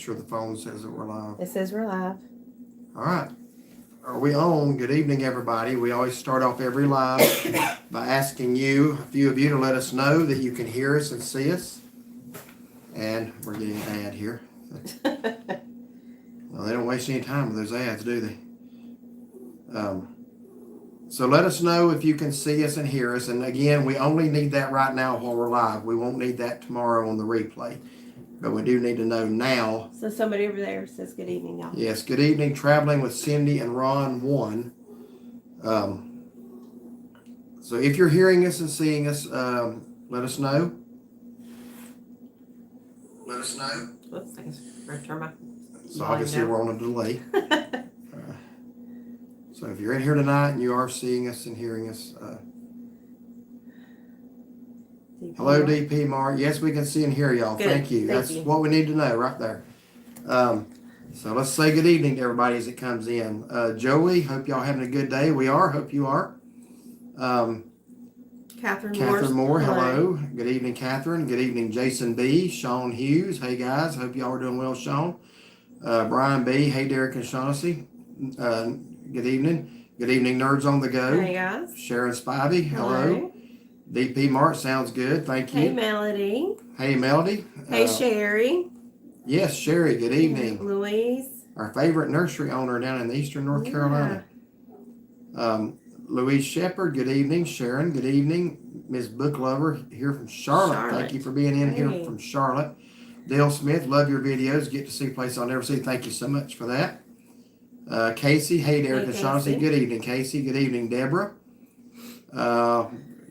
sure the phone says that we're live. It says we're live. All right. Are we on? Good evening, everybody. We always start off every live by asking you, a few of you, to let us know that you can hear us and see us. And we're getting an ad here. Well, they don't waste any time with those ads, do they? So let us know if you can see us and hear us. And again, we only need that right now while we're live. We won't need that tomorrow on the replay. But we do need to know now. So somebody over there says good evening, y'all. Yes, good evening. Traveling with Cindy and Ron 1. So if you're hearing us and seeing us, let us know. Let us know. Oops, I guess I'm going to turn my So obviously we're on a delay. So if you're in here tonight and you are seeing us and hearing us, hello, DP Mark. Yes, we can see and hear y'all. Good. Thank you. That's what we need to know right there. So let's say good evening to everybody as it comes in. Joey, hope y'all having a good day. We are. Hope you are. Catherine Moore, hello. Good evening, Catherine. Good evening, Jason B. Sean Hughes. Hey, guys. Hope y'all are doing well, Sean. Brian B. Hey, Derek and Shaughnessy. Good evening. Good evening, Nerds on the Go. Hey, guys. Sharon Spivey. Hello. DP Mark, sounds good. Thank you. Hey, Melody. Hey, Melody. Hey, Sherry. Yes, Sherry. Good evening. Hey, Louise. Our favorite nursery owner down in eastern North Carolina. Louise Shepherd. Good evening. Sharon. Good evening. Ms. Book Lover here from Charlotte. Thank you for being in here from Charlotte. Dale Smith. Love your videos. Get to see a place I'll never see. Thank you so much for that. Casey. Hey, Derek and Shaughnessy. Good evening, Casey. Good evening, Deborah.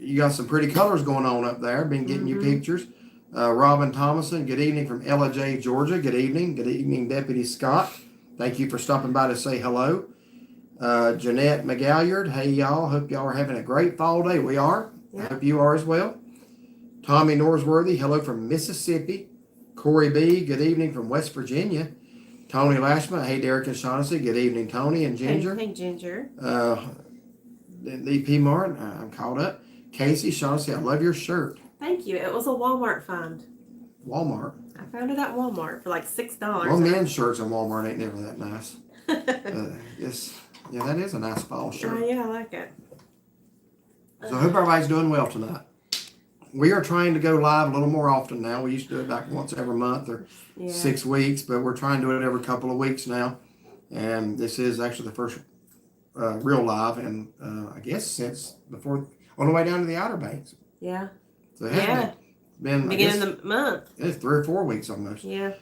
You got some pretty colors going on up there. Been getting you pictures. Robin Thomason, good evening from LJ, Georgia. Good evening. Good evening, Deputy Scott. Thank you for stopping by to say hello. Jeanette McGalliard, hey y'all. Hope y'all are having a great fall day. We are. Yep. I hope you are as well. Tommy Norsworthy, hello from Mississippi. Corey B, good evening from West Virginia. Tony Lashma, hey Derek and Shaughnessy. Good evening, Tony and Ginger. Hey, Ginger. DP Martin, I'm caught up. Casey, Shaughnessy, I love your shirt. Thank you. It was a Walmart find. Walmart? I found it at Walmart for like $6. Well, men's shirts in Walmart ain't never that nice. Yes, yeah, that is a nice fall shirt. Oh, yeah, I like it. So I hope everybody's doing well tonight. We are trying to go live a little more often now. We used to do it like once every month or 6 weeks, but we're trying to do it every couple of weeks now. And this is actually the first real live, and I guess since before, on the way down to the Outer Banks. Yeah. So it hasn't been beginning of the month. It's 3 or 4 weeks almost. Yeah.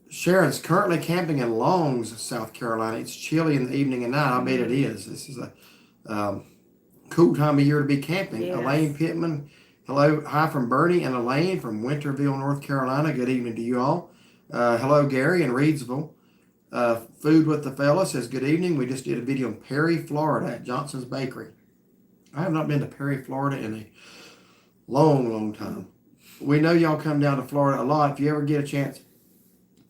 Sharon's currently camping in Longs, South Carolina. It's chilly in the evening and night. I bet it is. This is a cool time of year to be camping. Yes. Elaine Pittman, hello. Hi from Bernie and Elaine from Winterville, North Carolina. Good evening to you all. Hello, Gary in Reedsville. Food with the Fella says, good evening. We just did a video in Perry, Florida at Johnson's Bakery. I have not been to Perry, Florida in a long time. We know y'all come down to Florida a lot. If you ever get a chance,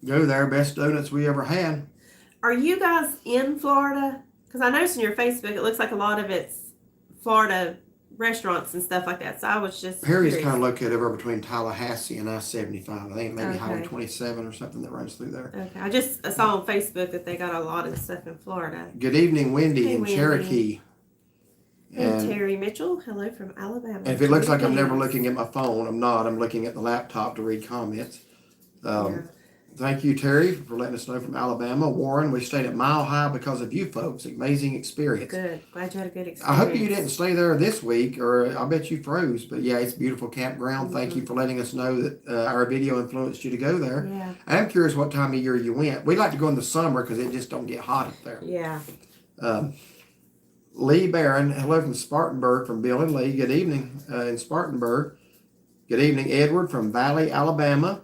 go there. Best donuts we ever had. Are you guys in Florida? Because I noticed in your Facebook, it looks like a lot of it's Florida restaurants and stuff like that. So I was just Perry's curious. kind of located over between Tallahassee and I-75. I think maybe Highway 27 or something that runs through there. Okay. I saw on Facebook that they got a lot of stuff in Florida. Good evening, Wendy in Wendy. Cherokee. And Terry Mitchell, hello from Alabama. And if it looks like I'm never looking at my phone, I'm not. I'm looking at the laptop to read comments. Thank you, Terry, for letting us know from Alabama. Warren, we stayed at Mile High because of you folks. Amazing experience. Good. Glad you had a good experience. I hope you didn't stay there this week, or I bet you froze. But yeah, it's a beautiful campground. Thank you for letting us know that our video influenced you to go there. Yeah. I'm curious what time of year you went. We like to go in the summer because it just don't get hot up there. Yeah. Lee Barron, hello from Spartanburg, from Bill and Lee. Good evening in Spartanburg. Good evening, Edward from Valley, Alabama.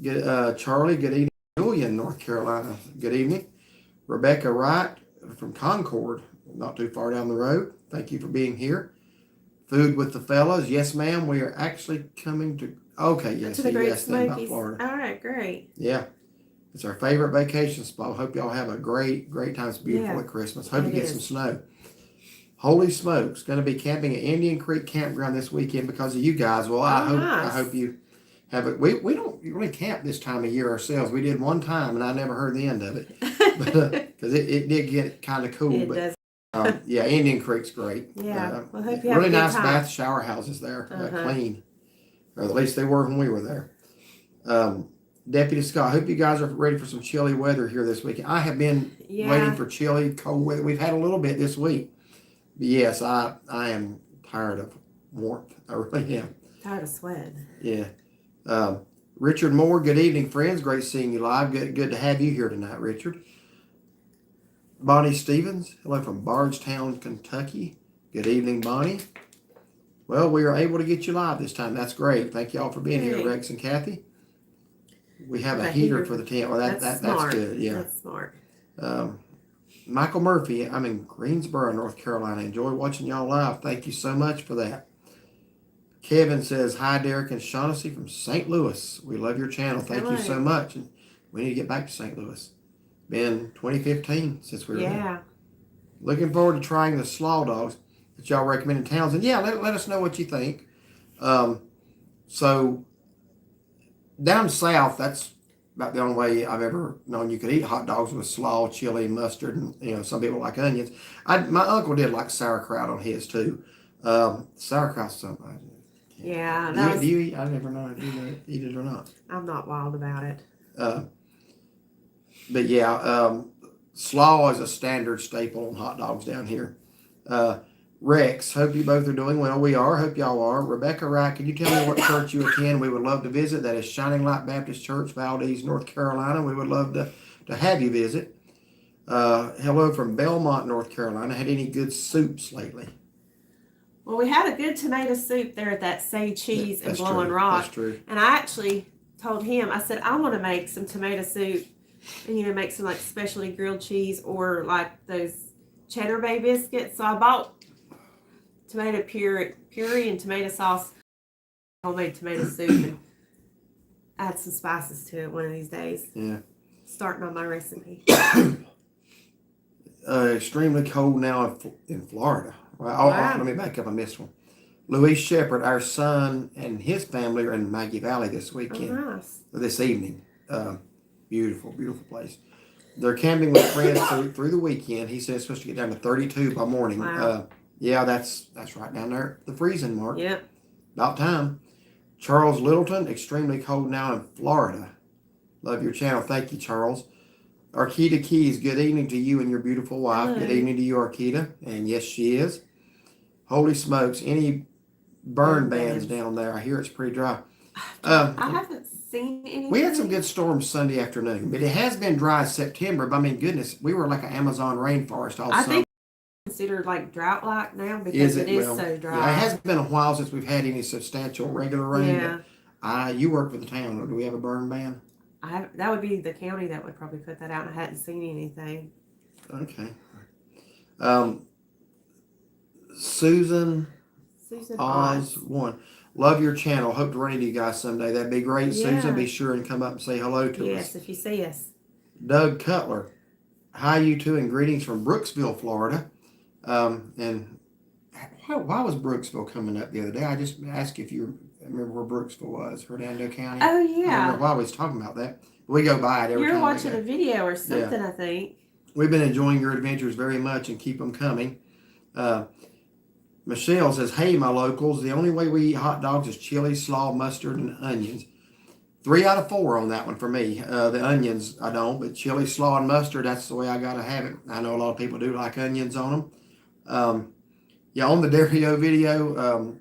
Charlie, good evening, Julia in North Carolina. Good evening. Rebecca Wright from Concord, not too far down the road. Thank you for being here. Food with the Fellas. Yes, ma'am. We are actually coming to, okay, yes. To the Great About Smokies. Florida. All right, great. Yeah. It's our favorite vacation spot. Hope y'all have a great time. It's beautiful at Christmas. Hope you get some snow. Holy smokes. Going to be camping at Indian Creek Campground this weekend because of you guys. Well, I hope you have it. We don't really camp this time of year ourselves. We did one time, and I never heard the end of it, because it did get kind of cool. It But does. yeah, Indian Creek's great. Yeah. Well, I hope you have really a good nice time. bath shower houses there, Uh-huh. clean, or at least they were when we were there. Deputy Scott, I hope you guys are ready for some chilly weather here this weekend. I have been waiting for chilly, cold weather. We've had a little bit this week. But yes, I am tired of warmth. I really am. Tired of sweating. Yeah. Richard Moore, good evening, friends. Great seeing you live. Good to have you here tonight, Richard. Bonnie Stevens, hello from Bardstown, Kentucky. Good evening, Bonnie. Well, we are able to get you live this time. That's great. Thank you all for being here, Rex and Kathy. We have a heater for the tent. Well, that's good. Yeah. That's smart. Michael Murphy, I'm in Greensboro, North Carolina. Enjoy watching y'all live. Thank you so much for that. Kevin says, hi, Derek and Shaughnessy from St. Louis. We love your channel. Thank you so much. And we need to get back to St. Louis. Been 2015 since we were there. Looking forward to trying the slaw dogs that y'all recommend in Townsend. Yeah, let us know what you think. So down south, that's about the only way I've ever known you could eat hot dogs with slaw, chili, mustard, and some people like onions. My uncle did like sauerkraut on his too. Sauerkraut's something. Yeah. Do you eat? I never know if you eat it or not. I'm not wild about it. But yeah, slaw is a standard staple on hot dogs down here. Rex, hope you both are doing well. We are. Hope y'all are. Rebecca Wright, can you tell me what church you attend? We would love to visit. That is Shining Light Baptist Church, Valdez, North Carolina. We would love to have you visit. Hello from Belmont, North Carolina. Had any good soups lately? Well, we had a good tomato soup there at that Say Cheese and Blowing Rock. That's true. And I actually told him, I said, I want to make some tomato soup and, make some like specialty grilled cheese or like those Cheddar Bay biscuits. So I bought tomato puree and tomato sauce, homemade tomato soup, and add some spices to it one of these days. Yeah. Starting on my recipe. Extremely cold now in Florida. Wow. Let me back up. I missed one. Luis Shepard, our son and his family are in Maggie Valley this weekend. Oh, nice. This evening. Beautiful, beautiful place. They're camping with friends through the weekend. He said it's supposed to get down to 32 by morning. Wow. Yeah, that's right down there, the freezing mark. Yep. About time. Charles Littleton, extremely cold now in Florida. Love your channel. Thank you, Charles. Arkita Keys, good evening to you and your beautiful wife. Hello. Good evening to you, Arkita. And yes, she is. Holy smokes, any burn bans down there? I hear it's pretty dry. I haven't seen anything. We had some good storms Sunday afternoon, but it has been dry September. But I mean, goodness, we were like an Amazon rainforest all summer. I think it's considered like drought-like now because it is so dry. Yeah, it has been a while since we've had any substantial regular rain. Yeah. You work for the town. Do we have a burn ban? That would be the county that would probably put that out. I hadn't seen anything. Okay. Susan Oz 1. Love your channel. Hope to run into you guys someday. That'd be great. Yeah. Susan, be sure and come up and say hello to us. Yes, if you see us. Doug Cutler. Hi, you two, and greetings from Brooksville, Florida. And why was Brooksville coming up the other day? I just asked if you remember where Brooksville was, Hernando County. Oh, I yeah. don't know why we was talking about that. We go by it every time. You're watching a video or something, I think. We've been enjoying your adventures very much and keep them coming. Michelle says, hey, my locals, the only way we eat hot dogs is chili, slaw, mustard, and onions. 3 out of 4 on that one for me. The onions, I don't, but chili, slaw, and mustard, that's the way I got to have it. I know a lot of people do like onions on them. On the Dario video,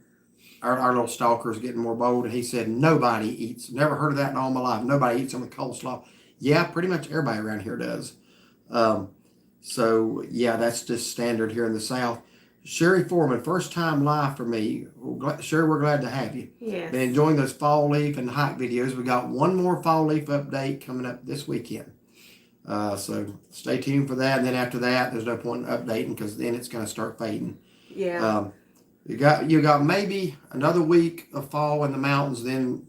our little stalker is getting more bold, and he said, nobody eats, never heard of that in all my life, nobody eats them with coleslaw. Yeah, pretty much everybody around here does. That's just standard here in the South. Sherry Foreman, first time live for me. Sherry, we're glad to have you. Yes. Been enjoying those fall leaf and hike videos. We got one more fall leaf update coming up this weekend. So stay tuned for that. And then after that, there's no point in updating because then it's going to start fading. Yeah. You got maybe another week of fall in the mountains. Then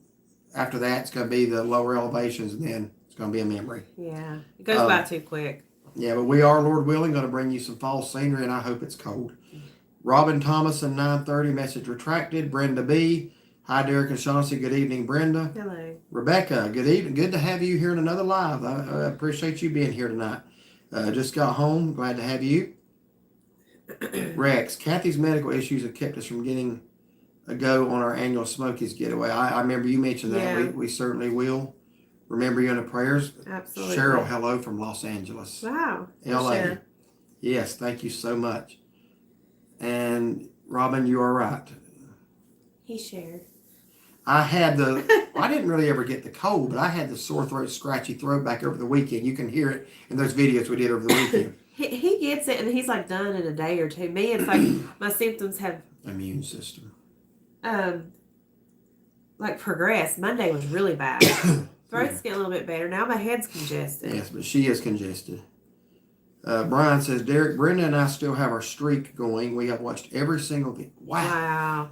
after that, it's going to be the lower elevations, and then it's going to be a memory. Yeah. It goes by too quick. Yeah, but we are, Lord willing, going to bring you some fall scenery, and I hope it's cold. Robin Thomason, 9:30, message retracted. Brenda B., Hi, Derek and Chauncey. Good evening, Brenda. Hello. Rebecca, good evening. Good to have you here in another live. I appreciate you being here tonight. Just got home. Glad to have you. Rex, Kathy's medical issues have kept us from getting a go on our annual Smokies getaway. I remember you mentioned that. Yeah. We certainly will. Remember you in the prayers. Absolutely. Cheryl, hello from Los Angeles. Wow. LA. Cheryl. Yes, thank you so much. And Robin, you are right. He shared. I didn't really ever get the cold, but I had the sore throat, scratchy throat back over the weekend. You can hear it in those videos we did over the weekend. He gets it, and he's like done in a day or two. Me, it's like my symptoms have Immune system. like progressed. Monday was really bad. Throat's getting a little bit better. Now my head's congested. Yes, but she is congested. Brian says, Derek, Brenda and I still have our streak going. We have watched every single video. Wow.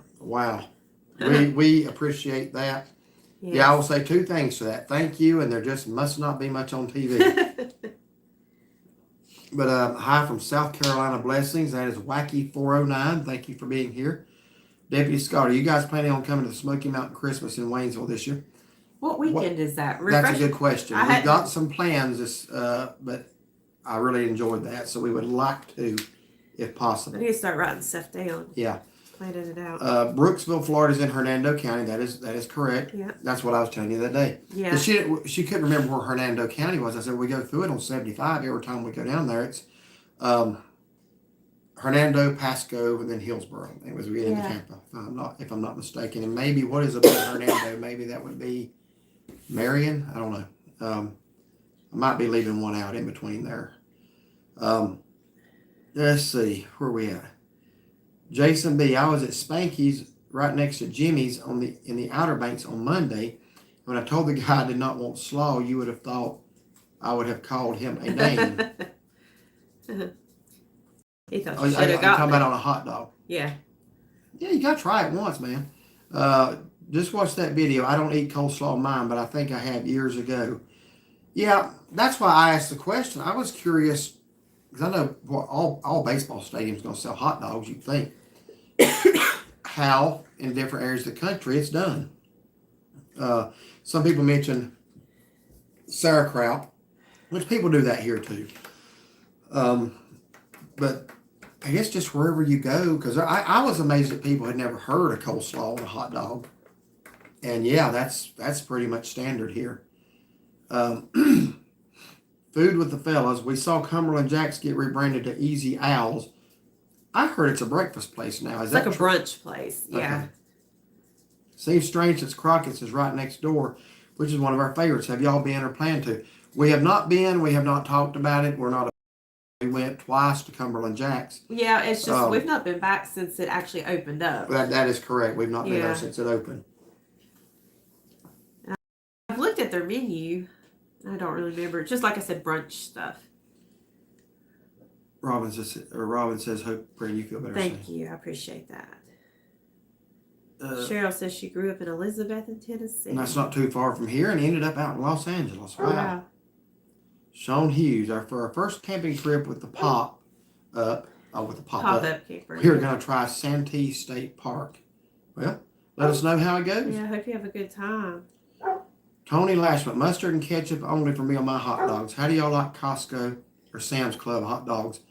We appreciate that. Yes. Yeah, I will say two things to that. Thank you, and there just must not be much on TV. But hi from South Carolina, blessings. That is Wacky 409. Thank you for being here. Deputy Scott, are you guys planning on coming to the Smoky Mountain Christmas in Waynesville this year? What weekend is that? That's a good question. We've got some plans, but I really enjoyed that, so we would like to, if possible. I need to start writing stuff down. Yeah. Planning it out. Brooksville, Florida is in Hernando County. That is correct. Yeah. That's what I was telling you that day. Yeah. She couldn't remember where Hernando County was. I said, we go through it on 75 every time we go down there. It's Hernando, Pasco, and then Hillsboro. It was really into Tampa, if I'm not mistaken. And maybe what is above Hernando? Maybe that would be Marion. I don't know. I might be leaving one out in between there. Let's see, where are we at? Jason B. I was at Spanky's right next to Jimmy's in the Outer Banks on Monday. When I told the guy I did not want slaw, you would have thought I would have called him a name. He thought Oh, you should I'm have got talking about on a hot dog. Yeah. Yeah, you got to try it once, man. Just watch that video. I don't eat coleslaw in mine, but I think I have years ago. Yeah, that's why I asked the question. I was curious, because I know all baseball stadiums going to sell hot dogs, you'd think. How, in different areas of the country, it's done. Some people mention sauerkraut, which people do that here too. But I guess just wherever you go, because I was amazed that people had never heard of coleslaw on a hot dog. And yeah, that's pretty much standard here. Food with the fellas. We saw Cumberland Jacks get rebranded to Easy Owls. I heard it's a breakfast place now. It's like a brunch place. Yeah. Okay. Seems strange since Crockett's is right next door, which is one of our favorites. Have y'all been or plan to? We have not been. We have not talked about it. We went twice to Cumberland Jacks. Yeah, it's just we've not been back since it actually opened up. That is correct. We've not been there since it opened. I've looked at their menu. I don't really remember. It's just like I said, brunch stuff. Robin says, hope, Brandon, you feel better. Thank you. I appreciate that. Cheryl says she grew up in Elizabeth, Tennessee. And that's not too far from here and ended up out in Los Angeles. Wow. Wow. Sean Hughes, for our first camping trip with the pop-up camper. we're going to try Santee State Park. Well, let us know how it goes. Yeah, I hope you have a good time. Tony Lashman, mustard and ketchup only for me on my hot dogs. How do y'all like Costco or Sam's Club hot dogs?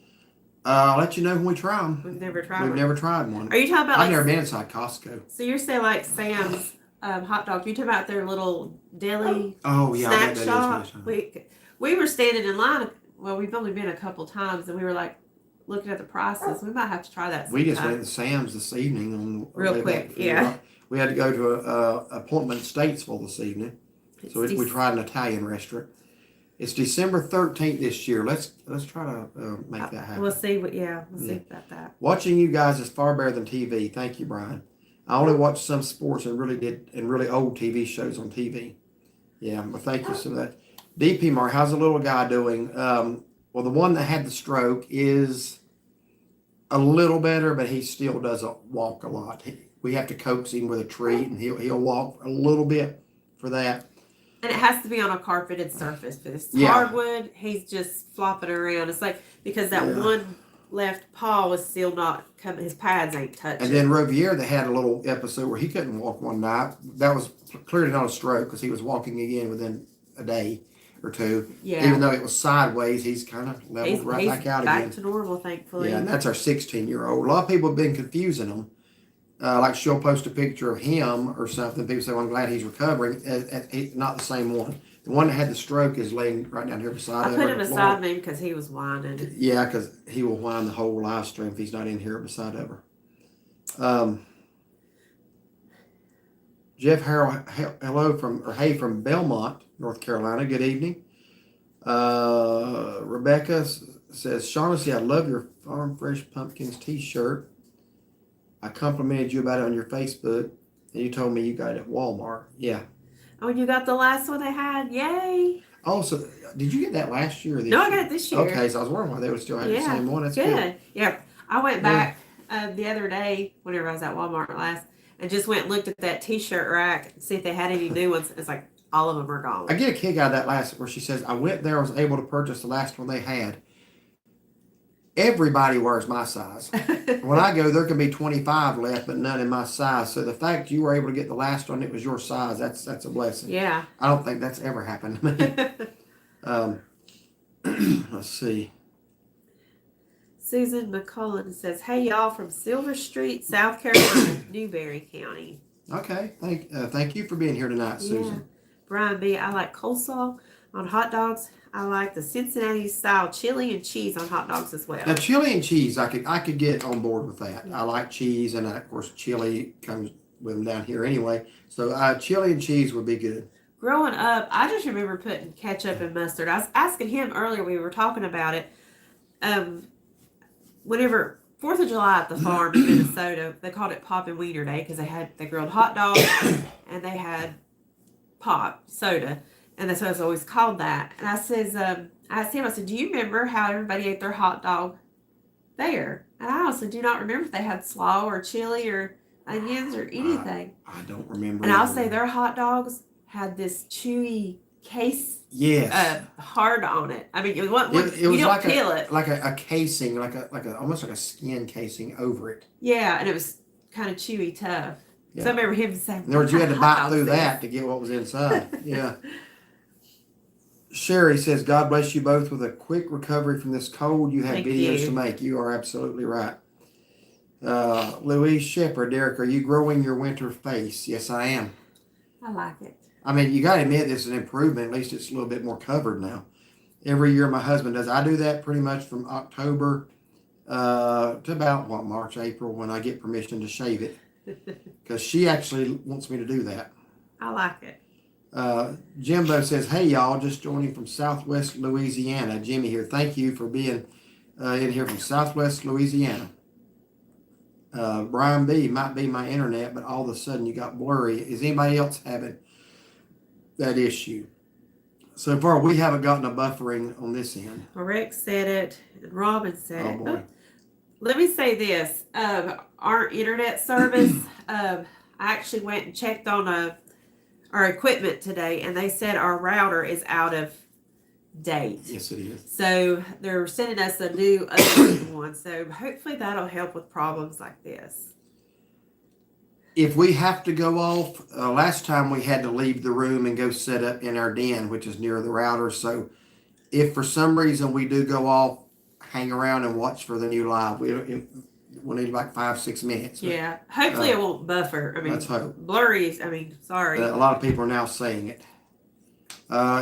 I'll let you know when we try them. We've never tried We've one. never tried one. Are you talking about I've never been inside Costco. So you're saying like Sam's hot dogs. You talking about their little deli snack shop? We were standing in line. Well, we've only been a couple times, and we were like looking at the prices. We might have to try that sometime. We just went to Sam's this evening. Real quick, yeah. We had to go to an appointment in Statesville this evening. So we tried an Italian restaurant. It's December 13th this year. Let's try to make that happen. We'll see. We'll see about that. Watching you guys is far better than TV. Thank you, Brian. I only watch some sports and really old TV shows on TV. Yeah, well, thank you so much. DP Mark, how's the little guy doing? Well, the one that had the stroke is a little better, but he still doesn't walk a lot. We have to coax him with a treat, and he'll walk a little bit for that. And it has to be on a carpeted surface. If it's hardwood, he's just flopping around. It's like, because that one left paw was still not coming. His pads ain't touching. And then Rovier, they had a little episode where he couldn't walk one night. That was clearly not a stroke because he was walking again within a day or two. Yeah. Even though it was sideways, he's kind of leveled right back out again. Back to normal, thankfully. Yeah, and that's our 16-year-old. A lot of people have been confusing him. Like she'll post a picture of him or something. People say, well, I'm glad he's recovering. Not the same one. The one that had the stroke is laying right down here beside I him. put him beside me because he was whining. Yeah, because he will whine the whole live stream if he's not in here beside of her. Jeff Harrell, hello from Belmont, North Carolina. Good evening. Rebecca says, Shaughnessy, I love your Farm Fresh Pumpkins t-shirt. I complimented you about it on your Facebook, and you told me you got it at Walmart. Yeah. Oh, you got the last one they had? Yay! Oh, so did you get that last year or this No, year? I got it this year. Okay, so I was wondering why they would still have the same one. That's good. Yeah. I went back the other day, whenever I was at Walmart last, and just went and looked at that t-shirt rack and see if they had any new ones. It's like all of them are gone. I get a kick out of that last where she says, I went there, I was able to purchase the last one they had. Everybody wears my size. When I go, there can be 25 left, but none in my size. So the fact you were able to get the last one, it was your size, that's a blessing. Yeah. I don't think that's ever happened to me. Let's see. Susan McCullen says, hey, y'all from Silver Street, South Carolina, Newberry County. Okay. Thank you for being here tonight, Susan. Yeah. Brian B., I like coleslaw on hot dogs. I like the Cincinnati style chili and cheese on hot dogs as well. Now, chili and cheese, I could get on board with that. I like cheese, and of course, chili comes with them down here anyway. So, chili and cheese would be good. Growing up, I just remember putting ketchup and mustard. I was asking him earlier, we were talking about it. Whenever 4th of July at the farm in Minnesota, they called it Pop and Wiener Day because they grilled hot dogs and they had pop soda. And that's what it's always called that. And I asked him, I said, do you remember how everybody ate their hot dog there? And I also do not remember if they had slaw or chili or onions or anything. I don't remember. And I'll say their hot dogs had this chewy case. Yes. Hard on it. I mean, it was you don't like peel it. Like a casing, like a almost like a skin casing over it. Yeah, and it was kind of chewy tough. Yeah. So I remember him saying, in other words, you had to bite through that to get what was inside. Yeah. Sherry says, God bless you both with a quick recovery from this cold. You have videos to make. You are absolutely right. Louise Shepard, Derek, are you growing your winter face? Yes, I am. I like it. I mean, you got to admit this is an improvement. At least it's a little bit more covered now. Every year my husband does. I do that pretty much from October to about, March, April, when I get permission to shave it. Because she actually wants me to do that. I like it. Jimbo says, hey, y'all, just joining from Southwest Louisiana. Jimmy here. Thank you for being in here from Southwest Louisiana. Brian B., might be my internet, but all of a sudden you got blurry. Is anybody else having that issue? So far, we haven't gotten a buffering on this end. Rex said it, and Robin said it. Boy. Let me say this. Our internet service, I actually went and checked on our equipment today, and they said our router is out of date. Yes, it is. So they're sending us a new updated one. So hopefully that'll help with problems like this. If we have to go off, last time we had to leave the room and go set up in our den, which is near the router. So if for some reason we do go off, hang around and watch for the new live. We'll need like 5-6 minutes. Yeah. Hopefully it won't buffer. I mean, let's hope. Blurry. Sorry. A lot of people are now saying it.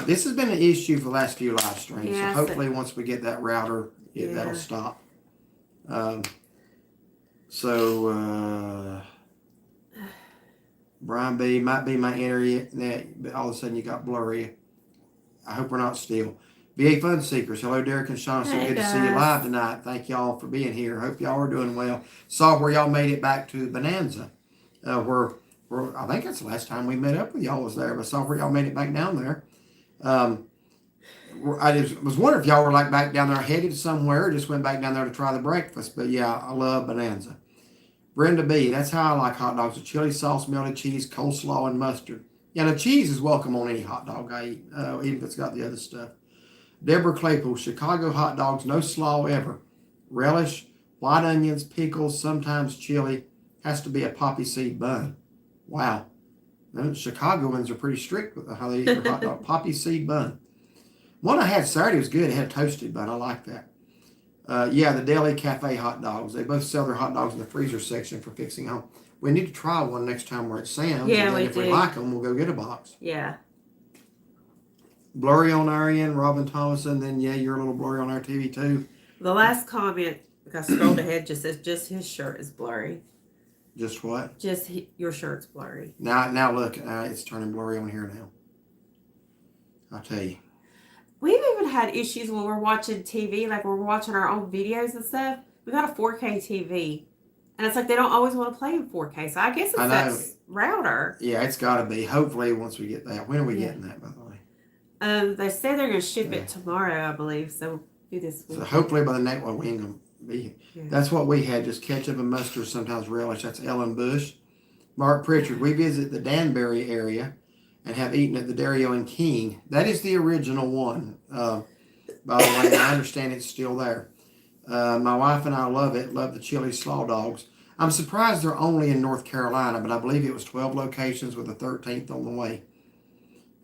This has been an issue for the last few live streams. Yeah, so hopefully once we get that router, that'll stop. Brian B., might be my internet, but all of a sudden you got blurry. I hope we're not still. BA Fun Seekers, hello Derek and Sean. So good to see you live tonight. Thank y'all for being here. Hope y'all are doing well. Saw where y'all made it back to Bonanza, where I think that's the last time we met up with y'all was there, but saw where y'all made it back down there. I just was wondering if y'all were like back down there headed somewhere or just went back down there to try the breakfast. But yeah, I love Bonanza. Brenda B., that's how I like hot dogs with chili sauce, melted cheese, coleslaw, and mustard. Yeah, the cheese is welcome on any hot dog I eat, even if it's got the other stuff. Deborah Claypool, Chicago hot dogs, no slaw ever. Relish white onions, pickles, sometimes chili. Has to be a poppy seed bun. Wow. The Chicagoans are pretty strict with how they eat their hot dog. Poppy seed bun. One I had Saturday was good. It had a toasted bun. I like that. Yeah, the Deli Cafe hot dogs. They both sell their hot dogs in the freezer section for fixing home. We need to try one next time we're at Sam's. Yeah, and then we if do. we like them, we'll go get a box. Yeah. Blurry on our end, Robin Thomason. Then, yeah, you're a little blurry on our TV, too. The last comment, I scrolled ahead, just says, just his shirt is blurry. Just what? Just your shirt's blurry. Now look, it's turning blurry on here now. I'll tell you. We've even had issues when we're watching TV, like we're watching our own videos and stuff. We got a 4K TV, and it's like they don't always want to play in 4K. So I guess it's that router. Yeah, it's got to be. Hopefully, once we get that. When are we getting that, by the way? They say they're going to ship it tomorrow, I believe. So do this week. So hopefully by the next one, we ain't going to be. Yeah. That's what we had, just ketchup and mustard, sometimes relish. That's Ellen Bush. Mark Pritchard, we visit the Danbury area and have eaten at the Dario and King. That is the original one, by the way. I understand it's still there. My wife and I love it. Love the chili slaw dogs. I'm surprised they're only in North Carolina, but I believe it was 12 locations with a 13th on the way.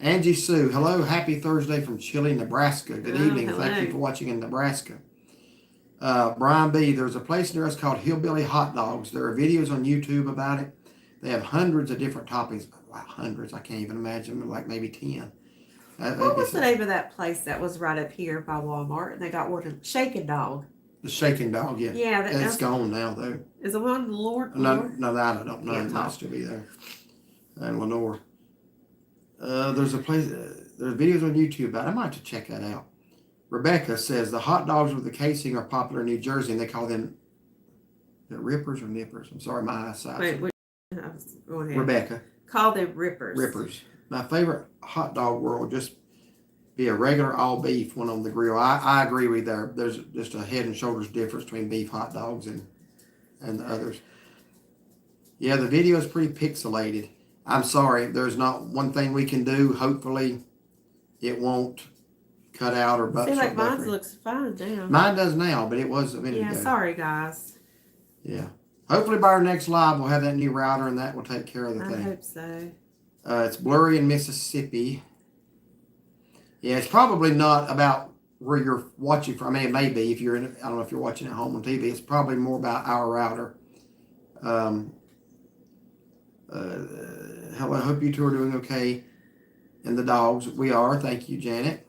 Angie Sue, hello. Happy Thursday from Chile, Nebraska. Good evening. Hello. Thank you for watching in Nebraska. Brian B., there's a place near us called Hillbilly Hot Dogs. There are videos on YouTube about it. They have hundreds of different toppings. Wow, hundreds. I can't even imagine. Like maybe 10. What was the name of that place that was right up here by Walmart? And they got one, Shaken Dog. The Shaken Dog, yeah. Yeah. It's gone now, though. Is the one Lord? No, that I don't know. It might still be there. And Lenore. There's a place, there's videos on YouTube about it. I might have to check that out. Rebecca says the hot dogs with the casing are popular in New Jersey, and they call them the rippers or nippers. I'm sorry, my eyesight. Wait, I was going ahead. Rebecca. Call them rippers. Rippers. My favorite hot dog would just be a regular all beef one on the grill. I agree with you there. There's just a head and shoulders difference between beef hot dogs and the others. Yeah, the video is pretty pixelated. I'm sorry, there's not one thing we can do. Hopefully, it won't cut out or butt. See, like mine looks fine now. Mine does now, but it was a minute ago. Yeah, sorry, guys. Yeah. Hopefully, by our next live, we'll have that new router, and that will take care of the thing. I hope so. It's blurry in Mississippi. Yeah, it's probably not about where you're watching from. I mean, it may be if you're in. I don't know if you're watching at home on TV. It's probably more about our router. Hello, I hope you two are doing okay. And the dogs, we are. Thank you, Janet.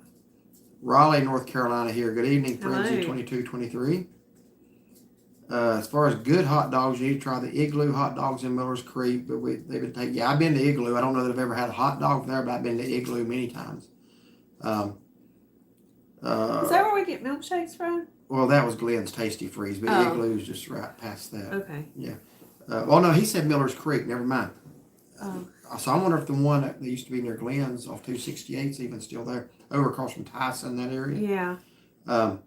Raleigh, North Carolina here. Good evening, Frenzy 2223. As far as good hot dogs, you need to try the Igloo hot dogs in Miller's Creek. But they've been taking. Yeah, I've been to Igloo. I don't know that I've ever had a hot dog there, but I've been to Igloo many times. Is that where we get milkshakes from? Well, that was Glenn's Tasty Freeze, but Igloo's just right past that. Okay. Yeah. Well, no, he said Miller's Creek. Never mind. Oh. So I wonder if the one that used to be near Glenn's off 268 is even still there, over across from Tyson, that area. Yeah. I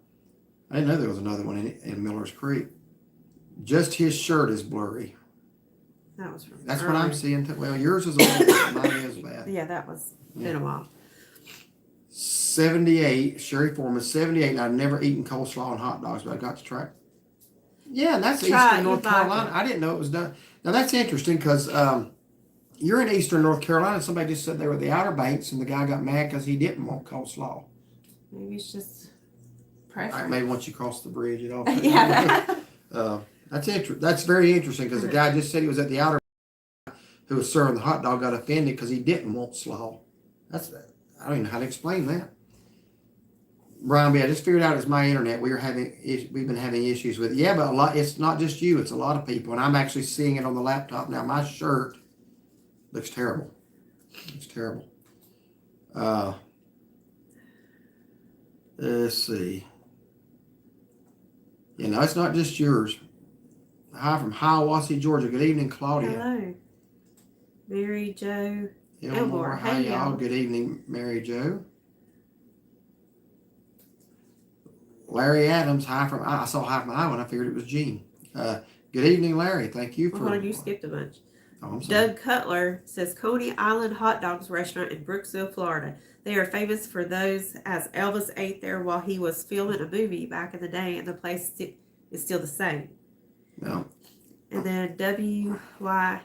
didn't know there was another one in Miller's Creek. Just his shirt is blurry. That was. That's what I'm seeing. Well, yours is a little. Mine is bad. Yeah, that was been a while. 78, Sherry Foreman, 78. I've never eaten coleslaw and hot dogs, but I got to try it. Yeah, and that's Eastern North Carolina. I didn't know it was done. Now, that's interesting because you're in Eastern North Carolina. Somebody just said they were the Outer Banks, and the guy got mad because he didn't want coleslaw. Maybe it's just preference. Maybe once you cross the bridge, it all. Yeah. That's interesting. That's very interesting because the guy just said he was at the Outer Banks who was serving the hot dog got offended because he didn't want slaw. I don't even know how to explain that. Brian B., I just figured out it's my internet. We've been having issues with it. Yeah, but it's not just you. It's a lot of people. And I'm actually seeing it on the laptop now. My shirt looks terrible. It's terrible. Let's see. You know, it's not just yours. Hi from Hiawassee, Georgia. Good evening, Claudia. Hello. Mary Jo. Elmore. Hi, y'all. Good evening, Mary Jo. Larry Adams, I saw hi from Iowa and I figured it was Gene. Good evening, Larry. Thank you for. Hold on, you skipped a bunch. Oh, I'm sorry. Doug Cutler says Coney Island Hot Dogs Restaurant in Brooksville, Florida. They are famous for those as Elvis ate there while he was filming a movie back in the day, and the place It's still the same. No. And then WYLULI.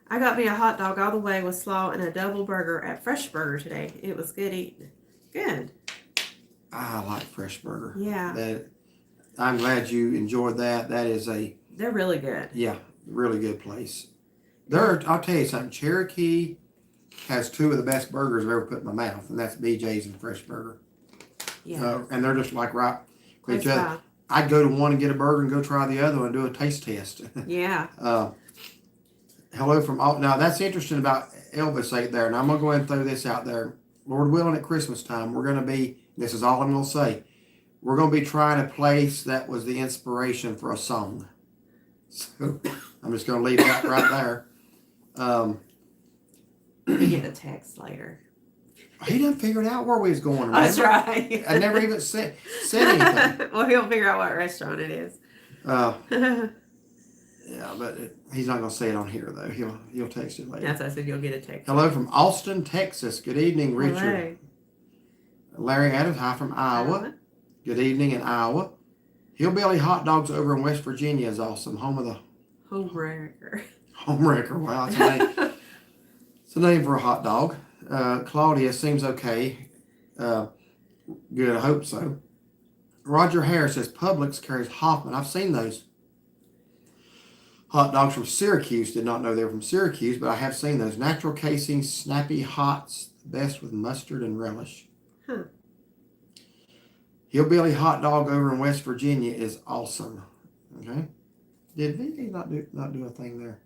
I got me a hot dog all the way with slaw and a double burger at Fresh Burger today. It was good eating. Good. I like Fresh Burger. Yeah. I'm glad you enjoyed that. They're really good. Yeah, really good place. I'll tell you something. Cherokee has two of the best burgers I've ever put in my mouth, and that's BJ's and Fresh Burger. Yeah. And they're just like right. Close I'd go to one and get a burger and go try the other one and do a taste test. Yeah. Hello from all. Now that's interesting about Elvis ate there, and I'm gonna go ahead and throw this out there. Lord willing, at Christmas time, we're gonna be. This is all I'm gonna say. We're gonna be trying a place that was the inspiration for a song. So I'm just gonna leave that right there. You get a text later. He done figured out where we was going. Remember? That's right. I never even said anything. Well, he'll figure out what restaurant it is. Yeah, but he's not gonna say it on here though. He'll text it later. That's what I said. You'll get a text. Hello from Austin, Texas. Good evening, Richard. Hello. Larry Adams. Hi from Iowa. Good evening in Iowa. Hillbilly Hot Dogs over in West Virginia is awesome. Home of the Homewrecker. Homewrecker. Wow, it's a name. It's a name for a hot dog. Claudia seems okay. Good, I hope so. Roger Harris says Publix carries Hoffman. I've seen those hot dogs from Syracuse. Did not know they were from Syracuse, but I have seen those. Natural casing, snappy hots, best with mustard and relish. Huh. Hillbilly hot dog over in West Virginia is awesome. Okay. Did VD not do a thing there?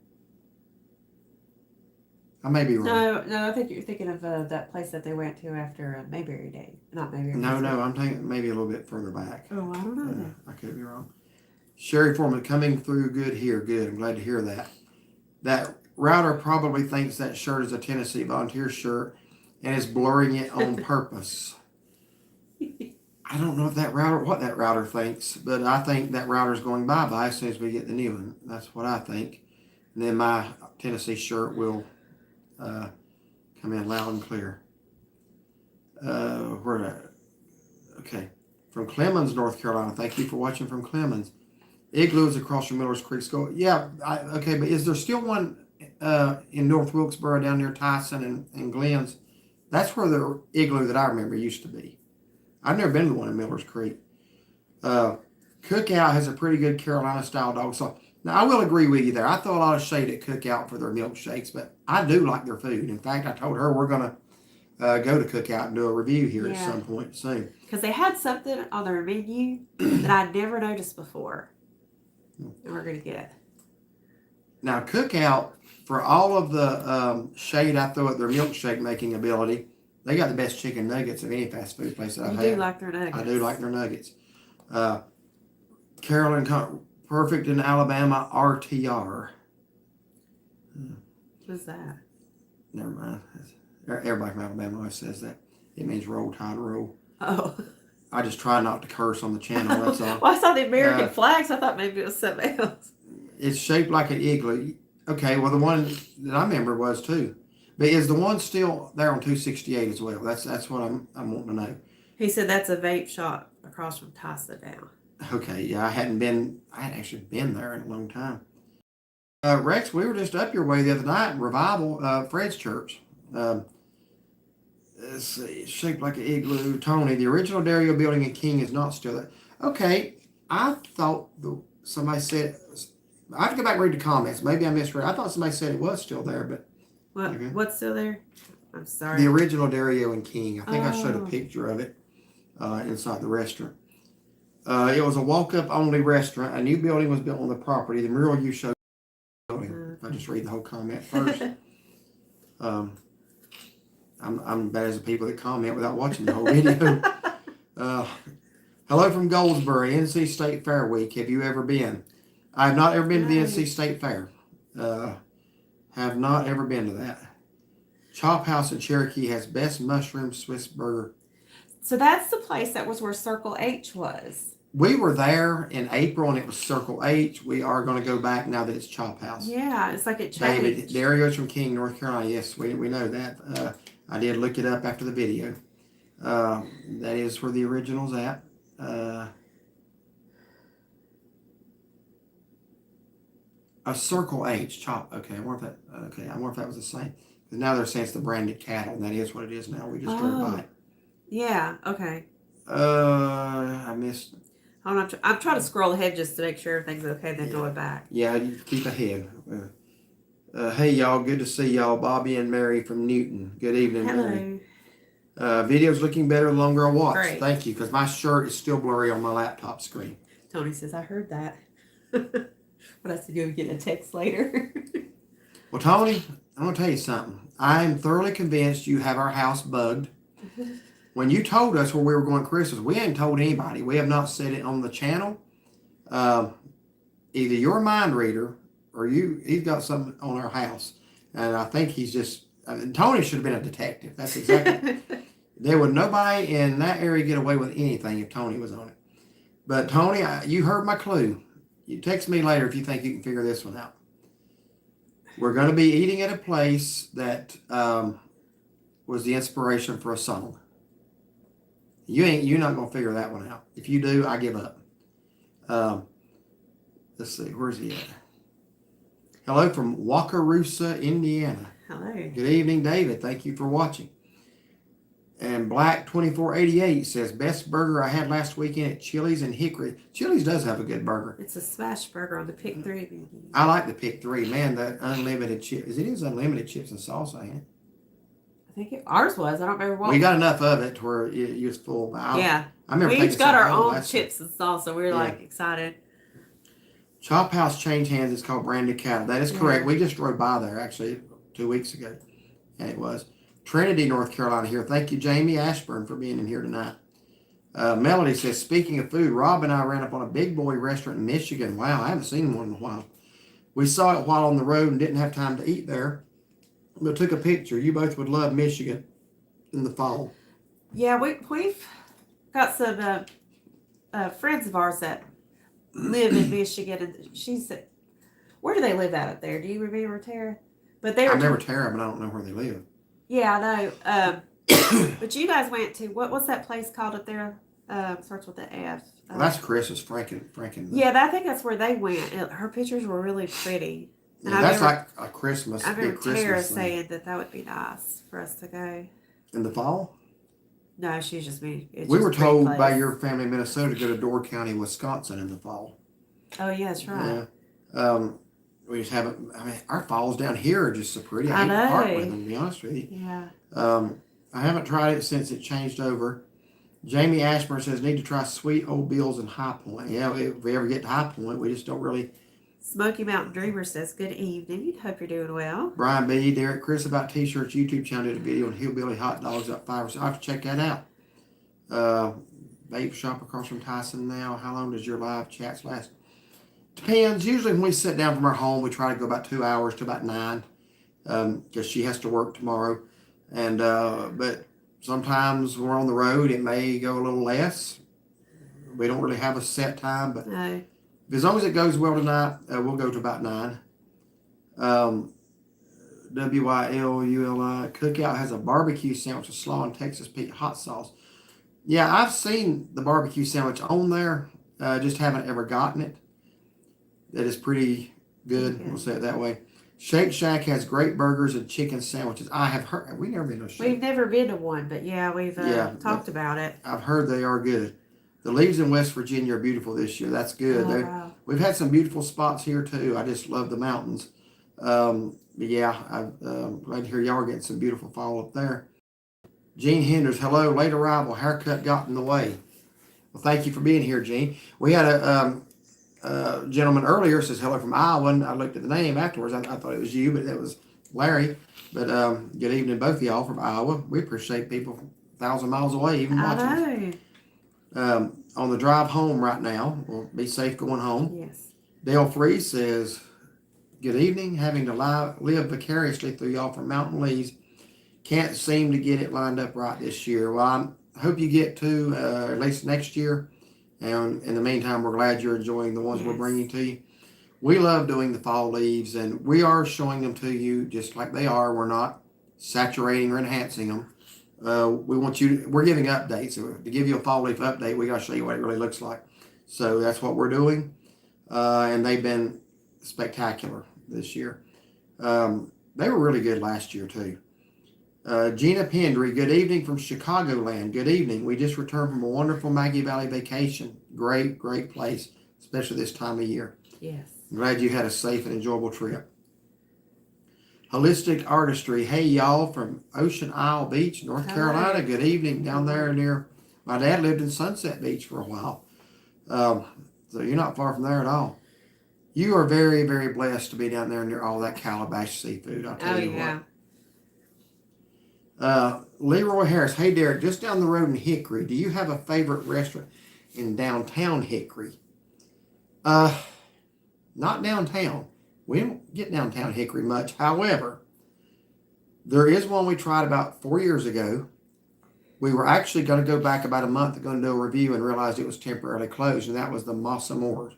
I may be wrong. No, I think you're thinking of that place that they went to after Mayberry Day. Not Mayberry. No, I'm thinking maybe a little bit further back. Oh, I don't know. I could be wrong. Sherry Foreman coming through good here. Good. I'm glad to hear that. That router probably thinks that shirt is a Tennessee Volunteer shirt and is blurring it on purpose. I don't know what that router thinks, but I think that router is going bye-bye as soon as we get the new one. That's what I think. And then my Tennessee shirt will come in loud and clear. Okay. From Clemens, North Carolina. Thank you for watching from Clemens. Igloo is across from Miller's Creek School. Yeah, okay, but is there still one in North Wilkesboro down near Tyson and Glenn's? That's where the Igloo that I remember used to be. I've never been to one in Miller's Creek. Cookout has a pretty good Carolina-style dog. So now I will agree with you there. I throw a lot of shade at Cookout for their milkshakes, but I do like their food. In fact, I told her we're going to go to Cookout and do a review here at some point soon. Because they had something on their menu that I'd never noticed before. And we're going to get it. Now, Cookout, for all of the shade I throw at their milkshake making ability, they got the best chicken nuggets of any fast food place that I've had. You do like their nuggets. I do like their nuggets. Carolyn, perfect in Alabama, RTR. What's that? Never mind. Everybody from Alabama always says that. It means roll, tide, roll. Oh. I just try not to curse on the channel, that's all. Well, I saw the American flags. I thought maybe it was something else. It's shaped like an igloo. Okay, well, the one that I remember was too. But is the one still there on 268 as well? That's what I'm wanting to know. He said that's a vape shop across from Tyson now. Okay, yeah, I hadn't actually been there in a long time. Rex, we were just up your way the other night in Revival, Fred's church. Let's see, it's shaped like an igloo. Tony, the original Dario building in King is not still there. Okay, I thought somebody said, I have to go back and read the comments. Maybe I misread. I thought somebody said it was still there, but. What? Okay. What's still there? I'm sorry. The original Dario and King. I think I showed a picture of it inside the restaurant. It was a walk-up only restaurant. A new building was built on the property. The mural you showed. If I just read the whole comment first. I'm bad as the people that comment without watching the whole video. Hello from Goldsboro, NC State Fair Week. Have you ever been? I have not ever been to the NC State Fair. Have not ever been to that. Chop House in Cherokee has best mushroom Swiss burger. So that's the place that was where Circle H was. We were there in April and it was Circle H. We are going to go back now that it's Chop House. Yeah, it's like it changed. David, Dario's from King, North Carolina. Yes, we know that. I did look it up after the video. That is where the original's at. A Circle H chop. Okay, I wonder if that was the same. Because now they're saying it's the branded cattle, and that is what it is now. We just drove by it. Yeah. Okay. I missed. I'm trying to scroll ahead just to make sure everything's okay. Then go back. Yeah, you keep ahead. Hey y'all, good to see y'all. Bobby and Mary from Newton. Good evening, Hello. Mary. Video's looking better the longer I watch. Great. Thank you, because my shirt is still blurry on my laptop screen. Tony says, I heard that. But I said, you'll get a text later. Well, Tony, I'm going to tell you something. I am thoroughly convinced you have our house bugged. When you told us where we were going Christmas, we hadn't told anybody. We have not said it on the channel. Either you're a mind reader or he's got something on our house. And I think Tony should have been a detective. That's exactly. There would nobody in that area get away with anything if Tony was on it. But Tony, you heard my clue. You text me later if you think you can figure this one out. We're going to be eating at a place that was the inspiration for a song. You're not going to figure that one out. If you do, I give up. Let's see, where's he at? Hello from Wakarusa, Indiana. Hello. Good evening, David. Thank you for watching. And Black 2488 says, best burger I had last weekend at Chili's in Hickory. Chili's does have a good burger. It's a smash burger on the Pick 3 menu. I like the Pick 3. Man, that unlimited chips. It is unlimited chips and salsa, ain't it? I think ours was. I don't remember what. We got enough of it to where you was full. Yeah. I remember we each got our own chips and salsa. We were like excited. Chop House changed hands. It's called Branded Cattle. That is correct. We just drove by there actually 2 weeks ago. And it was. Trinity, North Carolina here. Thank you, Jamie Ashburn, for being in here tonight. Melody says, speaking of food, Rob and I ran up on a Big Boy restaurant in Michigan. Wow, I haven't seen one in a while. We saw it while on the road and didn't have time to eat there. But took a picture. You both would love Michigan in the fall. Yeah, we've got some friends of ours that live in Michigan, and she said, where do they live out up there? Do you remember, Tara? But they were. I remember Tara, but I don't know where they live. Yeah, I know. But you guys went to what's that place called up there? Starts with the F. Well, that's Chris's Franken. Yeah, I think that's where they went. Her pictures were really pretty. And that's like a Christmas. I remember Christmas Tara thing. saying that would be nice for us to go. In the fall? No, she's just me. We were told by your family in Minnesota to go to Door County, Wisconsin in the fall. Oh, yeah, that's right. Yeah. We just haven't. I mean, our falls down here are just so pretty. I hate to part with them, to be honest with you. Yeah. I haven't tried it since it changed over. Jamie Ashburn says, need to try Sweet Old Bill's in High Point. Yeah, if we ever get to High Point, we just don't really. Smoky Mountain Dreamer says, good evening. Hope you're doing well. Brian B. Derek Chris about T-shirts YouTube channel did a video on Hillbilly Hot Dogs up 5 or 6. I'll have to check that out. Vape shop across from Tyson now. How long does your live chats last? Depends. Usually when we sit down from our home, we try to go about 2 hours to about 9. Because she has to work tomorrow. And but sometimes when we're on the road, it may go a little less. We don't really have a set time, but no. As long as it goes well tonight, we'll go to about 9. WYLULI Cookout has a barbecue sandwich with slaw and Texas Pete hot sauce. Yeah, I've seen the barbecue sandwich on there. Just haven't ever gotten it. That is pretty good. Okay. We'll say it that way. Shake Shack has great burgers and chicken sandwiches. I have heard. We've never been to a Shake. We've never been to one, but yeah, we've talked about it. I've heard they are good. The leaves in West Virginia are beautiful this year. That's good. Oh, wow. We've had some beautiful spots here too. I just love the mountains. But yeah, I'm glad to hear y'all are getting some beautiful fall up there. Gene Henders, hello. Late arrival. Haircut got in the way. Well, thank you for being here, Gene. We had a gentleman earlier says hello from Iowa, and I looked at the name afterwards. I thought it was you, but it was Larry. But good evening, both of y'all from Iowa. We appreciate people 1,000 miles away even watching us. On the drive home right now. We'll be safe going home. Yes. Dale Free says, good evening. Having to live vicariously through y'all from Mountain Lee's. Can't seem to get it lined up right this year. Well, I hope you get to at least next year. And in the meantime, we're glad you're enjoying the ones we're bringing to you. We love doing the fall leaves, and we are showing them to you just like they are. We're not saturating or enhancing them. We're giving updates. So to give you a fall leaf update, we got to show you what it really looks like. So that's what we're doing. And they've been spectacular this year. They were really good last year too. Gina Pendry, good evening from Chicagoland. Good evening. We just returned from a wonderful Maggie Valley vacation. Great, great place, especially this time of year. Yes. I'm glad you had a safe and enjoyable trip. Holistic Artistry. Hey, y'all, from Ocean Isle Beach, North Carolina. Good evening down there near, my dad lived in Sunset Beach for a while. So you're not far from there at all. You are very, very blessed to be down there near all that Calabash seafood. I'll tell you what. Leroy Harris. Hey, Derek, just down the road in Hickory, do you have a favorite restaurant in downtown Hickory? Not downtown. We don't get downtown Hickory much. However, there is one we tried about 4 years ago. We were actually going to go back about a month ago and do a review and realized it was temporarily closed, and that was the Mossamore.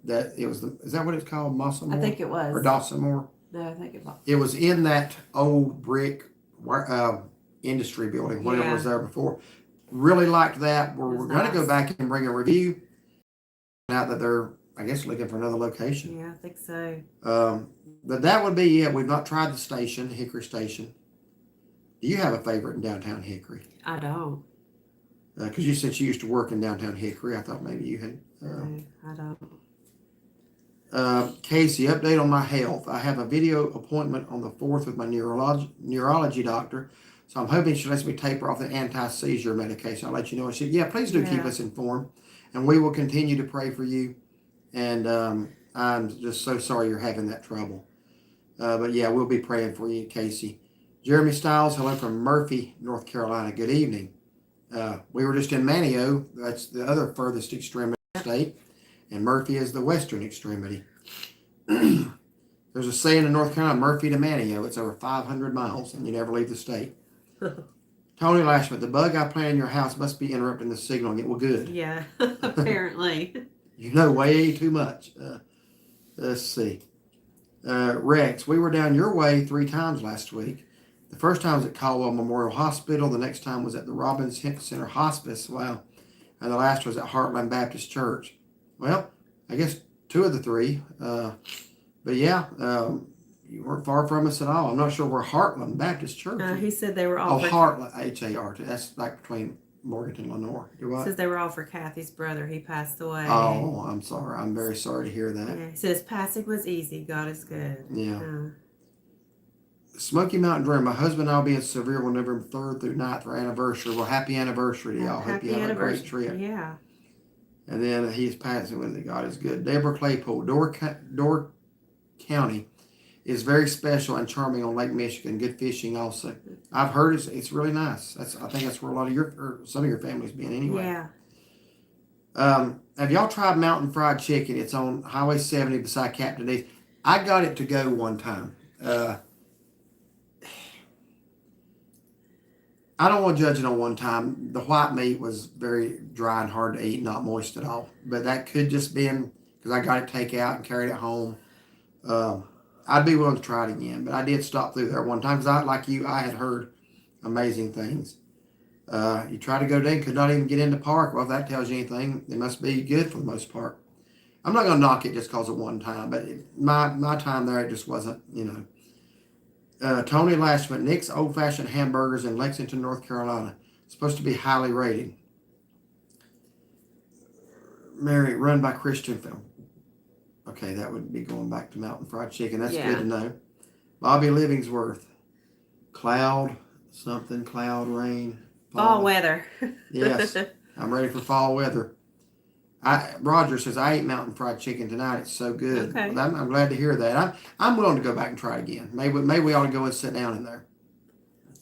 Is that what it's called, Mossamore? I think it was. Or Dawsonmore? No, I think it was. It was in that old brick industry building, whatever was there before. Really liked that. We're going to go back and bring a review. Now that they're, I guess, looking for another location. Yeah, I think so. But that would be it. We've not tried the station, Hickory Station. Do you have a favorite in downtown Hickory? I don't. Because you said you used to work in downtown Hickory. I thought maybe you had. No, I don't. Casey, update on my health. I have a video appointment on the 4th with my neurology doctor. So I'm hoping she lets me taper off the anti-seizure medication. I'll let you know. And she said, yeah, please do keep us informed. And we will continue to pray for you. And I'm just so sorry you're having that trouble. But yeah, we'll be praying for you, Casey. Jeremy Stiles, hello from Murphy, North Carolina. Good evening. We were just in Manio. That's the other furthest extremity of the state. And Murphy is the western extremity. There's a saying in North Carolina, Murphy to Manio. It's over 500 miles, and you never leave the state. Tony Lashman, the bug I plant in your house must be interrupting the signaling. Well, good. Yeah, apparently. You know way too much. Let's see. Rex, we were down your way 3 times last week. The first time was at Caldwell Memorial Hospital. The next time was at the Robbins Center Hospice. Wow. And the last was at Heartland Baptist Church. Well, I guess 2 of the 3. But yeah, you weren't far from us at all. I'm not sure where Heartland Baptist Church is. He said they were all for Heartland, H-A-R-T. That's like between Morganton and Lenore. You're right. Says they were all for Kathy's brother. He passed away. Oh, I'm sorry. I'm very sorry to hear that. Yeah, he says passing was easy. God is good. Yeah. Smoky Mountain Dream. My husband and I will be in Sevierville November 3rd through 9th for our anniversary. Well, happy anniversary to y'all. Hope you have a great trip. Yeah. And then he's passing with it. God is good. Deborah Claypool. Door County is very special and charming on Lake Michigan. Good fishing also. I've heard it's really nice. I think that's where a lot of some of your family's been anyway. Yeah. Have y'all tried mountain fried chicken? It's on Highway 70 beside Captain D's. I got it to go one time. I don't want to judge it on one time. The white meat was very dry and hard to eat, not moist at all. But that could just been because I got it takeout and carried it home. I'd be willing to try it again, but I did stop through there one time because like you, I had heard amazing things. You try to go down, could not even get into park. Well, if that tells you anything, it must be good for the most part. I'm not going to knock it just because of one time, but my time there, it just wasn't, Tony Lashman, Nick's Old Fashioned Hamburgers in Lexington, North Carolina. Supposed to be highly rated. Mary, run by Christian film. Okay, that would be going back to Mountain Fried Chicken. That's good to know. Bobby Livingsworth. Cloud rain. Fall weather. Yes, I'm ready for fall weather. Roger says, I ate Mountain Fried Chicken tonight. It's so good. Okay. Well, I'm glad to hear that. I'm willing to go back and try it again. Maybe we ought to go and sit down in there.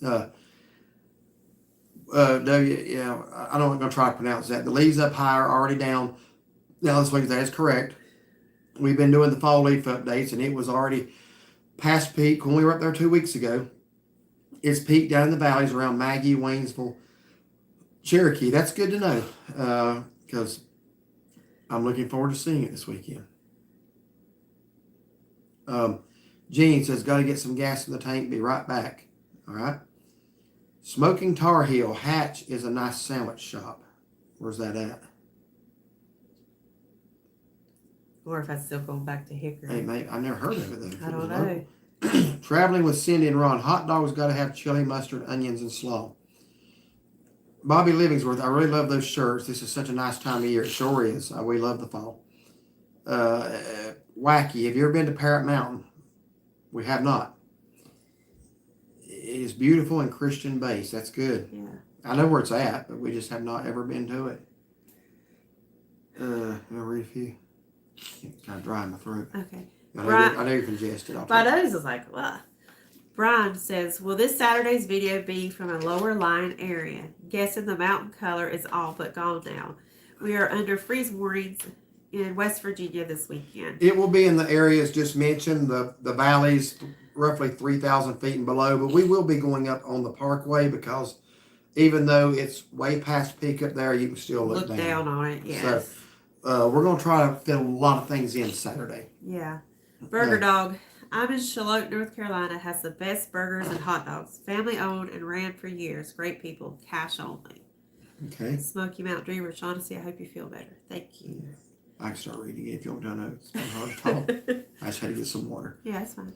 I don't know I'm going to try to pronounce that. The leaves up high are already down. Now, this week, that is correct. We've been doing the fall leaf updates, and it was already past peak when we were up there 2 weeks ago. It's peaked down in the valleys around Maggie, Waynesville, Cherokee. That's good to know because I'm looking forward to seeing it this weekend. Gene says, got to get some gas in the tank. Be right back. All right. Smoking Tar Heel. Hatch is a nice sandwich shop. Where's that at? Or if that's still going back to Hickory. Hey, mate, I never heard of it though. I don't know. Traveling with Cindy and Ron. Hot dogs got to have chili, mustard, onions, and slaw. Bobby Livingsworth, I really love those shirts. This is such a nice time of year. It sure is. We love the fall. Wacky, have you ever been to Parrot Mountain? We have not. It is beautiful and Christian based. That's good. Yeah. I know where it's at, but we just have not ever been to it. I'll read a few. Kind of dry in my throat. Okay. I know you're congested. My nose is like, ugh. Brian says, will this Saturday's video be from a lower line area? Guessing the mountain color is all but gone now. We are under freeze warnings in West Virginia this weekend. It will be in the areas just mentioned, the valleys, roughly 3,000 feet and below, but we will be going up on the parkway because even though it's way past peak up there, you can still look down on it, yes. So we're going to try to fit a lot of things in Saturday. Yeah. Burger Dog. I'm in Charlotte, North Carolina. Has the best burgers and hot dogs. Family owned and ran for years. Great people. Cash only. Okay. Smoky Mountain Dreamer. Shaughnessy, I hope you feel better. Thank you. I can start reading it if you want to know. It's not hard to talk. I just had to get some water. Yeah, that's fine.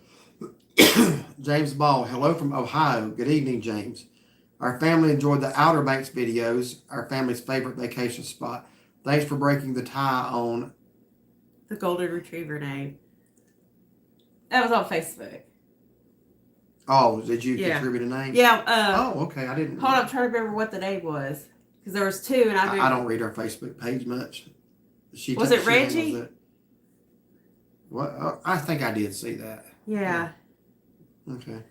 James Ball. Hello from Ohio. Good evening, James. Our family enjoyed the Outer Banks videos. Our family's favorite vacation spot. Thanks for breaking the tie on the golden retriever name. That was on Facebook. Oh, did you contribute a name? Yeah. Oh, okay. I didn't. Hold on, I'm trying to remember what the name was. Because there was two, and I don't read our Facebook page much. Was it Reggie? What? I think I did see that. Yeah. Okay.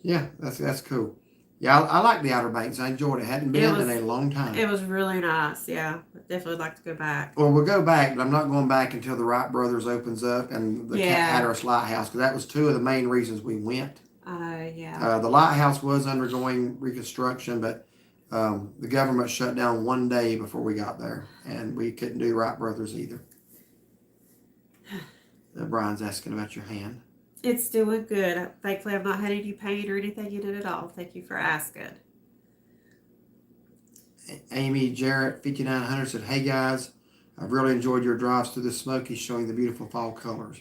Yeah, that's cool. Yeah, I like the Outer Banks. I enjoyed it. Hadn't been in a long time. It was really nice. Yeah, definitely like to go back. Well, we'll go back, but I'm not going back until the Wright Brothers opens up and the Hatteras Lighthouse, because that was two of the main reasons we went. Yeah. The lighthouse was undergoing reconstruction, but the government shut down one day before we got there, and we couldn't do Wright Brothers either. Brian's asking about your hand. It's doing good. Thankfully, I've not had any pain or anything in it at all. Thank you for asking. Amy Jarrett, 5900, said, hey guys, I've really enjoyed your drives through the Smokies showing the beautiful fall colors.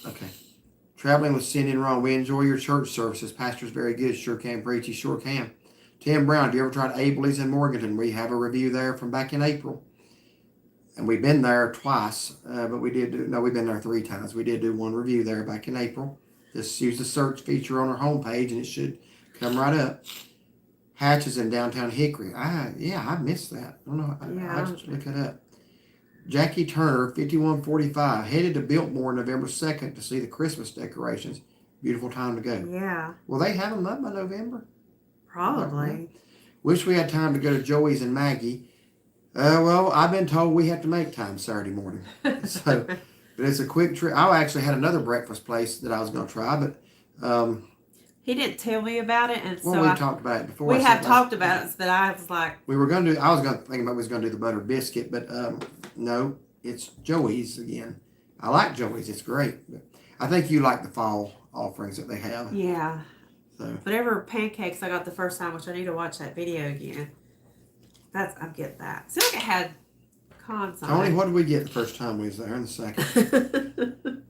Okay. Traveling with Cindy and Ron, we enjoy your church services. Pastor's very good. Sure can preach. He sure can. Tim Brown, do you ever try Abley's in Morganton? We have a review there from back in April. And we've been there twice, but we've been there 3 times. We did do one review there back in April. Just use the search feature on our homepage and it should come right up. Hatches in downtown Hickory. I missed that. I don't know. I just look it up. Jackie Turner, 5145, headed to Biltmore November 2nd to see the Christmas decorations. Beautiful time to go. Yeah. Will they have them up by November? Probably. Wish we had time to go to Joey's and Maggie. Well, I've been told we have to make time Saturday morning. So, but it's a quick trip. I actually had another breakfast place that I was going to try, but he didn't tell me about it, and we talked about it before. We have talked about it, but I was like, we were going to do. I was going to think about we was going to do the butter biscuit, but no, it's Joey's again. I like Joey's; it's great. But I think you like the fall offerings that they have. Yeah. So whatever pancakes I got the first time, which I need to watch that video again. I get that. It seemed like it had cons on Tony, it. what did we get the first time we was there in the second?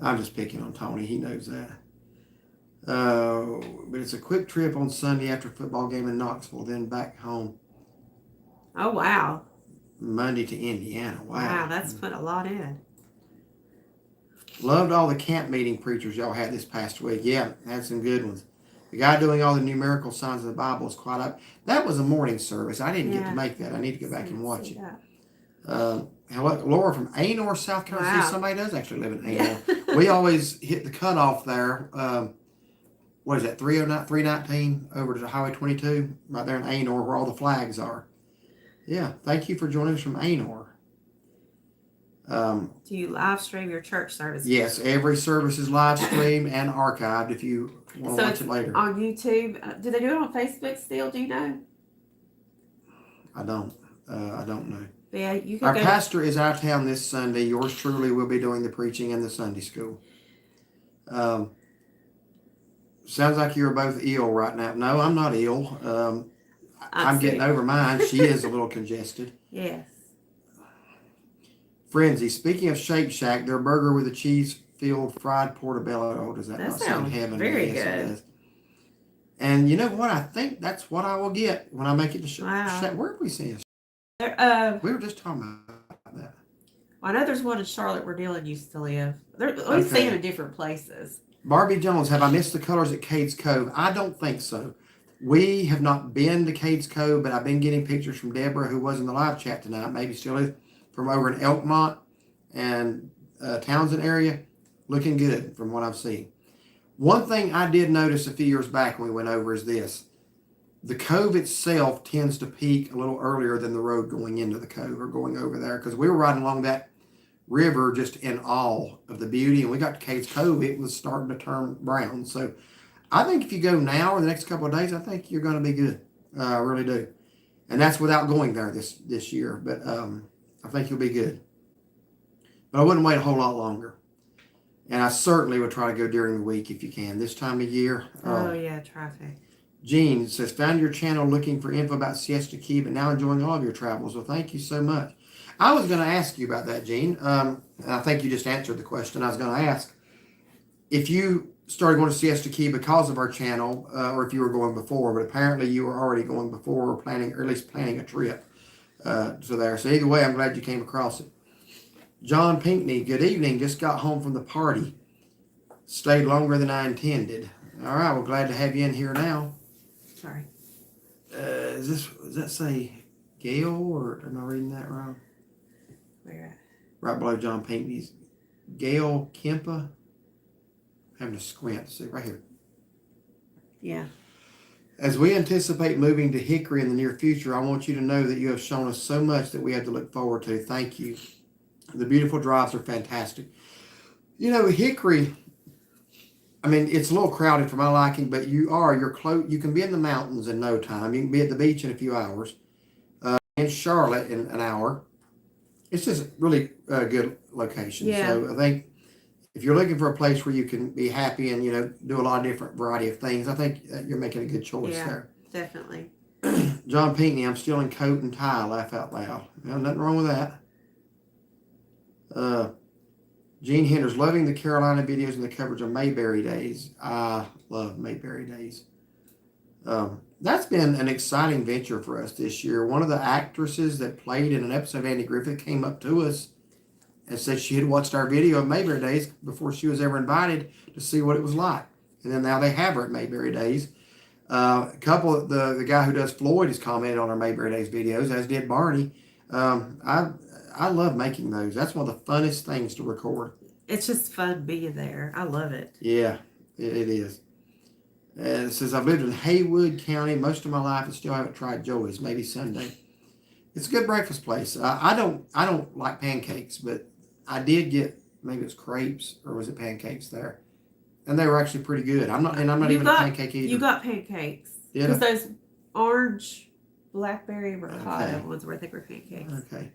I'm just picking on Tony. He knows that. But it's a quick trip on Sunday after a football game in Knoxville, then back home. Oh, wow. Monday to Indiana. Wow, that's put a lot in. Loved all the camp meeting preachers y'all had this past week. Yeah, had some good ones. The guy doing all the numerical signs of the Bible is quite up. That was a morning service. I didn't get to make that. I need to go back and watch it. Hello, Laura from Anor, South Carolina. See, somebody does actually live in Anor. Yeah. We always hit the cutoff there. What is that, 319 over to Highway 22, right there in Anor where all the flags are. Yeah, thank you for joining us from Anor. Do you live stream your church services? Yes, every service is live streamed and archived if you want to watch it later. On YouTube. Do they do it on Facebook still? Do you know? I don't know. Yeah, you can. Our pastor is out of town this Sunday. Yours truly will be doing the preaching in the Sunday school. Sounds like you're both ill right now. No, I'm not ill. I'm getting sick. over mine. She is a little congested. Yes. Frenzy. Speaking of Shake Shack, their burger with a cheese-filled fried portobello. Oh, does that That not sound sounds heavenly? very Yes, it good. does. And you know what? I think that's what I will get when I make it to Wow. Shack. Where are we seeing? We were just talking about that. I know there's one in Charlotte where Dylan used to live. We've seen them in different places. Barbie Jones, have I missed the colors at Cades Cove? I don't think so. We have not been to Cades Cove, but I've been getting pictures from Deborah, who was in the live chat tonight, maybe still is, from over in Elkmont and Townsend area. Looking good from what I've seen. One thing I did notice a few years back when we went over is this. The cove itself tends to peak a little earlier than the road going into the cove or going over there, because we were riding along that river just in awe of the beauty, and we got to Cades Cove, it was starting to turn brown. So I think if you go now or the next couple of days, I think you're going to be good. I really do. And that's without going there this year, but I think you'll be good. But I wouldn't wait a whole lot longer. And I certainly would try to go during the week if you can. This time of year. Oh, yeah, traffic. Gene says, found your channel looking for info about Siesta Key, but now enjoying all of your travels. Well, thank you so much. I was going to ask you about that, Gene. I think you just answered the question. I was going to ask if you started going to Siesta Key because of our channel, or if you were going before, but apparently you were already going before, or planning, or at least planning a trip to there. So either way, I'm glad you came across it. John Pinkney, good evening. Just got home from the party. Stayed longer than I intended. All right, well, glad to have you in here now. Sorry. Does that say Gail, or am I reading that wrong? Where at? Right below John Pinkney's. Gail Kempa. Having to squint to see right here. Yeah. As we anticipate moving to Hickory in the near future, I want you to know that you have shown us so much that we have to look forward to. Thank you. The beautiful drives are fantastic. You know, Hickory, I mean, it's a little crowded for my liking, but you're close. You can be in the mountains in no time. You can be at the beach in a few hours. In Charlotte in an hour. It's just really a good location. Yeah. So I think if you're looking for a place where you can be happy and, do a lot of different variety of things, I think you're making a good choice there. Definitely. John Pinkney, I'm still in coat and tie. Laugh out loud. Well, nothing wrong with that. Gene Henders, loving the Carolina videos and the coverage of Mayberry Days. I love Mayberry Days. That's been an exciting venture for us this year. One of the actresses that played in an episode of Andy Griffith came up to us and said she had watched our video of Mayberry Days before she was ever invited to see what it was like. And then now they have her at Mayberry Days. A couple of the guy who does Floyd has commented on our Mayberry Days videos, as did Barney. I love making those. That's one of the funnest things to record. It's just fun being there. I love it. Yeah, it is. It says, I've lived in Haywood County most of my life and still haven't tried Joey's. Maybe Sunday. It's a good breakfast place. I don't like pancakes, but I did get, maybe it's crepes or was it pancakes there, and they were actually pretty good. I'm not even a pancake eater. You got pancakes because those orange blackberry ricotta ones were, I think, were pancakes. Okay.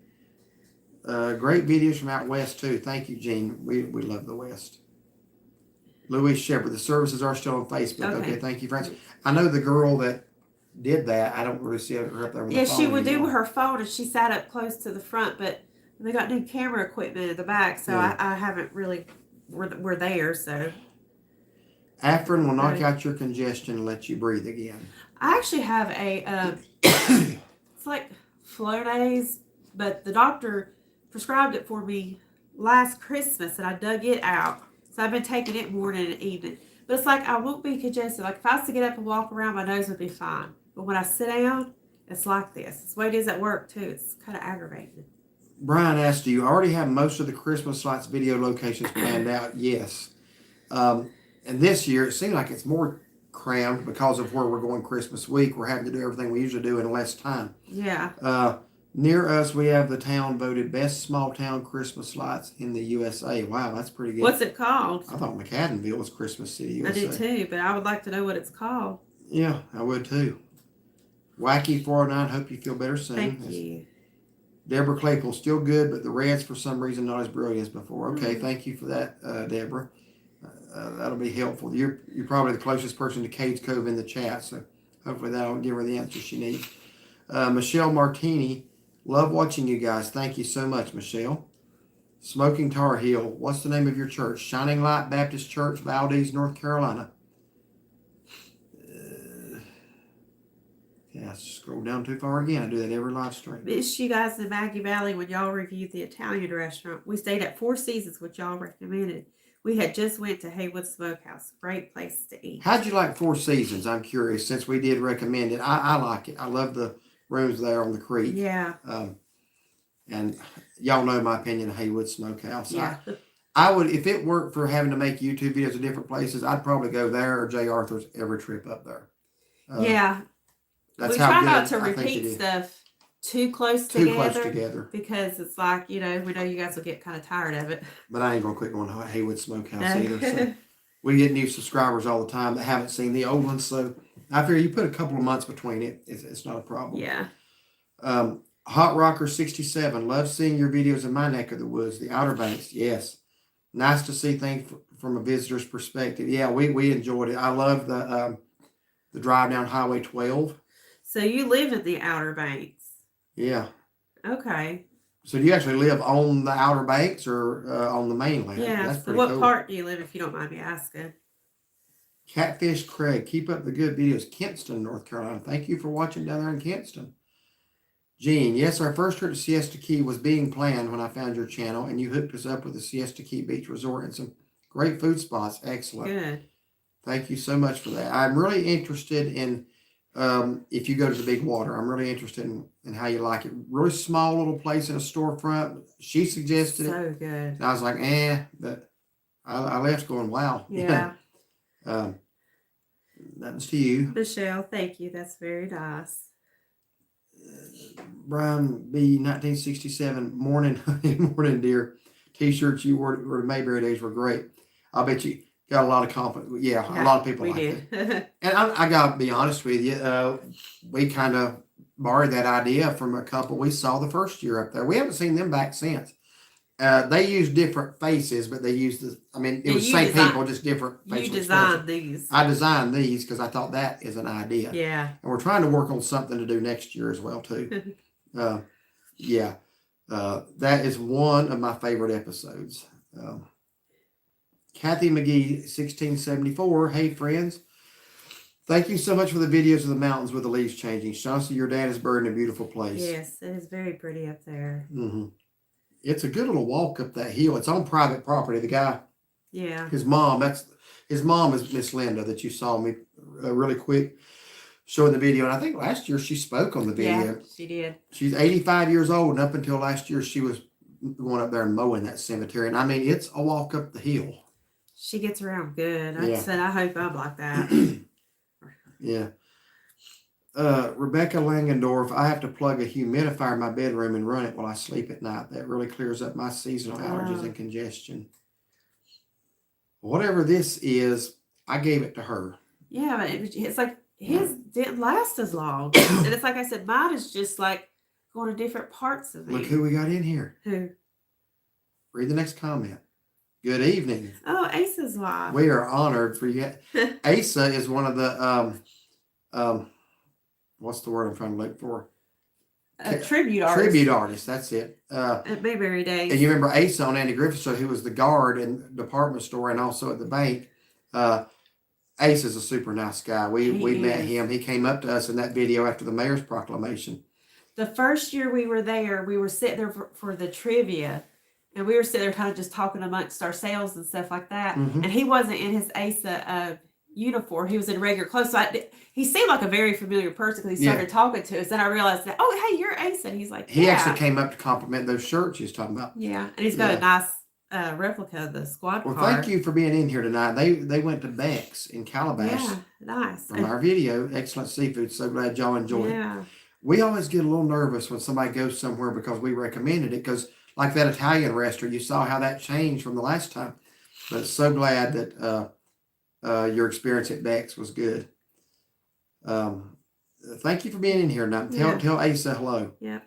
Great videos from out west too. Thank you, Gene. We love the West. Louise Shepard, the services are still on Facebook. Okay, thank you, friends. I know the girl that did that. I don't really see her up there with the phone. She would do her phone, and she sat up close to the front, but they got new camera equipment at the back, so I haven't really. We're there, so. Afrin will knock out your congestion and let you breathe again. I actually have a. It's like Flonase, but the doctor prescribed it for me last Christmas, and I dug it out. So I've been taking it morning and evening. But it's like I won't be congested. Like if I was to get up and walk around, my nose would be fine. But when I sit down, it's like this. It's the way it is at work too. It's kind of aggravating. Brian asked, do you already have most of the Christmas lights video locations planned out? Yes. And this year, it seems like it's more crammed because of where we're going Christmas week. We're having to do everything we usually do in less time. Yeah. Near us, we have the town voted best small town Christmas lights in the USA. Wow, that's pretty good. What's it called? I thought McAdenville was Christmas City, USA. I did too, but I would like to know what it's called. Yeah, I would too. Wacky 409, hope you feel better soon. Thank you. Deborah Claypool, still good, but the Reds for some reason not as brilliant as before. Okay, thank you for that, Deborah. That'll be helpful. You're probably the closest person to Cage Cove in the chat, so hopefully that'll give her the answer she needs. Michelle Martini, love watching you guys. Thank you so much, Michelle. Smoking Tar Heel, what's the name of your church? Shining Light Baptist Church, Valdez, North Carolina. Yeah, scroll down too far again. I do that every live stream. Missed you guys in Maggie Valley when y'all reviewed the Italian restaurant. We stayed at Four Seasons, which y'all recommended. We had just went to Haywood Smokehouse. Great place to eat. How'd you like Four Seasons? I'm curious, since we did recommend it. I like it. I love the rooms there on the creek. Yeah. And y'all know my opinion of Haywood Smokehouse. Yeah. I would, if it weren't for having to make YouTube videos of different places, I'd probably go there or Jay Arthur's every trip up there. Yeah. That's we how try good not to I think it repeat is. stuff too close together because it's like, we know you guys will get kind of tired of it. But I ain't gonna quit going to Haywood Smokehouse either. So we get new subscribers all the time that haven't seen the old ones. So I figure you put a couple of months between it, it's not a problem. Yeah. Hot Rocker 67, love seeing your videos in my neck of the woods, the Outer Banks. Yes, nice to see things from a visitor's perspective. Yeah, we enjoyed it. I love the drive down Highway 12. So you live in the Outer Banks. Yeah. Okay. So do you actually live on the Outer Banks or on the mainland? Yeah. That's So pretty what cool. part do you live, if you don't mind me asking? Catfish Craig, keep up the good videos. Kinston, North Carolina. Thank you for watching down there in Kinston. Gene, yes, our first trip to Siesta Key was being planned when I found your channel, and you hooked us up with the Siesta Key Beach Resort and some great food spots. Excellent. Good. Thank you so much for that. I'm really interested in, if you go to the Big Water, I'm really interested in how you like it. Really small little place in a storefront. She suggested it. So good. And I was like, but I left going, wow. Yeah. That was to you. Michelle, thank you. That's very nice. Brian B. 1967 morning dear. T-shirts you wore to Mayberry days were great. I bet you got a lot of confidence. Yeah, a lot of people we like did. it. And I gotta be honest with you. We kind of borrowed that idea from a couple we saw the first year up there. We haven't seen them back since. They use different faces, but they use it was same people, just different facial You designed expressions. these. I designed these because I thought that is an idea. Yeah. And we're trying to work on something to do next year as well, too. That is one of my favorite episodes. Kathy McGee, 1674. Hey, friends. Thank you so much for the videos of the mountains with the leaves changing. Chauncey, your dad is buried in a beautiful place. Yes, it is very pretty up there. Mm-hmm. It's a good little walk up that hill. It's on private property. The guy, his mom is Miss Linda that you saw me really quick showing the video. And I think last year she spoke on the video. Yeah, she did. She's 85 years old. And up until last year, she was going up there and mowing that cemetery. And it's a walk up the hill. She gets around good. I said, I hope I'm like that. Yeah. Rebecca Langendorf, I have to plug a humidifier in my bedroom and run it while I sleep at night. That really clears up my seasonal allergies and congestion. Whatever this is, I gave it to her. Yeah, but it's like his didn't last as long. And it's like I said, mine is just like going to different parts of me. Look who we got in here. Who? Read the next comment. Good evening. Oh, Asa's wife. We are honored for you. Asa is one of the what's the word I'm trying to look for? A tribute artist. Tribute artist, that's it. At Mayberry Days. And you remember Asa on Andy Griffith's show, who was the guard in the department store and also at the bank. Ace is a super nice guy. We met him. He came up to us in that video after the mayor's proclamation. The first year we were there, we were sitting there for the trivia. And we were sitting there kind of just talking amongst ourselves and stuff like that. Mm-hmm. And he wasn't in his Asa uniform. He was in regular clothes. So he seemed like a very familiar person because he started talking to us. Then I realized that, oh, hey, you're Asa. And he's like, He actually came up to compliment those shirts he was talking about. Yeah. And he's got a nice replica of the squad car. Thank you for being in here tonight. They went to Beck's in Calabash. Yeah, nice. From our video. Excellent seafood. So glad y'all enjoyed it. Yeah. We always get a little nervous when somebody goes somewhere because we recommended it because like that Italian restaurant, you saw how that changed from the last time. But so glad that your experience at Beck's was good. Thank you for being in here tonight. Tell Asa hello. Yeah.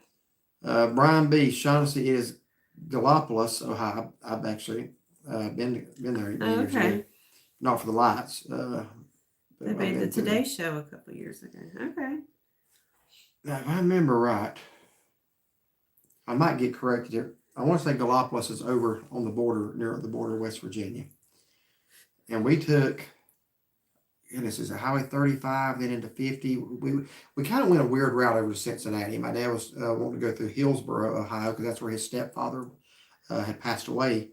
Brian B. Shaughnessy is Gallipolis, Ohio. I've actually been there. Okay. not for the lights. They made the Today Show a couple years ago. Okay. Now, if I remember right, I might get corrected here. I want to say Gallipolis is over on the border, near the border of West Virginia. And we took, goodness, is it Highway 35, then into 50. We kind of went a weird route over to Cincinnati. My dad was wanting to go through Hillsboro, Ohio, because that's where his stepfather had passed away.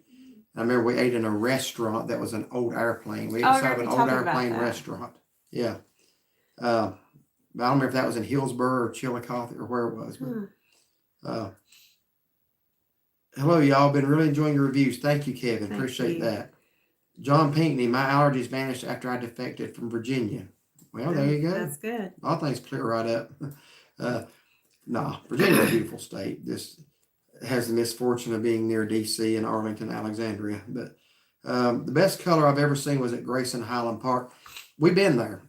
I remember we ate in a restaurant that was an old airplane. We ate inside of an old airplane restaurant. Yeah. I don't remember if that was in Hillsboro or Chillicothe or where it was. But, hello, y'all. Been really enjoying your reviews. Thank you, Kevin. Appreciate that. John Pinckney, my allergies vanished after I defected from Virginia. Well, there you go. That's good. All things clear right up. Virginia's a beautiful state. This has the misfortune of being near D.C. and Arlington, Alexandria. But the best color I've ever seen was at Grayson Highland Park. We've been there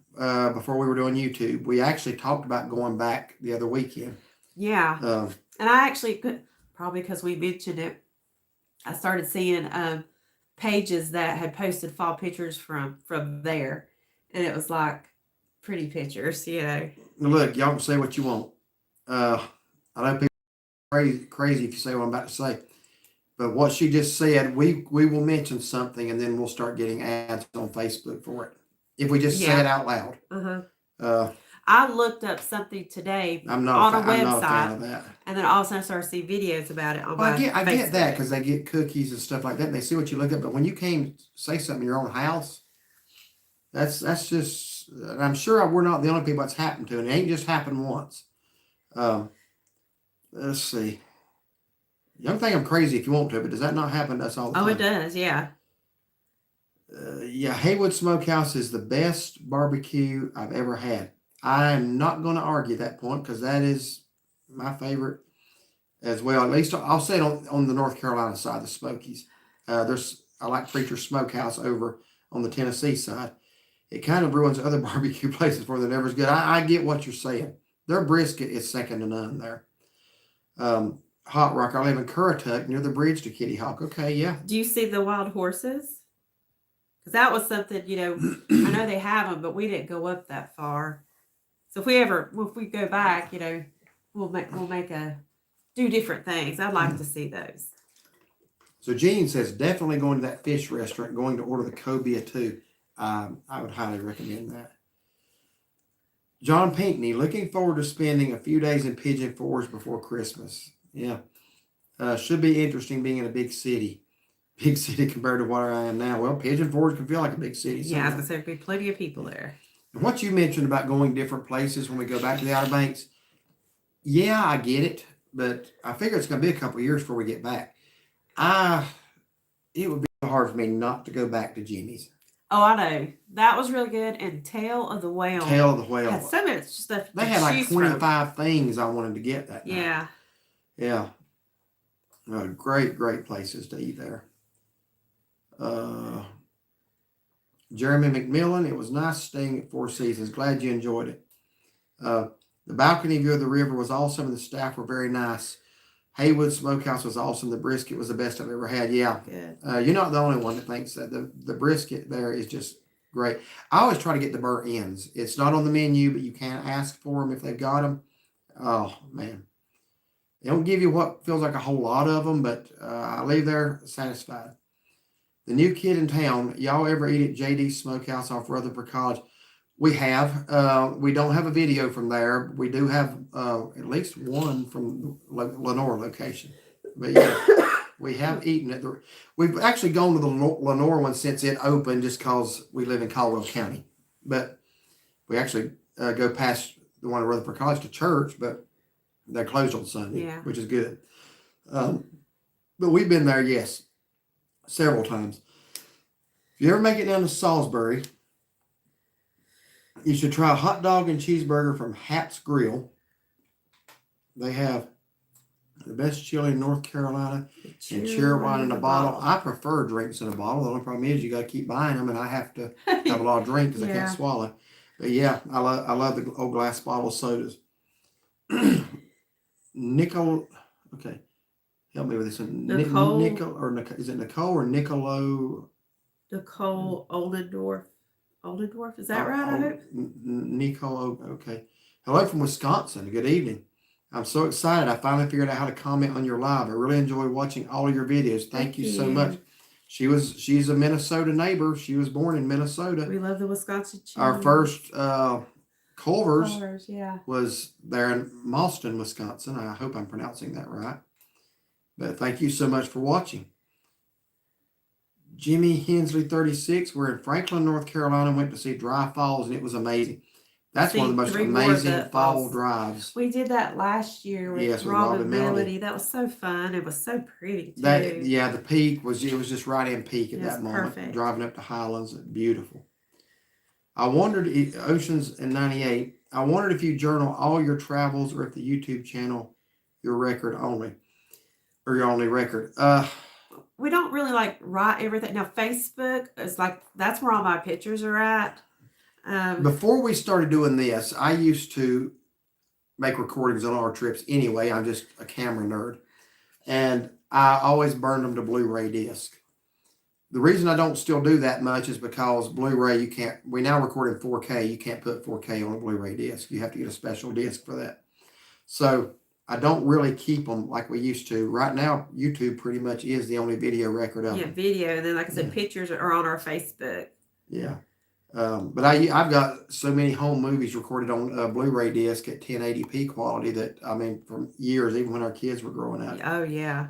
before we were doing YouTube. We actually talked about going back the other weekend. Yeah. And I actually, probably because we mentioned it, I started seeing pages that had posted fall pictures from there. And it was like pretty pictures, you know. Look, y'all can say what you want. I know people are crazy if you say what I'm about to say. But what she just said, we will mention something and then we'll start getting ads on Facebook for it. If we just say it out loud. I looked up something today on a website. I'm not a fan of that. And then all of a sudden I started seeing videos about it on my Facebook. I get that because they get cookies and stuff like that and they see what you look at. But when you can't say something in your own house, that's just, I'm sure we're not the only people that's happened to. And it ain't just happened once. Let's see. You don't think I'm crazy if you want to, but does that not happen to us all the time? Oh, it does, yeah. Haywood Smokehouse is the best barbecue I've ever had. I'm not going to argue that point because that is my favorite as well. At least I'll say it on the North Carolina side, the Smokies. I like Preacher's Smokehouse over on the Tennessee side. It kind of ruins other barbecue places for they're never as good. I get what you're saying. Their brisket is second to none there. Hot Rock, I live in Currituck near the bridge to Kitty Hawk. Okay, yeah. Do you see the wild horses? Because that was something, you know, I know they have them, but we didn't go up that far. So if we go back, you know, we'll do different things. I'd like to see those. So Jean says, definitely going to that fish restaurant, going to order the cobia too. I would highly recommend that. John Pinckney, looking forward to spending a few days in Pigeon Forge before Christmas. Yeah. Should be interesting being in a big city. Big city compared to where I am now. Well, Pigeon Forge can feel like a big city. Yeah, I was going to say, there'd be plenty of people there. And what you mentioned about going different places when we go back to the Outer Banks, yeah, I get it. But I figure it's going to be a couple of years before we get back. It would be hard for me not to go back to Jimmy's. Oh, I know. That was really good. And Tail of the Whale. Tail of the Whale. Had so much stuff. They had like 25 things I wanted to get that night. Yeah. Yeah. Great places to eat there. Jeremy McMillan, it was nice staying at Four Seasons. Glad you enjoyed it. The balcony view of the river was awesome and the staff were very nice. Haywood Smokehouse was awesome. The brisket was the best I've ever had. Yeah. Good. You're not the only one that thinks that. The brisket there is just great. I always try to get the burnt ends. It's not on the menu, but you can ask for them if they've got them. Oh, man. They don't give you what feels like a whole lot of them, but I leave there satisfied. The new kid in town, y'all ever eat at JD's Smokehouse off Rutherford College? We have. We don't have a video from there. We do have at least one from the Lenore location. But yeah, we have eaten it. We've actually gone to the Lenore one since it opened just because we live in Caldwell County. But we actually go past the one at Rutherford College to church, but they're closed on Sunday, which is good. But we've been there, yes, several times. If you ever make it down to Salisbury, you should try a hot dog and cheeseburger from Hat's Grill. They have the best chili in North Carolina and cherry wine in a bottle. I prefer drinks in a bottle. The only problem is you got to keep buying them, and I have to have a lot of drink because I can't swallow. But yeah, I love the old glass bottle of sodas. Okay, help me with this one. Nicole, is it Nicole or Nicolo? Nicole Oldendorf. Oldendorf, is that right? I hope. Nicole, okay. Hello from Wisconsin. Good evening. I'm so excited. I finally figured out how to comment on your live. I really enjoy watching all of your videos. Thank you so much. She's a Minnesota neighbor. She was born in Minnesota. We love the Wisconsin cheese. Our first Culver's yeah. was there in Mauston, Wisconsin. I hope I'm pronouncing that right. But thank you so much for watching. Jimmy Hensley 36. We're in Franklin, North Carolina. Went to see Dry Falls, and it was amazing. That's one of the most amazing fall drives. We did that last year with Rob and Melody. That was so fun. It was so pretty too. The peak was just right in peak at that moment. Perfect. Driving up to Highlands, beautiful. I wondered, Oceans in 98. I wondered if you journal all your travels or if the YouTube channel your record only, or your only record. We don't really write everything. Now Facebook is that's where all my pictures are at. Before we started doing this, I used to make recordings on our trips anyway. I'm just a camera nerd. And I always burned them to Blu-ray disc. The reason I don't still do that much is because Blu-ray, we now record in 4K. You can't put 4K on a Blu-ray disc. You have to get a special disc for that. So I don't really keep them like we used to. Right now, YouTube pretty much is the only video record of them. Yeah, video. And then, like I said, pictures are on our Facebook. Yeah. But I've got so many home movies recorded on a Blu-ray disc at 1080p quality that, I mean, from years, even when our kids were growing up. Oh, yeah.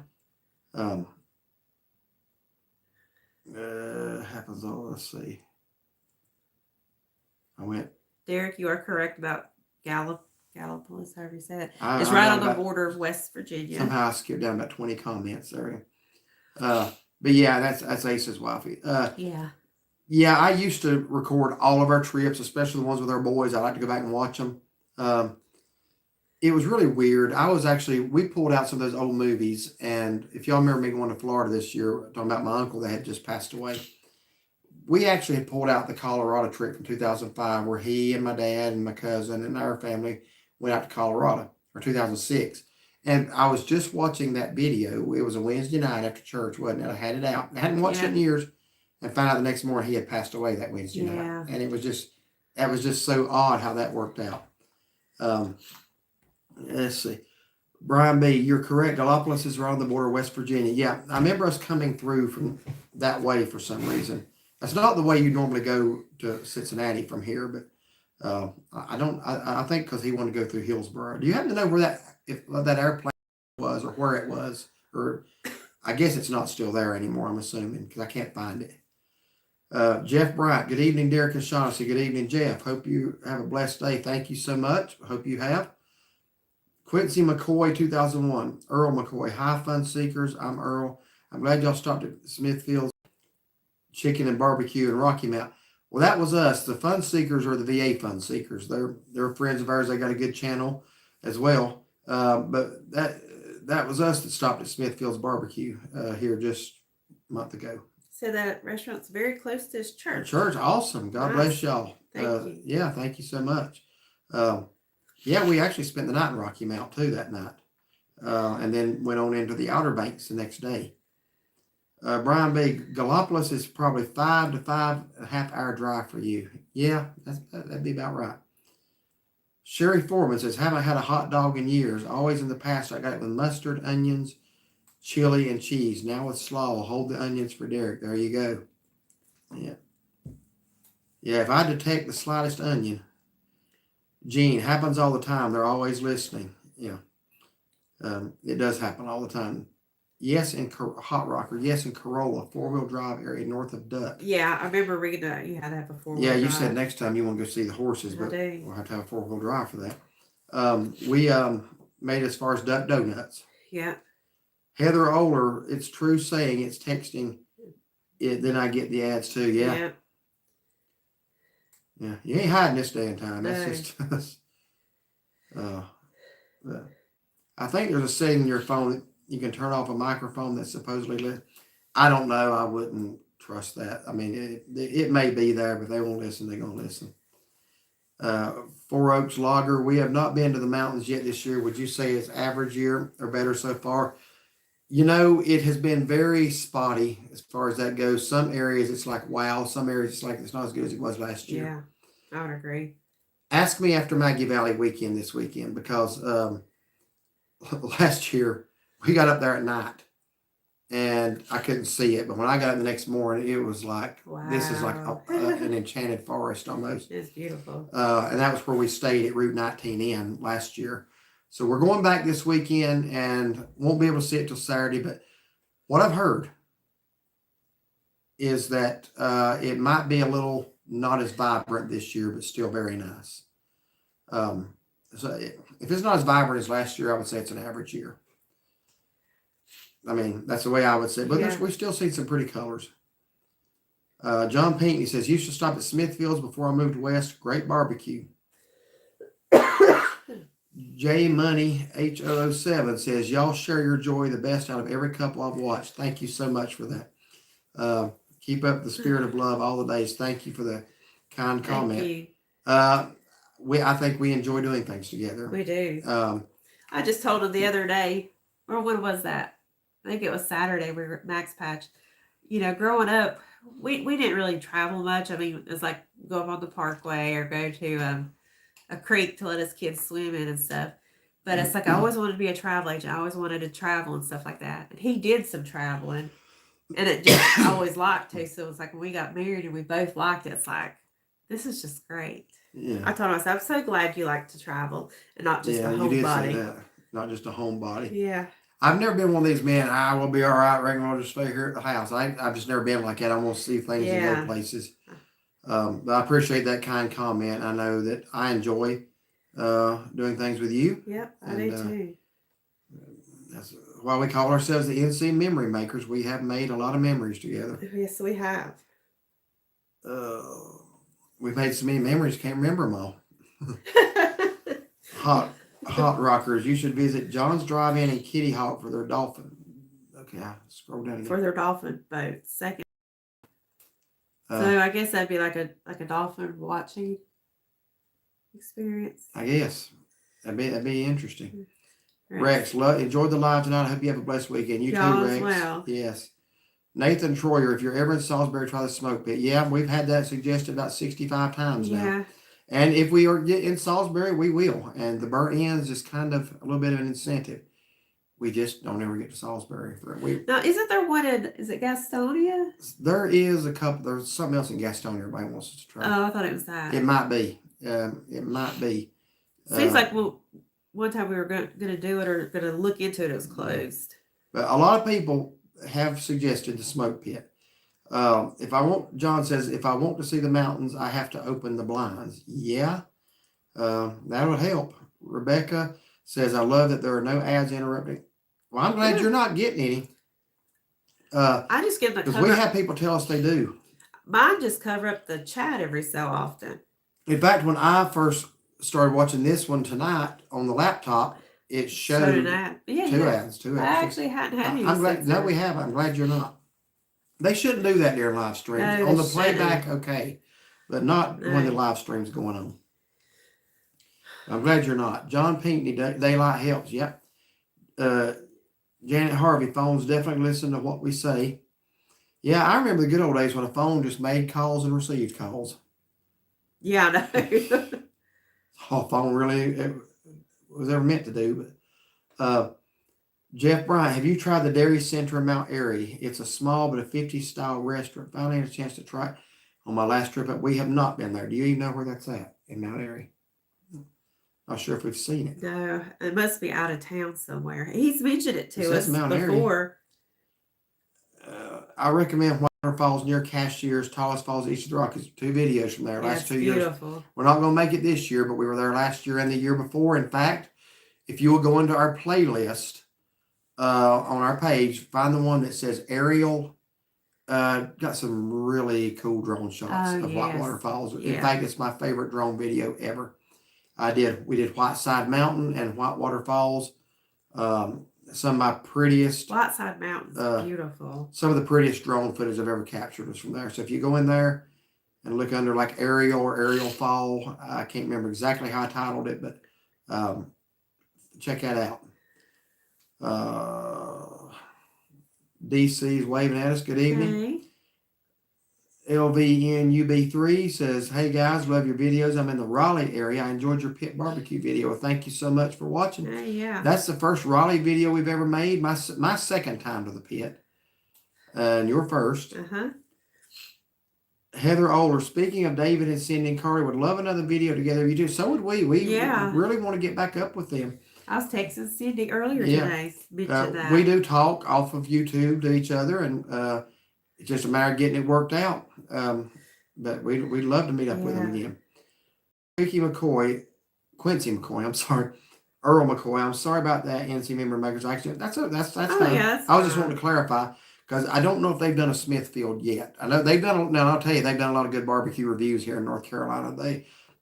Happens all, let's see. Derek, you are correct about Gallipolis, however you say it. It's right on the border of West Virginia. Somehow I skipped down about 20 comments there. But yeah, that's Ace's wifey. Yeah. Yeah, I used to record all of our trips, especially the ones with our boys. I like to go back and watch them. It was really weird. We pulled out some of those old movies, and if y'all remember me going to Florida this year, talking about my uncle that had just passed away, we actually had pulled out the Colorado trip from 2005, where he and my dad and my cousin and our family went out to Colorado, or 2006. And I was just watching that video. It was a Wednesday night after church, wasn't it? I had it out. I hadn't watched it in years. And found out the next morning he had passed away that Wednesday night. And that was just so odd how that worked out. Let's see. Brian B., you're correct. Gallipolis is right on the border of West Virginia. Yeah, I remember us coming through from that way for some reason. That's not the way you normally go to Cincinnati from here, but I think because he wanted to go through Hillsborough. Do you happen to know where that airplane was, or where it was? Or I guess it's not still there anymore, I'm assuming, because I can't find it. Jeff Bright, good evening, Derek and Shaughnessy. Good evening, Jeff. Hope you have a blessed day. Thank you so much. Hope you have. Quincy McCoy, 2001. Earl McCoy, hi, fun seekers. I'm Earl. I'm glad y'all stopped at Smithfield's Chicken and Barbecue in Rocky Mount. Well, that was us. The fun seekers are the VA fun seekers. They're friends of ours. They got a good channel as well. But that was us that stopped at Smithfield's Barbecue here just a month ago. So that restaurant's very close to his church. Church, awesome. God bless y'all. Thank you. Yeah, thank you so much. Yeah, we actually spent the night in Rocky Mount too that night. And then went on into the Outer Banks the next day. Brian B., Gallipolis is probably 5 to 5.5 hour drive for you. Yeah, that'd be about right. Sherry Foreman says, haven't had a hot dog in years. Always in the past, I got it with mustard, onions, chili, and cheese. Now with slaw. Hold the onions for Derek. There you go. Yeah. Yeah, if I detect the slightest onion. Gene, happens all the time. They're always listening. Yeah. It does happen all the time. Yes, in Hot Rocker. Yes, in Corolla, 4-wheel drive area north of Duck. Yeah, I remember reading that. You had to have a 4-wheel drive. drive. You said next time you want to go see the horses, but we'll have to have a 4-wheel drive for that. We made as far as Duck Donuts. Yeah. Heather Oler, it's true saying, it's texting. Then I get the ads too. Yeah. Yeah. You ain't hiding this day and time. That's just. I think there's a setting in your phone that you can turn off a microphone that's supposedly lit. I don't know. I wouldn't trust that. I mean, it may be there, but they won't listen. They're going to listen. Four Oaks Lager. We have not been to the mountains yet this year. Would you say it's average year or better so far? It has been very spotty as far as that goes. Some areas it's like wow. Some areas it's like it's not as good as it was last year. Yeah, I would agree. Ask me after Maggie Valley weekend this weekend because last year we got up there at night and I couldn't see it. But when I got up the next morning, it was like this is like Wow. an enchanted forest almost. It's beautiful. And that was where we stayed at Route 19N last year. So we're going back this weekend and won't be able to see it till Saturday. But what I've heard is that it might be a little not as vibrant this year, but still very nice. So if it's not as vibrant as last year, I would say it's an average year. I mean, that's the way I would say it. But we've still seen some pretty colors. John Pinckney says, used to stop at Smithfield's before I moved west. Great barbecue. J Money H007 says, y'all share your joy the best out of every couple I've watched. Thank you so much for that. Keep up the spirit of love all the days. Thank you for the kind comment. Thank you. I think we enjoy doing things together. We do. I just told him the other day, or when was that? I think it was Saturday. We were at Max Patch. Growing up, we didn't really travel much. I mean, it was like go up on the parkway or go to a creek to let his kids swim in and stuff. But it's like I always wanted to be a travel agent. I always wanted to travel and stuff like that. And he did some traveling, and it just I always liked to. So it was like when we got married and we both liked it. It's like this is just great. Yeah. I told myself, I'm so glad you like to travel and not just a homebody. Say that. Not just a homebody. Yeah. I've never been one of these men. I will be all right. Reckon I'll just stay here at the house. I've just never been like that. I want to see things in other places. But I appreciate that kind comment. I know that I enjoy doing things with you. Yep, I do too. That's why we call ourselves the NCMemoryMakers. We have made a lot of memories together. Yes, we have. We've made so many memories, can't remember them all. Hot Rockers, you should visit John's Drive-In and Kitty Hawk for their dolphin. Okay, I'll scroll down again. For their dolphin boat, second. So I guess that'd be like a dolphin watching experience. I guess that'd be interesting. Rex, enjoyed the live tonight. I hope you have a blessed weekend. You too, Rex. Well. Yes. Nathan Troyer, if you're ever in Salisbury, try the smoke pit. Yeah, we've had that suggested about 65 times now. And if we are in Salisbury, we will. And the burnt ends is kind of a little bit of an incentive. We just don't ever get to Salisbury. Now, isn't there one is it Gastonia? There is a couple. There's something else in Gastonia everybody wants us to try. Oh, I thought it was that. It might be. It might be. Seems like one time we were going to do it or going to look into it. It was closed. But a lot of people have suggested the smoke pit. John says, if I want to see the mountains, I have to open the blinds. Yeah, that would help. Rebecca says, I love that there are no ads interrupting. Well, I'm glad you're not getting any. I just give the because we have people tell us they do. Mine just cover up the chat every so often. In fact, when I first started watching this one tonight on the laptop, it showed two ads. I actually hadn't had any. I'm glad. No, we haven't. I'm glad you're not. They shouldn't do that during live streams. No, on the playback, okay, but not when the live stream's going on. I'm glad you're not. John Pinckney, daylight helps. Yep. Janet Harvey, phones definitely listen to what we say. Yeah, I remember the good old days when a phone just made calls and received calls. Yeah, I know. A phone really was ever meant to do. But Jeff Bryant, have you tried the Dairy Center in Mount Airy? It's a small but a 50s style restaurant. Finally had a chance to try it on my last trip up. We have not been there. Do you even know where that's at in Mount Airy? Not sure if we've seen it. No, it must be out of town somewhere. He's mentioned it to us Mount before. I recommend Waterfalls near Cashier's, Tallest Falls, East of the Rockies. 2 videos from there. Last 2 beautiful. Years. We're not going to make it this year, but we were there last year and the year before. In fact, if you will go into our playlist on our page, find the one that says aerial. Got some really cool drone shots of Whitewater Falls. In fact, it's my favorite drone video ever. We did Whiteside Mountain and Whitewater Falls. Some of my prettiest. Whiteside Mountain's beautiful. Some of the prettiest drone footage I've ever captured was from there. So if you go in there and look under like aerial or aerial fall, I can't remember exactly how I titled it, but check that out. DC's waving at us. Good evening. Okay. LVNUB3 says, hey guys, love your videos. I'm in the Raleigh area. I enjoyed your pit barbecue video. Thank you so much for watching. Yeah. That's the first Raleigh video we've ever made. My second time to the pit. And your first. Heather Oler, speaking of David and Cindy and Carly, would love another video together. You do. So would we. We really want to get back up with them. I was texting Cindy earlier today. We do talk off of YouTube to each other, and it's just a matter of getting it worked out. But we'd love to meet up with them again. Quincy McCoy, I'm sorry. Earl McCoy, I'm sorry about that, NCMemoryMakers accident. That's fine. Yeah, I was just wanting to clarify, because I don't know if they've done a Smithfield yet. I know they've done, now I'll tell you, they've done a lot of good barbecue reviews here in North Carolina.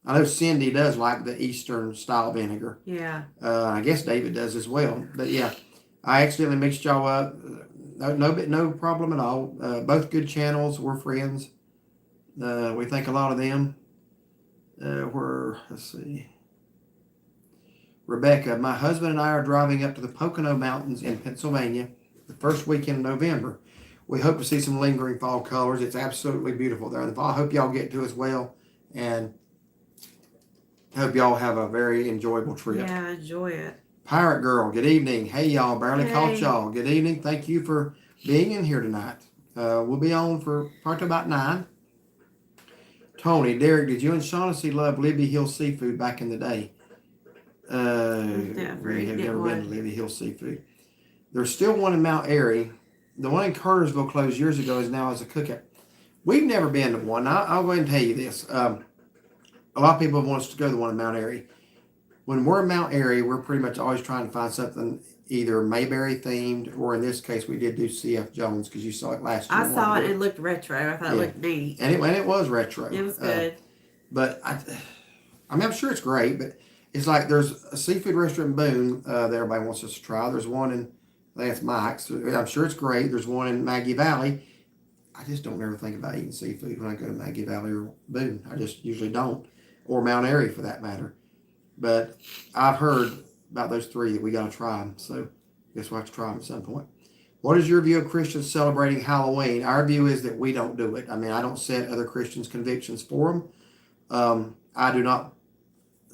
I know Cindy does like the Eastern style vinegar. Yeah. I guess David does as well. But yeah, I accidentally mixed y'all up. No problem at all. Both good channels. We're friends. We think a lot of them. Let's see. Rebecca, my husband and I are driving up to the Pocono Mountains in Pennsylvania the first weekend in November. We hope to see some lingering fall colors. It's absolutely beautiful there in the fall. I hope y'all get to as well, and hope y'all have a very enjoyable trip. Yeah, enjoy it. Pirate Girl, good evening. Hey, y'all. Barely caught y'all. Good evening. Thank you for being in here tonight. We'll be on for probably about 9. Tony, Derek, did you and Shaughnessy love Libby Hill Seafood back in the day? We have never been to Libby Hill Seafood. There's still one in Mount Airy. The one in Kernersville closed years ago is now as a cookout. We've never been to one. I'll go ahead and tell you this. A lot of people want us to go to the one in Mount Airy. When we're in Mount Airy, we're pretty much always trying to find something either Mayberry themed, or in this case, we did do C.F. Jones because you saw it last year. I saw it and it looked retro. I thought it looked neat. And it was retro. It was good. But I mean, I'm sure it's great, but it's like there's a seafood restaurant in Boone that everybody wants us to try. There's one in, I think it's Mike's. I'm sure it's great. There's one in Maggie Valley. I just don't ever think about eating seafood when I go to Maggie Valley or Boone. I just usually don't. Or Mount Airy for that matter. But I've heard about those 3 that we got to try them. So I guess we'll have to try them at some point. What is your view of Christians celebrating Halloween? Our view is that we don't do it. I mean, I don't set other Christians' convictions for them. I do not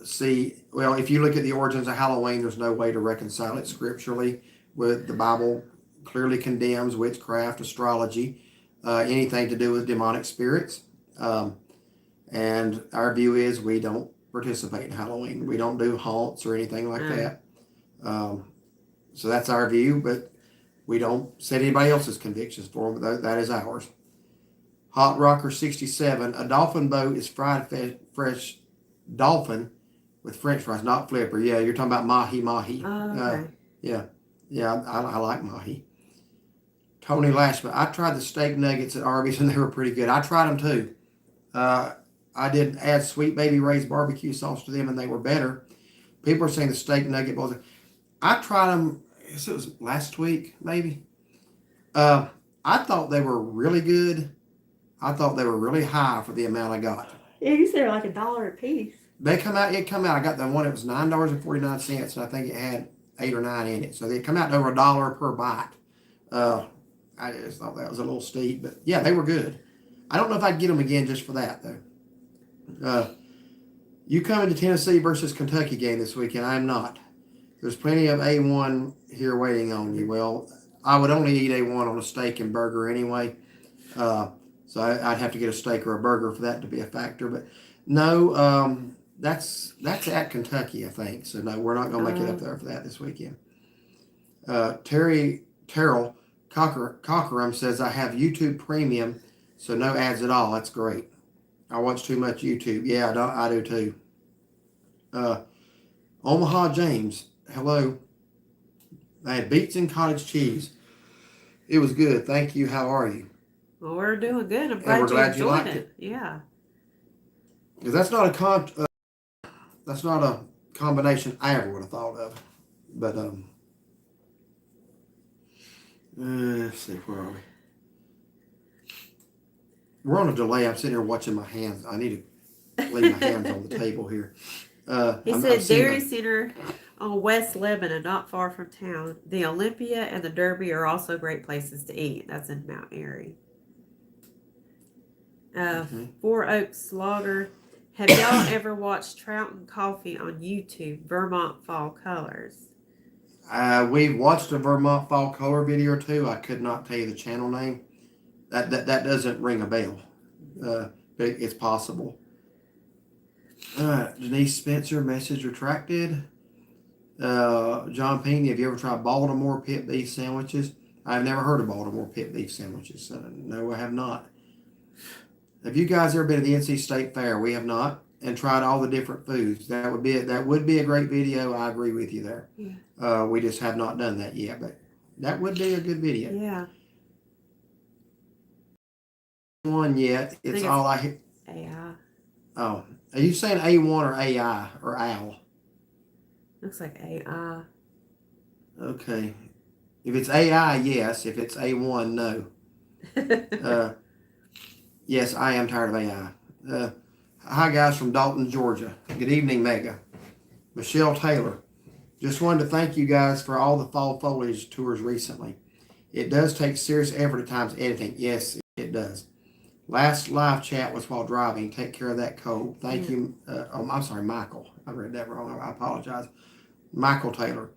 see, well, if you look at the origins of Halloween, there's no way to reconcile it scripturally with the Bible. Clearly condemns witchcraft, astrology, anything to do with demonic spirits. And our view is we don't participate in Halloween. We don't do haunts or anything like that. So that's our view, but we don't set anybody else's convictions for them. That is ours. Hot Rocker 67, a dolphin boat is fried fresh dolphin with French fries, not flipper. Yeah, you're talking about mahi. Okay. Yeah, I like mahi. Tony Lashman, I tried the steak nuggets at Arby's and they were pretty good. I tried them too. I did add Sweet Baby Ray's barbecue sauce to them and they were better. People are saying the steak nugget balls. I tried them, I guess it was last week, maybe. I thought they were really good. I thought they were really high for the amount I got. Yeah, you said like $1 a piece. It come out. I got the one. It was $9.49, and I think it had 8 or 9 in it. So they come out to over $1 per bite. I just thought that was a little steep, but yeah, they were good. I don't know if I'd get them again just for that though. You coming to Tennessee versus Kentucky game this weekend? I am not. There's plenty of A1 here waiting on you. Well, I would only eat A1 on a steak and burger anyway. So I'd have to get a steak or a burger for that to be a factor. But no, that's at Kentucky, I think. So no, we're not going to make it up there for that this weekend. Terrell Cockerum says, I have YouTube Premium, so no ads at all. That's great. I watch too much YouTube. Yeah, I do too. Omaha James, hello. I had beets and cottage cheese. It was good. Thank you. How are you? Well, we're doing good. I'm And we're glad you enjoyed liked it. Yeah. Because that's not a combination I ever would have thought of. But let's see, where are we? We're on a delay. I'm sitting here watching my hands. I need to leave my hands on the table here. He said Dairy Center On West Lebanon, not far from town. The Olympia and the Derby are also great places to eat. That's in Mount Airy. Four Oaks Slaughter. Have y'all ever watched Trout and Coffee on YouTube? Vermont Fall Colors. We've watched a Vermont Fall Color video or two. I could not tell you the channel name. That doesn't ring a bell. But it's possible. Denise Spencer, message retracted. John Payne, have you ever tried Baltimore pit beef sandwiches? I've never heard of Baltimore pit beef sandwiches. No, I have not. Have you guys ever been to the NC State Fair? We have not, and tried all the different foods. That would be a great video. I agree with you there. Yeah. We just have not done that yet, but that would be a good video. Yeah. One yet. It's all I hear. AI. Oh, are you saying A1 or AI or OWL? Looks like AI. Okay. If it's AI, yes. If it's A1, no. Yes, I am tired of AI. Hi, guys from Dalton, Georgia. Good evening, Mega. Michelle Taylor. Just wanted to thank you guys for all the fall foliage tours recently. It does take serious effort at times editing. Yes, it does. Last live chat was while driving. Take care of that cold. Thank you. I'm sorry, Michael. I read that wrong. I apologize. Michael Taylor.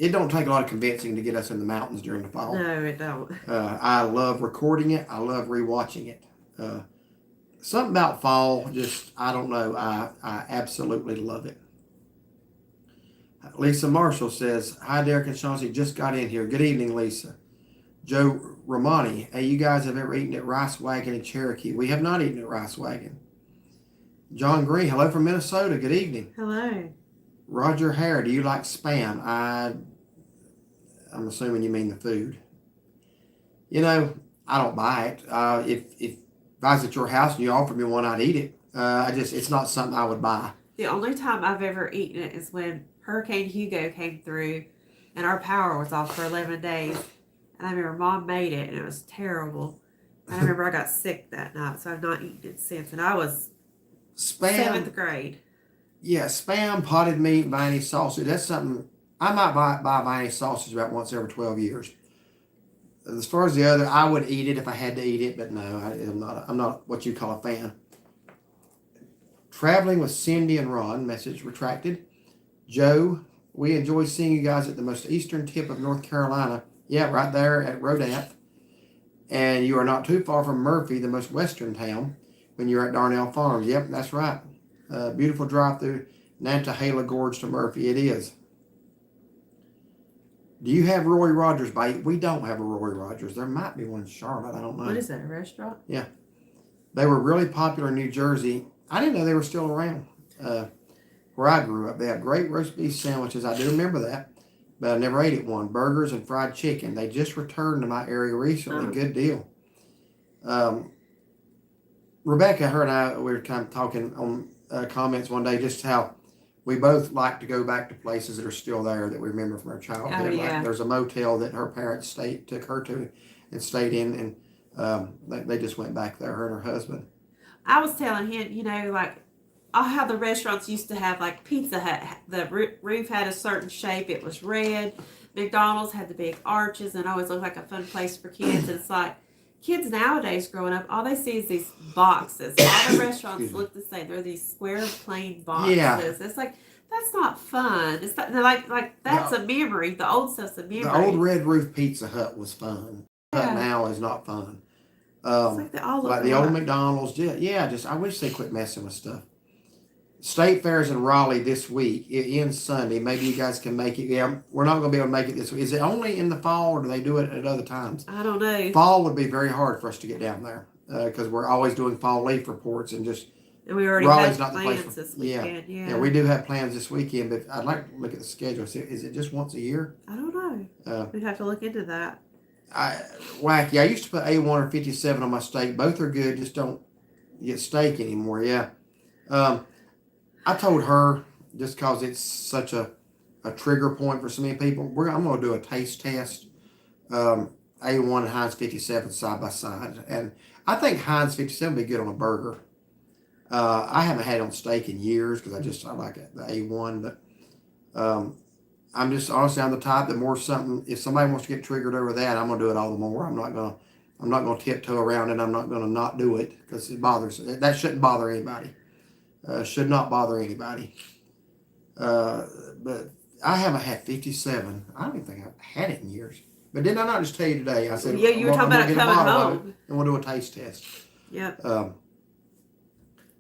It don't take a lot of convincing to get us in the mountains during the fall. No, it don't. I love recording it. I love rewatching it. Something about fall, just, I don't know. I absolutely love it. Lisa Marshall says, hi, Derek and Chauncey. Just got in here. Good evening, Lisa. Joe Romani, hey, you guys have ever eaten at Rice Wagon in Cherokee? We have not eaten at Rice Wagon. John Green, hello from Minnesota. Good evening. Hello. Roger Hare, do you like Spam? I'm assuming you mean the food. You know, I don't buy it. If I was at your house and you offered me one, I'd eat it. It's not something I would buy. The only time I've ever eaten it is when Hurricane Hugo came through and our power was off for 11 days. And I remember Mom made it and it was terrible. And I remember I got sick that night, so I've not eaten it since. And I was Spam, 7th grade. Yeah, Spam, potted meat, Viennese sausage. That's something I might buy Viennese sausage about once every 12 years. As far as the other, I would eat it if I had to eat it, but no, I'm not what you call a fan. Traveling with Cindy and Ron, message retracted. Joe, we enjoy seeing you guys at the most eastern tip of North Carolina. Yeah, right there at Rodanth. And you are not too far from Murphy, the most western town, when you're at Darnell Farms. Yep, that's right. Beautiful drive through Nantahala Gorge to Murphy. It is. Do you have Roy Rogers bait? We don't have a Roy Rogers. There might be one in Charlotte. I don't know. What is that, a restaurant? Yeah. They were really popular in New Jersey. I didn't know they were still around. Where I grew up, they had great roast beef sandwiches. I do remember that, but I never ate at one. Burgers and fried chicken. They just returned to my area recently. Oh. Good deal. Rebecca, her and I, we were kind of talking on comments one day, just how we both like to go back to places that are still there that we remember from our childhood. Oh, yeah. Like there's a motel that her parents took her to and stayed in, and they just went back there, her and her husband. I was telling him, like how the restaurants used to have, like Pizza Hut, the roof had a certain shape, it was red. McDonald's had the big arches and always looked like a fun place for kids. And it's like, kids nowadays growing up, all they see is these boxes. All the restaurants look the same. They're these square, plain boxes. Yeah. It's like, that's not fun. It's not, like that's a memory. The old stuff's a memory. The old red roof Pizza Hut was fun. Hut now is not fun. It's like they all look like the old McDonald's. Yeah, I wish they quit messing with stuff. State fairs in Raleigh this week. It ends Sunday. Maybe you guys can make it. Yeah, we're not going to be able to make it this week. Is it only in the fall, or do they do it at other times? I don't know. Fall would be very hard for us to get down there because we're always doing fall leaf reports and just. And we already Raleigh's have not the place plans this weekend. Yeah, we do have plans this weekend, but I'd like to look at the schedule. Is it just once a year? I don't know. We'd have to look into that. Wacky. I used to put A1 or 57 on my steak. Both are good. Just don't get steak anymore. Yeah. I told her, just because it's such a trigger point for so many people, I'm going to do a taste test. A1 and Heinz 57 side by side. And I think Heinz 57 would be good on a burger. I haven't had it on steak in years because I like it, the A1. But I'm just honestly, I'm the type that more something. If somebody wants to get triggered over that, I'm gonna do it all the more. I'm not gonna tiptoe around it. I'm not gonna not do it because it bothers. That shouldn't bother anybody. Should not bother anybody. But I haven't had 57. I don't even think I've had it in years. But did I not just tell you today? I said, yeah, you were talking about it coming home. And we'll do a taste test. Yep.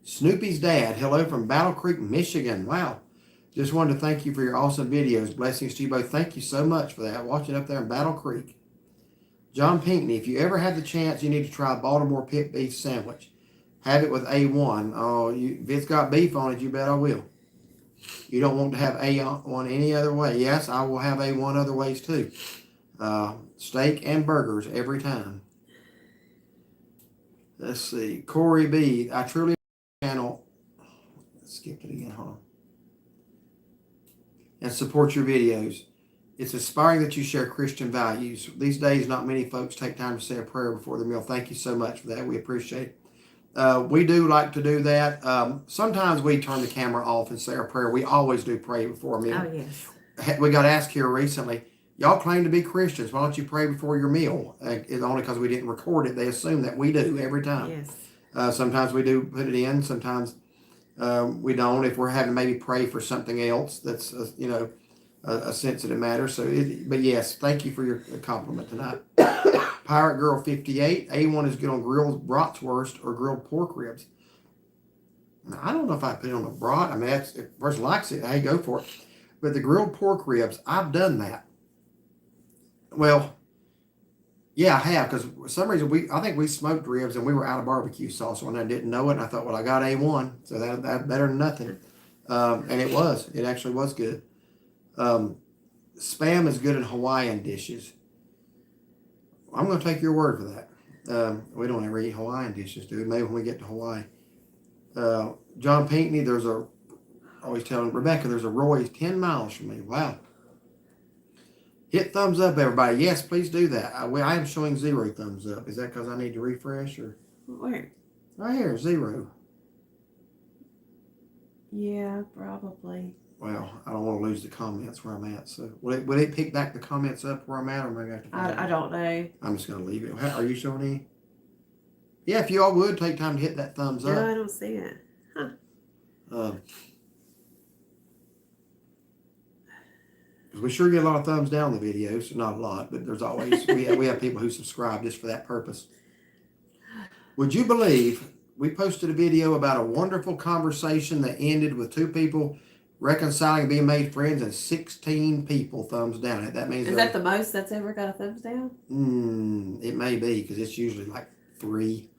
Snoopy's dad, hello from Battle Creek, Michigan. Wow. Just wanted to thank you for your awesome videos. Blessings to you both. Thank you so much for that. Watching up there in Battle Creek. John Pinkney, if you ever have the chance, you need to try a Baltimore pit beef sandwich. Have it with A1. Oh, if it's got beef on it, you bet I will. You don't want to have A1 any other way. Yes, I will have A1 other ways too. Steak and burgers every time. Let's see. Corey B. I truly channel. Skip it again. Hold on. And support your videos. It's inspiring that you share Christian values. These days, not many folks take time to say a prayer before the meal. Thank you so much for that. We appreciate it. We do like to do that. Sometimes we turn the camera off and say our prayer. We always do pray before a meal. Oh, yes. We got asked here recently, y'all claim to be Christians. Why don't you pray before your meal? It's only because we didn't record it. They assume that we do every time. Yes. Sometimes we do put it in. Sometimes we don't. If we're having maybe pray for something else that's, a sensitive matter. But yes, thank you for your compliment tonight. Pirate Girl 58. A1 is good on grilled bratwurst or grilled pork ribs. Now, I don't know if I put it on a brat. I mean, if a person likes it, hey, go for it. But the grilled pork ribs, I've done that. Well, yeah, I have, because for some reason I think we smoked ribs and we were out of barbecue sauce and I didn't know it. And I thought, well, I got A1, so that better than nothing. And it actually was good. Spam is good in Hawaiian dishes. I'm going to take your word for that. We don't ever eat Hawaiian dishes, dude. Maybe when we get to Hawaii. John Pinkney, always telling Rebecca, there's a Roy's 10 miles from me. Wow. Hit thumbs up, everybody. Yes, please do that. I am showing 0 thumbs up. Is that because I need to refresh? Or Where? right here, 0. Yeah, probably. Well, I don't want to lose the comments where I'm at. So will it pick back the comments up where I'm at, or maybe I have to? I don't know. I'm just going to leave it. Are you showing any? Yeah, if you all would take time to hit that thumbs up. No, I don't see it. Huh. Because we sure get a lot of thumbs down the videos. Not a lot, but there's always we have people who subscribe just for that purpose. Would you believe we posted a video about a wonderful conversation that ended with 2 people reconciling and being made friends, and 16 people thumbs down it. That means is that the most that's ever got a thumbs down? It may be, because it's usually like 3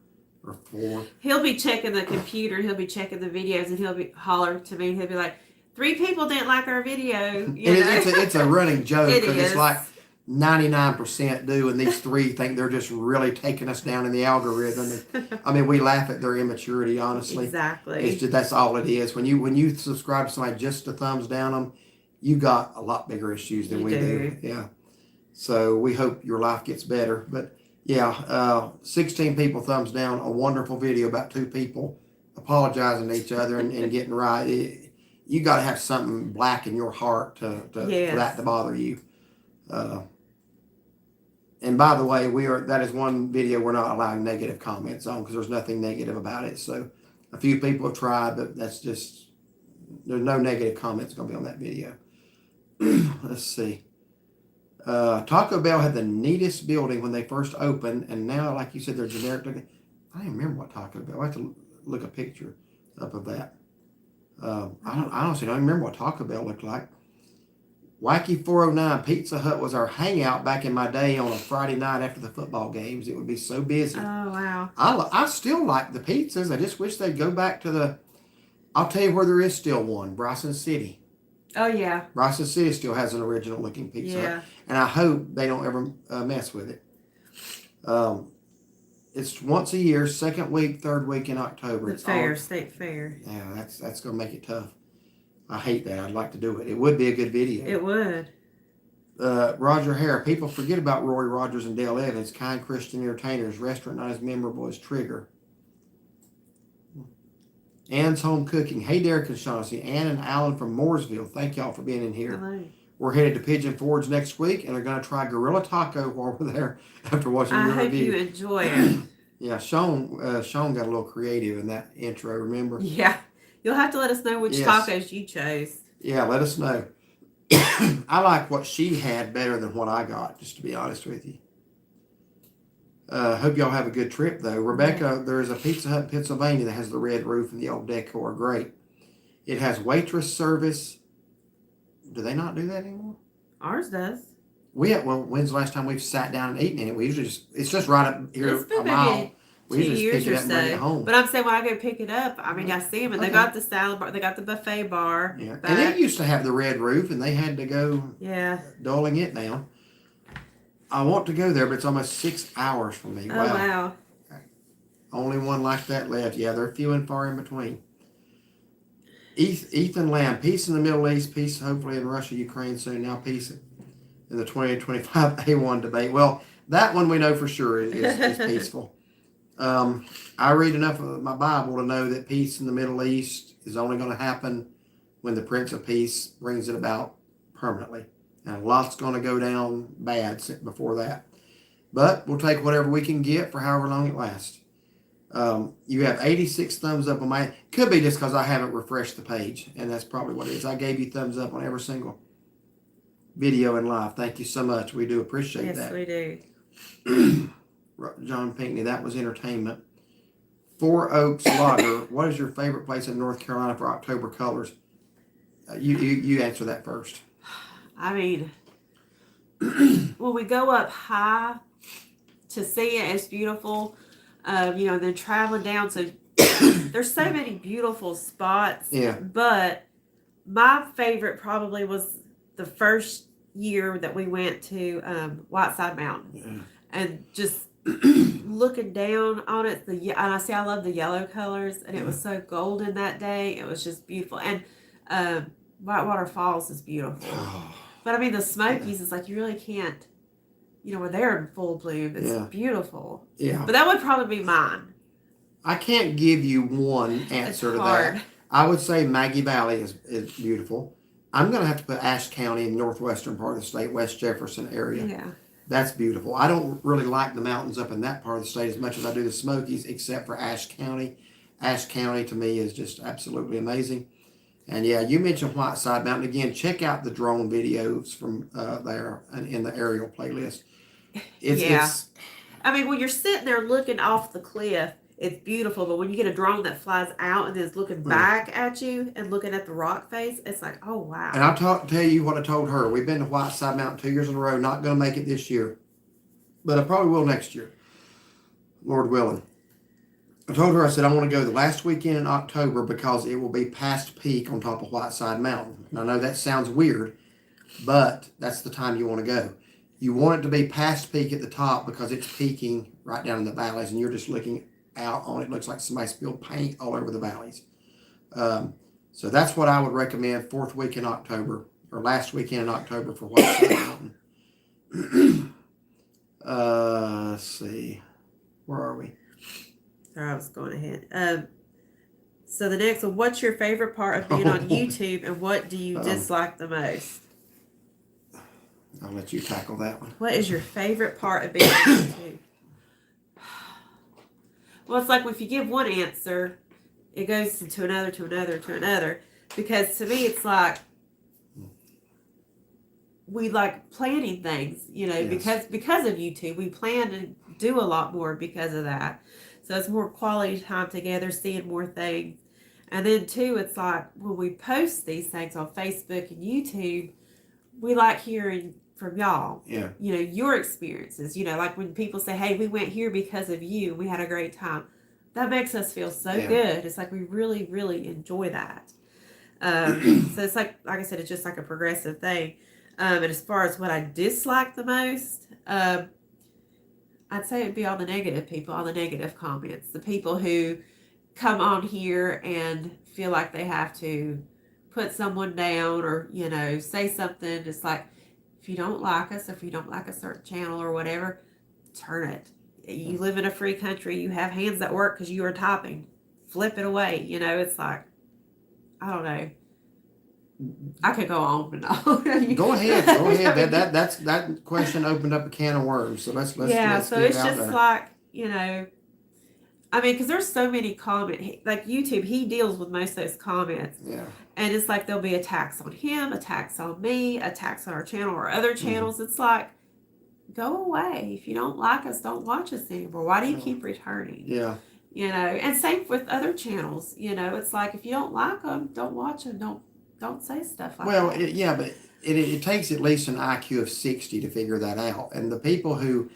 or 4. He'll be checking the computer. He'll be checking the videos, and he'll be holler to me. He'll be like, 3 people didn't like our video. It's a running joke, because it's like 99% do, and these 3 think they're just really taking us down in the algorithm. I mean, we laugh at their immaturity, honestly. Exactly. It's just, that's all it is. When you subscribe to somebody just to thumbs down them, you got a lot bigger issues than we do. Yeah. So we hope your life gets better. But yeah, 16 people thumbs down a wonderful video about 2 people apologizing to each other and getting right. You got to have something black in your heart for that to bother you. And by the way, that is one video we're not allowing negative comments on, because there's nothing negative about it. So a few people have tried, but there's no negative comments going to be on that video. Let's see. Taco Bell had the neatest building when they first opened, and now, like you said, they're generic looking. I don't remember what Taco Bell. I have to look a picture up of that. I honestly don't remember what Taco Bell looked like. Wacky 409, Pizza Hut was our hangout back in my day on a Friday night after the football games. It would be so busy. Oh, wow. I still like the pizzas. I just wish they'd go back to I'll tell you where there is still one, Bryson City. Oh, yeah. Bryson City still has an original looking Pizza Hut. And I hope they don't ever mess with it. It's once a year, 2nd week, 3rd week in October. State fair. Yeah, that's going to make it tough. I hate that. I'd like to do it. It would be a good video. It would. Roger Hare. People forget about Roy Rogers and Dale Evans, kind Christian entertainers. Restaurant not as memorable as Trigger. Ann's Home Cooking. Hey, Derek and Shaughnessy. Ann and Alan from Mooresville. Thank y'all for being in here. Hello. We're headed to Pigeon Forge next week and are going to try Gorilla Taco while we're there after watching your I hope review. you enjoy it. Yeah, Sean got a little creative in that intro, remember? Yeah. You'll have to let us know which tacos you chose. Yeah, let us know. I like what she had better than what I got, just to be honest with you. Hope y'all have a good trip, though. Rebecca, there is a Pizza Hut in Pennsylvania that has the red roof and the old decor. Great. It has waitress service. Do they not do that anymore? Ours does. When's the last time we've sat down and eaten in it? We usually it's just right up here a mile. We 2 usually years just pick it or up and bring it home. But I'm saying when I go pick it up, I mean, I see them and they got the salad bar, they got the buffet bar. Yeah, and it used to have the red roof, and they had to go dulling it down. I want to go there, but it's almost 6 hours from me. Oh, wow. Only one like that left. Yeah, they're few and far in between. Ethan Lamb, peace in the Middle East, peace hopefully in Russia, Ukraine soon. Now peace in the 2025 A1 debate. Well, that one we know for sure is peaceful. I read enough of my Bible to know that peace in the Middle East is only going to happen when the Prince of Peace brings it about permanently. And a lot's going to go down bad before that. But we'll take whatever we can get for however long it lasts. You have 86 thumbs up on my... Could be just because I haven't refreshed the page. And that's probably what it is. I gave you thumbs up on every single video and live. Thank you so much. We do appreciate that. Yes, we do. John Pinckney, that was entertainment. Four Oaks Lager. What is your favorite place in North Carolina for October colors? You answer that first. I mean, when we go up high to see it, it's beautiful. Then traveling down, so there's so many beautiful spots. Yeah. But my favorite probably was the first year that we went to Whiteside Mountain, and just looking down on it. I love the yellow colors, and it was so golden that day. It was just beautiful, and Whitewater Falls is beautiful. But I mean, the Smokies is like you really can't. When they're in full bloom, it's beautiful. Yeah. But that would probably be mine. I can't give you one answer to that. I would say Maggie Valley is beautiful. I'm going to have to put Ashe County in the northwestern part of the state, West Jefferson area. Yeah. That's beautiful. I don't really like the mountains up in that part of the state as much as I do the Smokies, except for Ashe County. Ashe County, to me, is just absolutely amazing. And yeah, you mentioned Whiteside Mountain. Again, check out the drone videos from there and in the aerial playlist. I mean, when you're sitting there looking off the cliff, it's beautiful. But when you get a drone that flies out and is looking back at you and looking at the rock face, it's like, oh, wow. And I'll tell you what I told her. We've been to Whiteside Mountain 2 years in a row. Not going to make it this year. But I probably will next year. Lord willing. I told her, I said, I want to go the last weekend in October because it will be past peak on top of Whiteside Mountain. And I know that sounds weird, but that's the time you want to go. You want it to be past peak at the top because it's peaking right down in the valleys, and you're just looking out on it. It looks like somebody spilled paint all over the valleys. So that's what I would recommend, fourth week in October, or last weekend in October for Whiteside Mountain. Let's see. Where are we? Sorry, I was going ahead. So the next one, what's your favorite part of being on YouTube, and what do you dislike the most? I'll let you tackle that one. What is your favorite part of being on YouTube? Well, it's like if you give one answer, it goes to another, to another, to another. Because to me, it's like we like planning things, Yes. because of YouTube. We plan to do a lot more because of that. So it's more quality time together, seeing more things. And then, too, it's like when we post these things on Facebook and YouTube, we like hearing from y'all. Yeah. Your experiences. Like when people say, hey, we went here because of you. We had a great time. That makes us feel so good. It's like we really, really enjoy that. So it's like I said, it's just like a progressive thing. And as far as what I dislike the most, I'd say it'd be all the negative people, all the negative comments, the people who come on here and feel like they have to put someone down or, say something. It's like, if you don't like us, if you don't like a certain channel or whatever, turn it. You live in a free country. You have hands that work because you are typing. flip it away. You know, it's like, I don't know. I could go on and on. Go ahead. Go ahead. That question opened up a can of worms. So let's so get it's it out just there. like, you know, I mean, because there's so many like YouTube, he deals with most of those comments. Yeah. And it's like there'll be attacks on him, attacks on me, attacks on our channel or other channels. It's like, go away. If you don't like us, don't watch us anymore. Why do you keep returning? Yeah. You know, and same with other channels. You know, it's like if you don't like them, don't watch them. Don't say stuff like that. Well, but it takes at least an IQ of 60 to figure that out. And the people who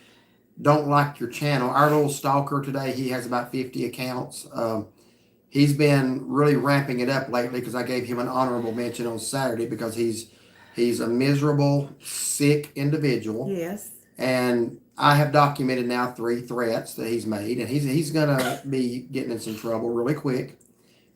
don't like your channel, our little stalker today, he has about 50 accounts. He's been really ramping it up lately because I gave him an honorable mention on Saturday because he's a miserable, sick individual. Yes. And I have documented now 3 threats that he's made, and he's gonna be getting in some trouble really quick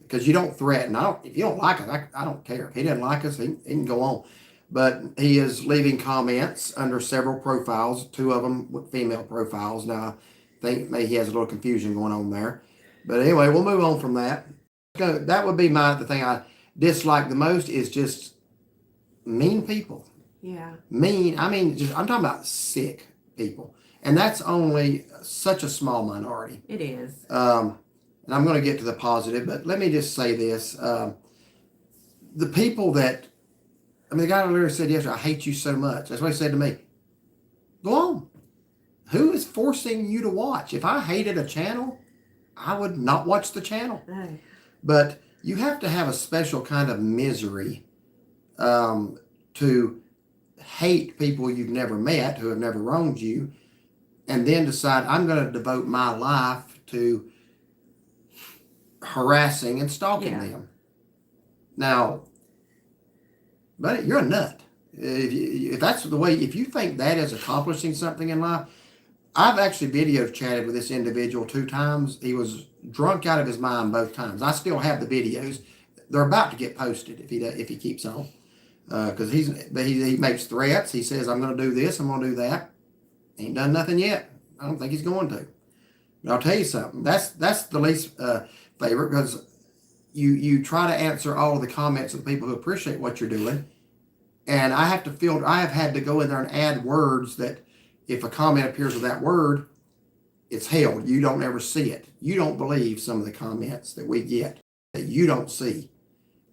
because you don't threaten. If you don't like us, I don't care. If he doesn't like us, he can go on. But he is leaving comments under several profiles, 2 of them with female profiles. Now, I think maybe he has a little confusion going on there. But anyway, we'll move on from that. That would be the thing I dislike the most is just mean people. Yeah. Mean, I mean, I'm talking about sick people. And that's only such a small minority. It is. And I'm going to get to the positive, but let me just say this. The people that, the guy literally said yesterday, I hate you so much. That's what he said to me. Go on. Who is forcing you to watch? If I hated a channel, I would not watch the channel. No. But you have to have a special kind of misery to hate people you've never met who have never wronged you and then decide I'm going to devote my life to harassing and stalking them. Now, buddy, you're a nut. If that's the way, if you think that is accomplishing something in life, I've actually video chatted with this individual 2 times. He was drunk out of his mind both times. I still have the videos. They're about to get posted if he keeps on. Because he makes threats. He says, I'm going to do this, I'm going to do that. Ain't done nothing yet. I don't think he's going to. But I'll tell you something. That's the least favorite because you try to answer all of the comments of the people who appreciate what you're doing. And I have had to go in there and add words that if a comment appears with that word, it's held. You don't ever see it. You don't believe some of the comments that we get that you don't see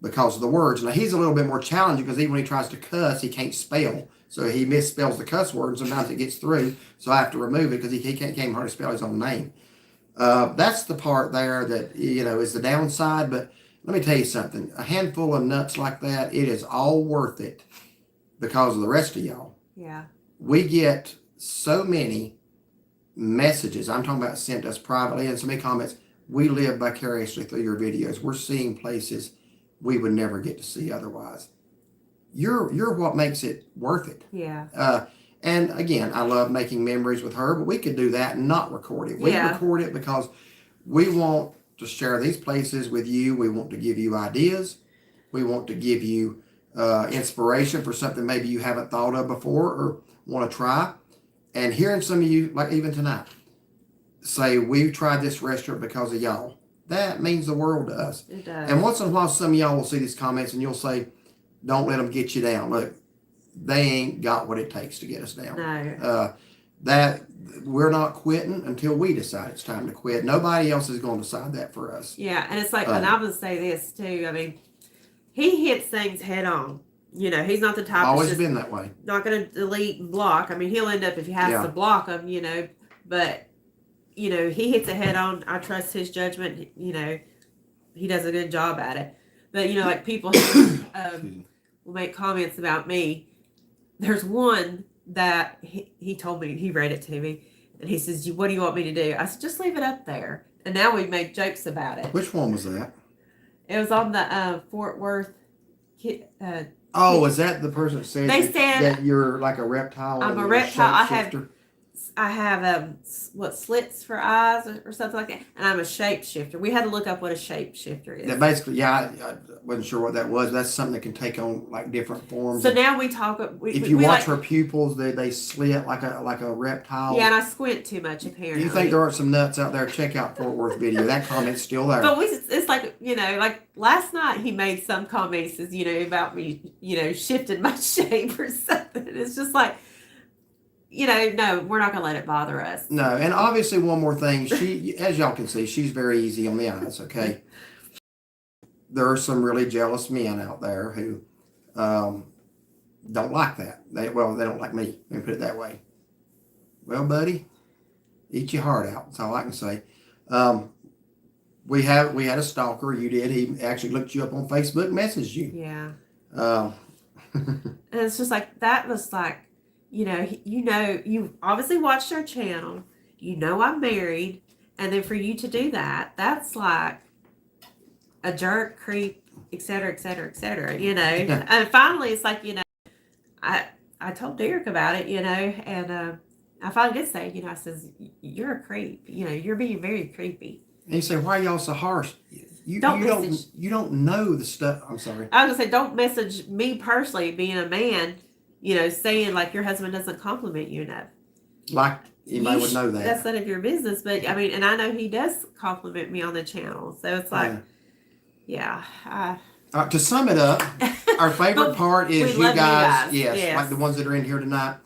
because of the words. Now, he's a little bit more challenging because even when he tries to cuss, he can't spell. So he misspells the cuss word, and sometimes it gets through. So I have to remove it because he can't hardly spell his own name. That's the part there that, is the downside. But let me tell you something. A handful of nuts like that, it is all worth it because of the rest of y'all. Yeah. We get so many messages. I'm talking about sent us privately and so many comments. We live vicariously through your videos. We're seeing places we would never get to see otherwise. You're what makes it worth it. Yeah. And again, I love making memories with her, but we could do that and not record it. We record it because we want to share these places with you. We want to give you ideas. We want to give you inspiration for something maybe you haven't thought of before or want to try. And hearing some of you, like even tonight, say, we tried this restaurant because of y'all. That means the world to us. It does. And once in a while, some of y'all will see these comments and you'll say, don't let them get you down. Look, they ain't got what it takes to get us down. No. That we're not quitting until we decide it's time to quit. Nobody else is going to decide that for us. Yeah, and it's like, and I'm going to say this too. I mean, he hits things head on. He's not the type always been that way. Not going to delete and block. I mean, he'll end up if he has to block them, but he hits it head on. I trust his judgment. He does a good job at it. But like people will make comments about me. There's one that he told me, he read it to me, and he says, "What do you want me to do?" I said, "Just leave it up there." And now we make jokes about it. Which one was that? It was on the Fort Worth. Oh, is that the person that said that you're like a reptile? I'm a reptile. I have I have slits for eyes or something like that, and I'm a shapeshifter. We had to look up what a shapeshifter is. That basically, yeah, I wasn't sure what that was. That's something that can take on like different forms. So now we talk. If you watch her pupils, they slit like a reptile. Yeah, and I squint too much apparently. You think there are some nuts out there? Check out Fort Worth video. That comment's still there. But it's like, like last night he made some comment, he says, about me, shifting my shape or something. It's just like, no, we're not gonna let it bother us. No, and obviously one more thing, she, as y'all can see, she's very easy on the eyes. Okay, there are some really jealous men out there who don't like that. They don't like me. Let me put it that way. Well, buddy, eat your heart out. That's all I can say. We had a stalker. You did. He actually looked you up on Facebook, messaged you. Yeah. And it's just like that was like, you obviously watched our channel. I'm married, and then for you to do that, that's like a jerk, creep, et cetera, et cetera, et cetera. And finally, it's like I told Derek about it, and I finally did say, I says, you're a creep. You're being very creepy. And you say, why are y'all so harsh? You don't know the stuff. I'm sorry. I was gonna say, don't message me personally, being a man, saying like your husband doesn't compliment you enough. Like anybody would know that. That's none of your business. But I mean, and I know he does compliment me on the channel. So it's like, to sum it up, our favorite part is you guys. Yes, like the ones that are in here tonight.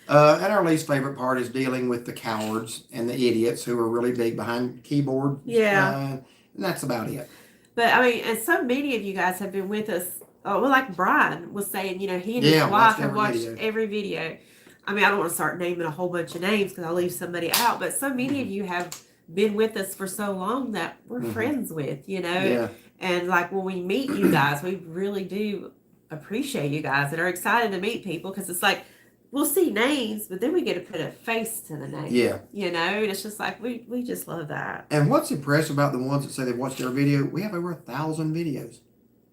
And our least favorite part is dealing with the cowards and the idiots who are really big behind keyboard. Yeah. And that's about it. But I mean, and so many of you guys have been with us. Like Brian was saying, he and his wife have watched every video. I mean, I don't want to start naming a whole bunch of names because I'll leave somebody out. But so many of you have been with us for so long that we're friends with, Yeah. And like when we meet you guys, we really do appreciate you guys and are excited to meet people because it's like, we'll see names, but then we get to put a face to the name. Yeah. And it's just like, we just love that. And what's impressive about the ones that say they've watched our video, we have over 1,000 videos.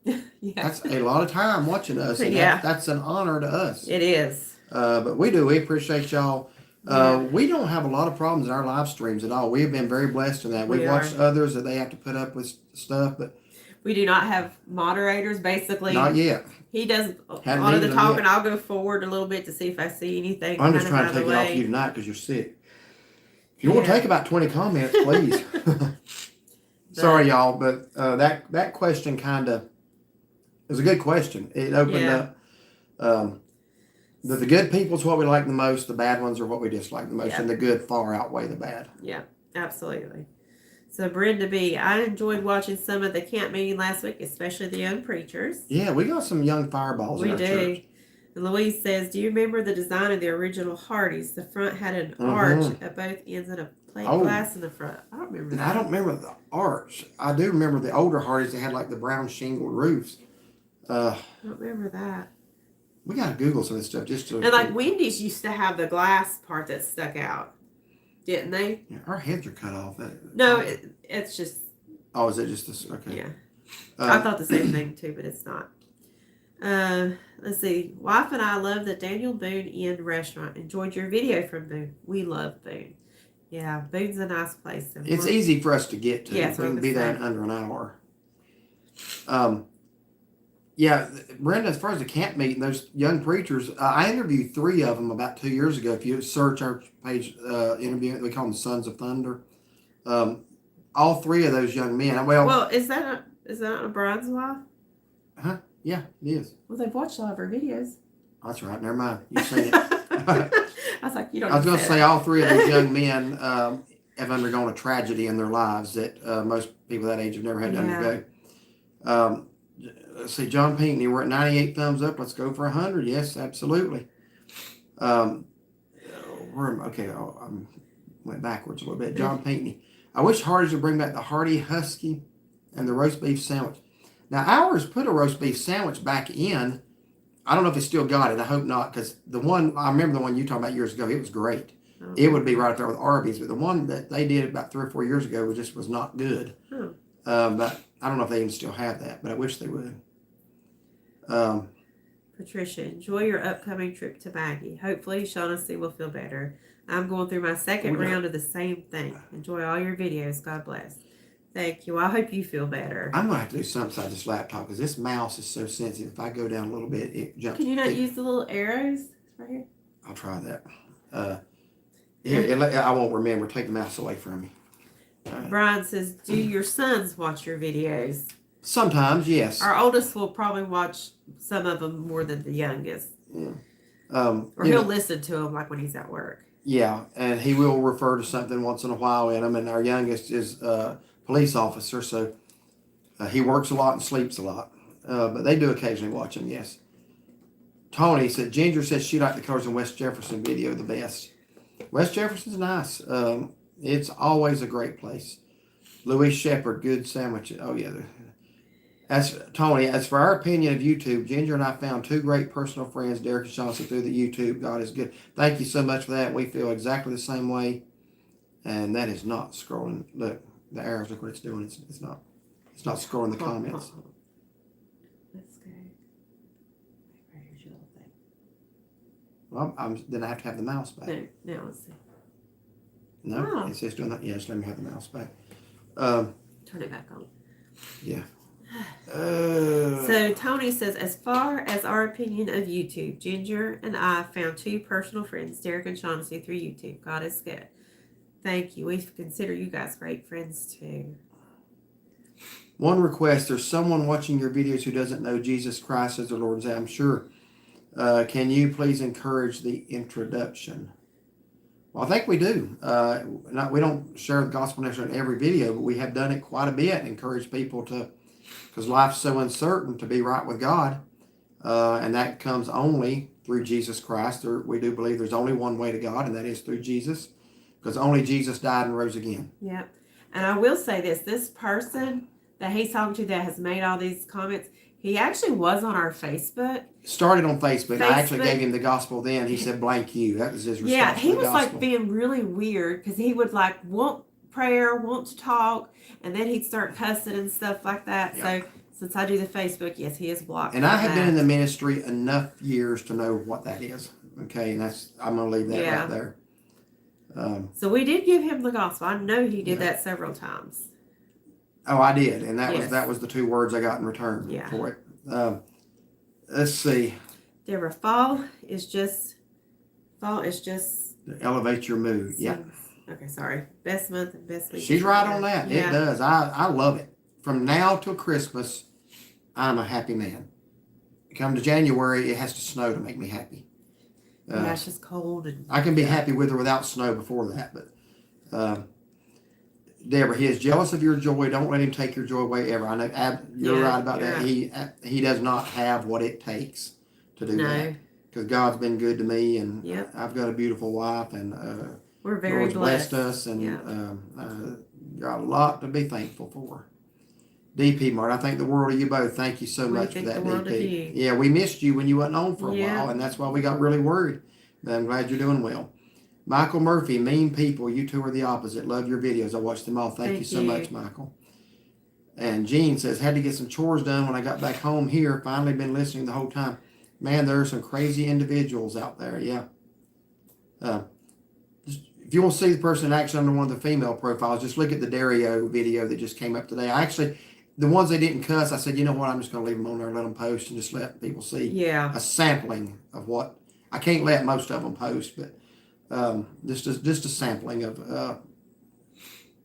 Yeah. That's a lot of time watching us. And that's an honor to us. It is. But we appreciate y'all. We don't have a lot of problems in our live streams at all. We have been very blessed in that. We've watched others that they have to put up with stuff, but we do not have moderators, basically. Not yet. He does a lot of the talking. I'll go forward a little bit to see if I see anything. I'm just trying to take it off you tonight because you're sick. If you want to take about 20 comments, please. Sorry, y'all, but that question kind of is a good question. It opened up. The good people's what we like the most. The bad ones are what we dislike the most, and the good far outweigh the bad. Yeah, absolutely. So Brenda B, I enjoyed watching some of the camp meeting last week, especially the young preachers. Yeah, we got some young fireballs in our church. And Louise says, do you remember the design of the original Hardee's? The front had an arch at both ends and a plate glass in the front. I don't remember that. I don't remember the arch. I do remember the older Hardee's that had like the brown shingled roofs. I don't remember that. We got to Google some of this stuff just to... And like Wendy's used to have the glass part that stuck out. Didn't they? Yeah, our heads are cut off. No, it's just... Oh, is it just this? Okay. Yeah. I thought the same thing too, but it's not. Let's see. Wife and I love the Daniel Boone Inn restaurant. Enjoyed your video from Boone. We love Boone. Yeah, Boone's a nice place. It's easy for us to get to. Yeah, we can be there in under an hour. Yeah, Brenda, as far as the camp meeting, those young preachers, I interviewed 3 of them about 2 years ago. If you search our page, interview, we call them Sons of Thunder. All 3 of those young men. Well, is that not Brian's wife? Huh? Yeah, it is. Well, they've watched all of our videos. That's right. Never mind. You say it. I was like, you don't. I was going to say all 3 of those young men have undergone a tragedy in their lives that most people that age have never had to undergo. Let's see, John Pinckney, we're at 98 thumbs up. Let's go for 100. Yes, absolutely. I went backwards a little bit. John Pinckney. I wish Hardee's would bring back the Hardy Husky and the roast beef sandwich. Now, ours put a roast beef sandwich back in. I don't know if it's still got it. I hope not, because I remember the one you talked about years ago. It was great. Okay. It would be right up there with Arby's, but the one that they did about 3 or 4 years ago was not good. But I don't know if they even still have that, but I wish they would. Patricia, enjoy your upcoming trip to Maggie. Hopefully, Shaughnessy will feel better. I'm going through my second round of the same thing. Enjoy all your videos. God bless. Thank you. I hope you feel better. I'm going to have to do something on this laptop because this mouse is so sensitive. If I go down a little bit, it jumps. Can you not use the little arrows right here? I'll try that. I won't remember. Take the mouse away from me. Brian says, do your sons watch your videos? Sometimes, yes. Our oldest will probably watch some of them more than the youngest. Yeah. Or he'll listen to them like when he's at work. Yeah, and he will refer to something once in a while in them. And our youngest is a police officer, so he works a lot and sleeps a lot. But they do occasionally watch them, yes. Tony said, Ginger says she liked the Colors in West Jefferson video the best. West Jefferson's nice. It's always a great place. Louise Shepherd, good sandwiches. Oh, yeah. Tony, as for our opinion of YouTube, Ginger and I found two great personal friends, Derek and Chauncey, through the YouTube. God is good. Thank you so much for that. We feel exactly the same way. And that is not scrolling. Look, the arrows, look what it's doing. It's not scrolling the comments. Let's go. Here's your little thing. Well, then I have to have the mouse back. No, now let's see. No, it's just doing that. Yes, let me have the mouse back. Turn it back on. Yeah. So Tony says, as far as our opinion of YouTube, Ginger and I found two personal friends, Derek and Shaughnessy, through YouTube. God is good. Thank you. We consider you guys great friends too. One request: there's someone watching your videos who doesn't know Jesus Christ as their Lord and Savior. I'm sure. Can you please encourage the introduction? Well, I think we do. We don't share the gospel necessarily in every video, but we have done it quite a bit. Encourage people to, because life's so uncertain, to be right with God, and that comes only through Jesus Christ. We do believe there's only one way to God, and that is through Jesus, because only Jesus died and rose again. Yep. And I will say this person that he's talking to that has made all these comments, he actually was on our Facebook. Started on Facebook. I actually gave him the gospel then. He said, blank you. That was his response. Yeah, he to the was gospel. like being really weird because he would like want prayer, want to talk, and then he'd start cussing and stuff like that. Yeah. So since I do the Facebook, yes, he is blocked. And I have been in the ministry enough years to know what that is. Okay, and I'm going to leave that right there. So we did give him the gospel. I know he did that several times. Oh, I did, and that was the two words I got in return for it. Let's see. Deborah, fall is just elevate your mood. Yeah. Okay, sorry. Best month and best week. She's right on that. Yeah. It does. I love it. From now till Christmas, I'm a happy man. Come to January, it has to snow to make me happy. It's just cold. I can be happy with or without snow before that, but Deborah, he is jealous of your joy. Don't let him take your joy away ever. I know you're right about that. He does not have what it takes to do that. Because God's been good to me, and I've got a beautiful wife, and we're very blessed us, and got a lot to be thankful for. DP Mart, I thank the world of you both. Thank you so much for that, DP. Yeah, we missed you when you wasn't on for a while, and that's why we got really worried. But I'm glad you're doing well. Michael Murphy, mean people. You two are the opposite. Love your videos. I watched them all. Thank you so much, Michael. And Jean says, had to get some chores done when I got back home here. Finally been listening the whole time. Man, there are some crazy individuals out there. Yeah. If you want to see the person in action under one of the female profiles, just look at the Dario video that just came up today. The ones they didn't cuss, I said, you know what? I'm just going to leave them on there and let them post and just let people see a sampling of what. I can't let most of them post, but just a sampling of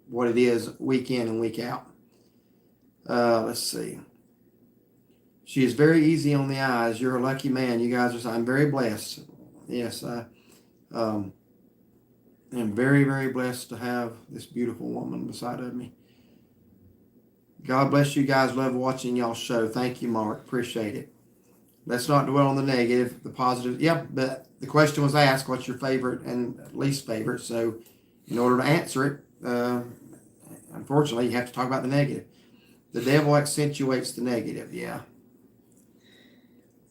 what it is week in and week out. Let's see. She is very easy on the eyes. You're a lucky man. You guys I'm very blessed. Yes, I am very, very blessed to have this beautiful woman beside of me. God bless you guys. Love watching y'all show. Thank you, Mark. Appreciate it. Let's not dwell on the negative, the positive. Yeah, but the question was asked, what's your favorite and least favorite? So in order to answer it, unfortunately, you have to talk about the negative. The devil accentuates the negative. Yeah.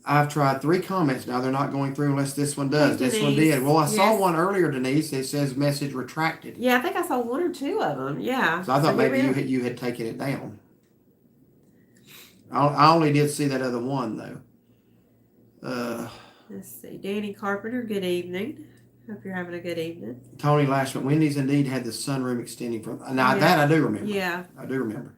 I've tried 3 comments. Now they're not going through unless this one does. Hey, this one did. Well, I saw one earlier, Denise. It says message retracted. Yeah, I think I saw 1 or 2 of them. Yeah. So I thought maybe you had taken it down. I only did see that other one, though. Let's see. Danny Carpenter, good evening. Hope you're having a good evening. Tony Lashman, Wendy's indeed had the sunroom extending from. Now, Yeah. that I do remember. Yeah. I do remember.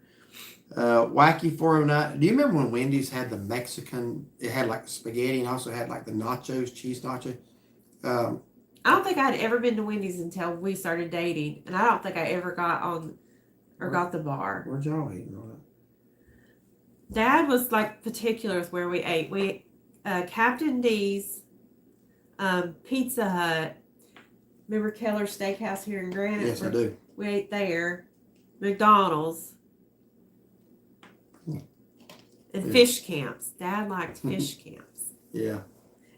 Wacky 409. Do you remember when Wendy's had the Mexican? It had like spaghetti and also had like the nachos, cheese nacho. I don't think I'd ever been to Wendy's until we started dating, and I don't think I ever got on or got the bar. Where'd y'all eat and all that? Dad was like particular with where we ate. We Captain D's, Pizza Hut. Remember Keller's Steakhouse here in Granite? Yes, I do. We ate there. McDonald's. And fish camps. Dad liked fish camps. Yeah.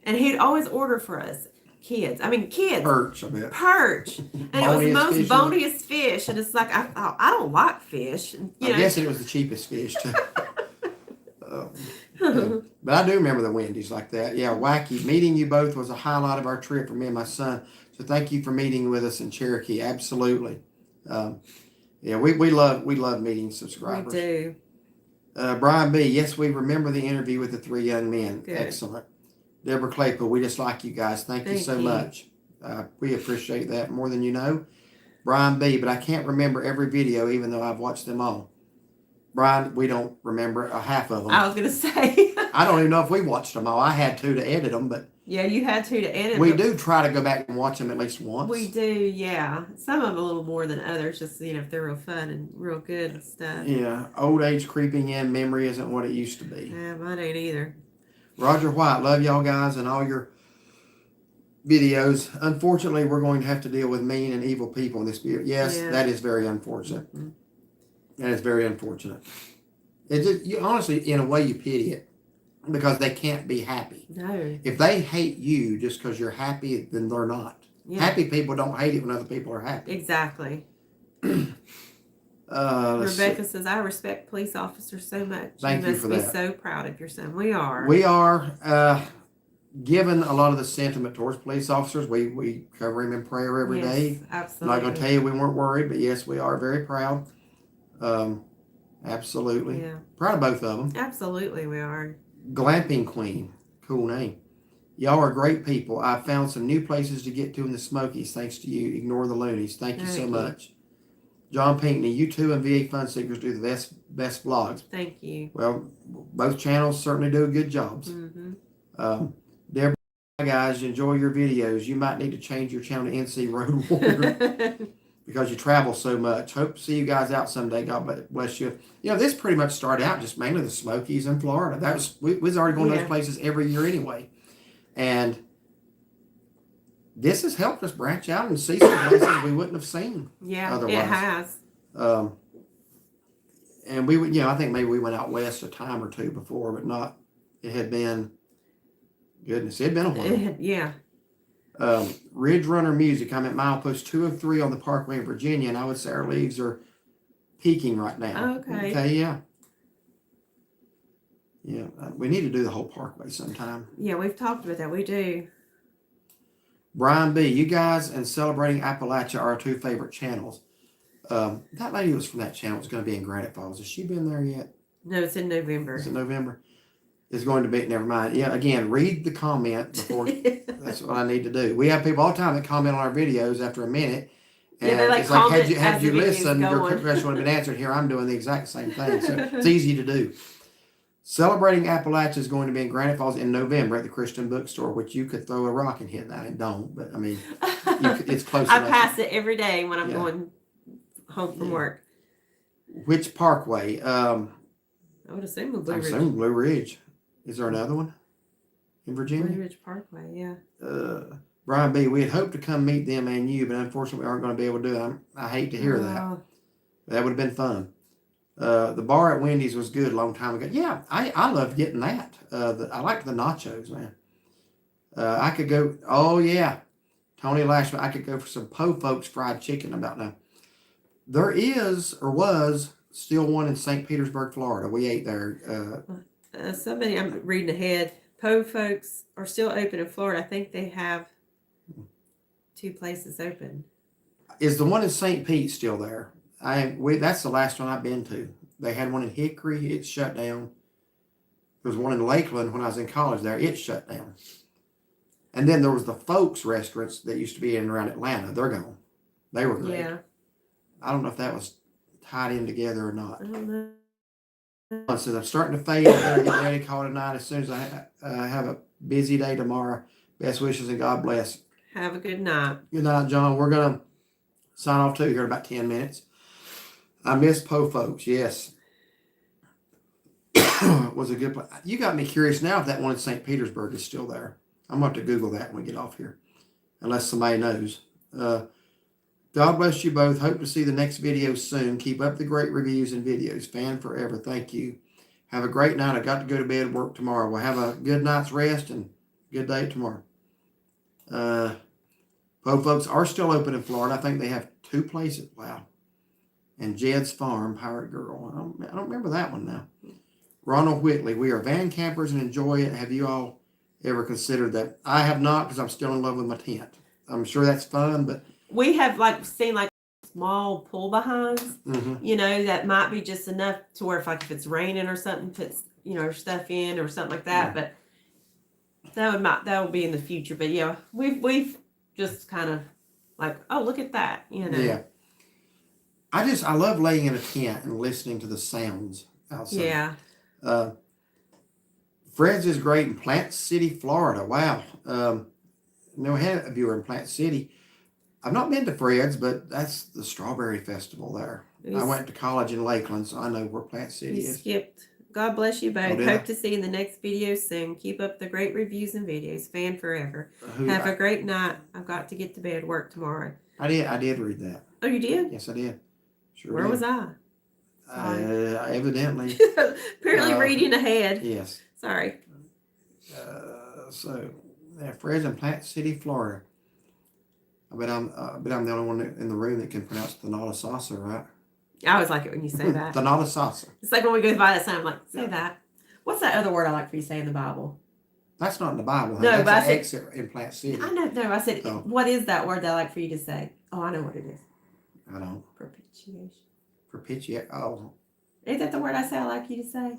And he'd always order for us. Kids. Perch, I bet. Perch. And it was the most fish, boniest fish. And it's like, I don't like fish. And, I'm guessing it was the cheapest fish, too. Yeah. But I do remember the Wendy's like that. Yeah, Wacky. Meeting you both was a highlight of our trip for me and my son. So thank you for meeting with us in Cherokee. Absolutely. Yeah, we love meeting subscribers. We do. Brian B. Yes, we remember the interview with the 3 young men. Good. Excellent. Deborah Claypool, we just like you guys. Thank you so much. We appreciate that more than you know. Brian B. But I can't remember every video, even though I've watched them all. Brian, we don't remember a half of them. I was going to say. I don't even know if we watched them all. I had to edit them, but Yeah, you had to edit we them. do try to go back and watch them at least once. We do, yeah. Some of them a little more than others, just, if they're real fun and real good and stuff. Yeah, old age creeping in. Memory isn't what it used to be. Yeah, mine ain't either. Roger White, love y'all guys and all your videos. Unfortunately, we're going to have to deal with mean and evil people in this video. Yes, Yeah. that is very unfortunate. Mm-hmm. That is very unfortunate. It's just, you honestly, in a way, you pity it because they can't be happy. No. If they hate you just because you're happy, then they're not. Yeah. Happy people don't hate it when other people are happy. Exactly. Let's Rebecca see. says, I respect police officers so much. Thank you must for be that. so proud of your son. We are. We are given a lot of the sentiment towards police officers. We cover him in prayer every day. I'm Absolutely. not going to tell you we weren't worried, but yes, we are very proud. Absolutely. Yeah. Proud of both of them. Absolutely, we are. Glamping Queen. Cool name. Y'all are great people. I found some new places to get to in the Smokies thanks to you. Ignore the loonies. Thank you so Thank you. much. John Pinkney, you two and VA Fun Seekers do the best vlogs. Thank you. Well, both channels certainly do good jobs. Mm-hmm. Deborah, guys, enjoy your videos. You might need to change your channel to NC Road Warrior because you travel so much. Hope to see you guys out someday. God bless you. This pretty much started out just mainly the Smokies in Florida. That was we was already going to those places every year anyway, and this has helped us branch out and see some places we wouldn't have seen. Yeah, otherwise. it has. And we would, I think maybe we went out west a time or two before, but not. It had been, goodness, it had been a while. Yeah. Ridge Runner Music. I'm at milepost 203 on the Parkway in Virginia, and I would say our leagues are peaking right now. Okay. Okay, yeah. Yeah, we need to do the whole Parkway sometime. Yeah, we've talked about that. We do. Brian B., you guys and Celebrating Appalachia are our two favorite channels. That lady was from that channel is going to be in Granite Falls. Has she been there yet? No, it's in November. Is it November? It's going to be, never mind. Yeah, again, read the comment before. That's what I need to do. We have people all the time that comment on our videos after a minute. And they it's like, had comment you as the video's listened, your going. question would have been answered. Here, I'm doing the exact same thing. So it's easy to do. Celebrating Appalachia is going to be in Granite Falls in November at the Christian Bookstore, which you could throw a rock and hit. I don't, but I mean, it's close I enough. pass it every day when I'm going home from work. Which Parkway? I would assume the Blue I Ridge. assume Blue Ridge. Is there another one in Virginia? Blue Ridge Parkway, yeah. Brian B., we had hoped to come meet them and you, but unfortunately we aren't going to be able to do it. I hate to hear that. That would have been fun. The bar at Wendy's was good a long time ago. Yeah, I loved getting that. I liked the nachos, man. I could go, Tony Lashman, I could go for some Po Folks fried chicken about now. There is, or was, still one in St. Petersburg, Florida. We ate there. Somebody, I'm reading ahead. Po Folks are still open in Florida. I think they have 2 places open. Is the one in St. Pete still there? That's the last one I've been to. They had one in Hickory. It's shut down. There was one in Lakeland when I was in college there. It shut down. And then there was the Folks restaurants that used to be in and around Atlanta. They're gone. They were great. Yeah. I don't know if that was tied in together or not. I don't know. So I'm starting to fade. I better get ready to call it a night as soon as I have a busy day tomorrow. Best wishes and God bless. Have a good night. Good night, John. We're going to sign off too here in about 10 minutes. I miss Po Folks. Yes. Was a good place. You got me curious now if that one in St. Petersburg is still there. I'm going to have to Google that when we get off here. Unless somebody knows. God bless you both. Hope to see the next video soon. Keep up the great reviews and videos. Fan forever. Thank you. Have a great night. I got to go to bed and work tomorrow. We'll have a good night's rest and good day tomorrow. Po Folks are still open in Florida. I think they have 2 places. Wow. And Jed's Farm, Pirate Girl. I don't remember that one now. Ronald Whitley. We are van campers and enjoy it. Have you all ever considered that? I have not because I'm still in love with my tent. I'm sure that's fun, but We have seen small pull behinds, that might be just enough to where if it's raining or something, puts stuff in or something like that. Yeah. But that would be in the future. But yeah, we've just kind of oh, look at that, Yeah. I love laying in a tent and listening to the sounds outside. Yeah. Fred's is great in Plant City, Florida. Wow. We had a viewer in Plant City. I've not been to Fred's, but that's the Strawberry Festival there. I went to college in Lakeland, so I know where Plant City is. Skipped. God bless you both. Oh, Hope to see you in the next video soon. Keep up the great reviews and videos. Fan forever. Have a great night. I've got to get to bed, work tomorrow. I did read that. Oh, you did? Yes, I did. Sure. Where was I? Evidently. Apparently reading ahead. Yes. Sorry. Fred's in Plant City, Florida. I bet I'm the only one in the room that can pronounce the Nada Salsa, right? I always like it when you say that. The Nada Salsa. It's like when we go by that sign, I'm like, say that. What's that other word I like for you to say in the Bible? That's not in the Bible. No, that's but an exit in Plant City. I know. No, I said, what is that word that I like for you to say? Oh, I know what it is. I don't. Propitiation. Propitiate. Oh. Is that the word I say I like you to say?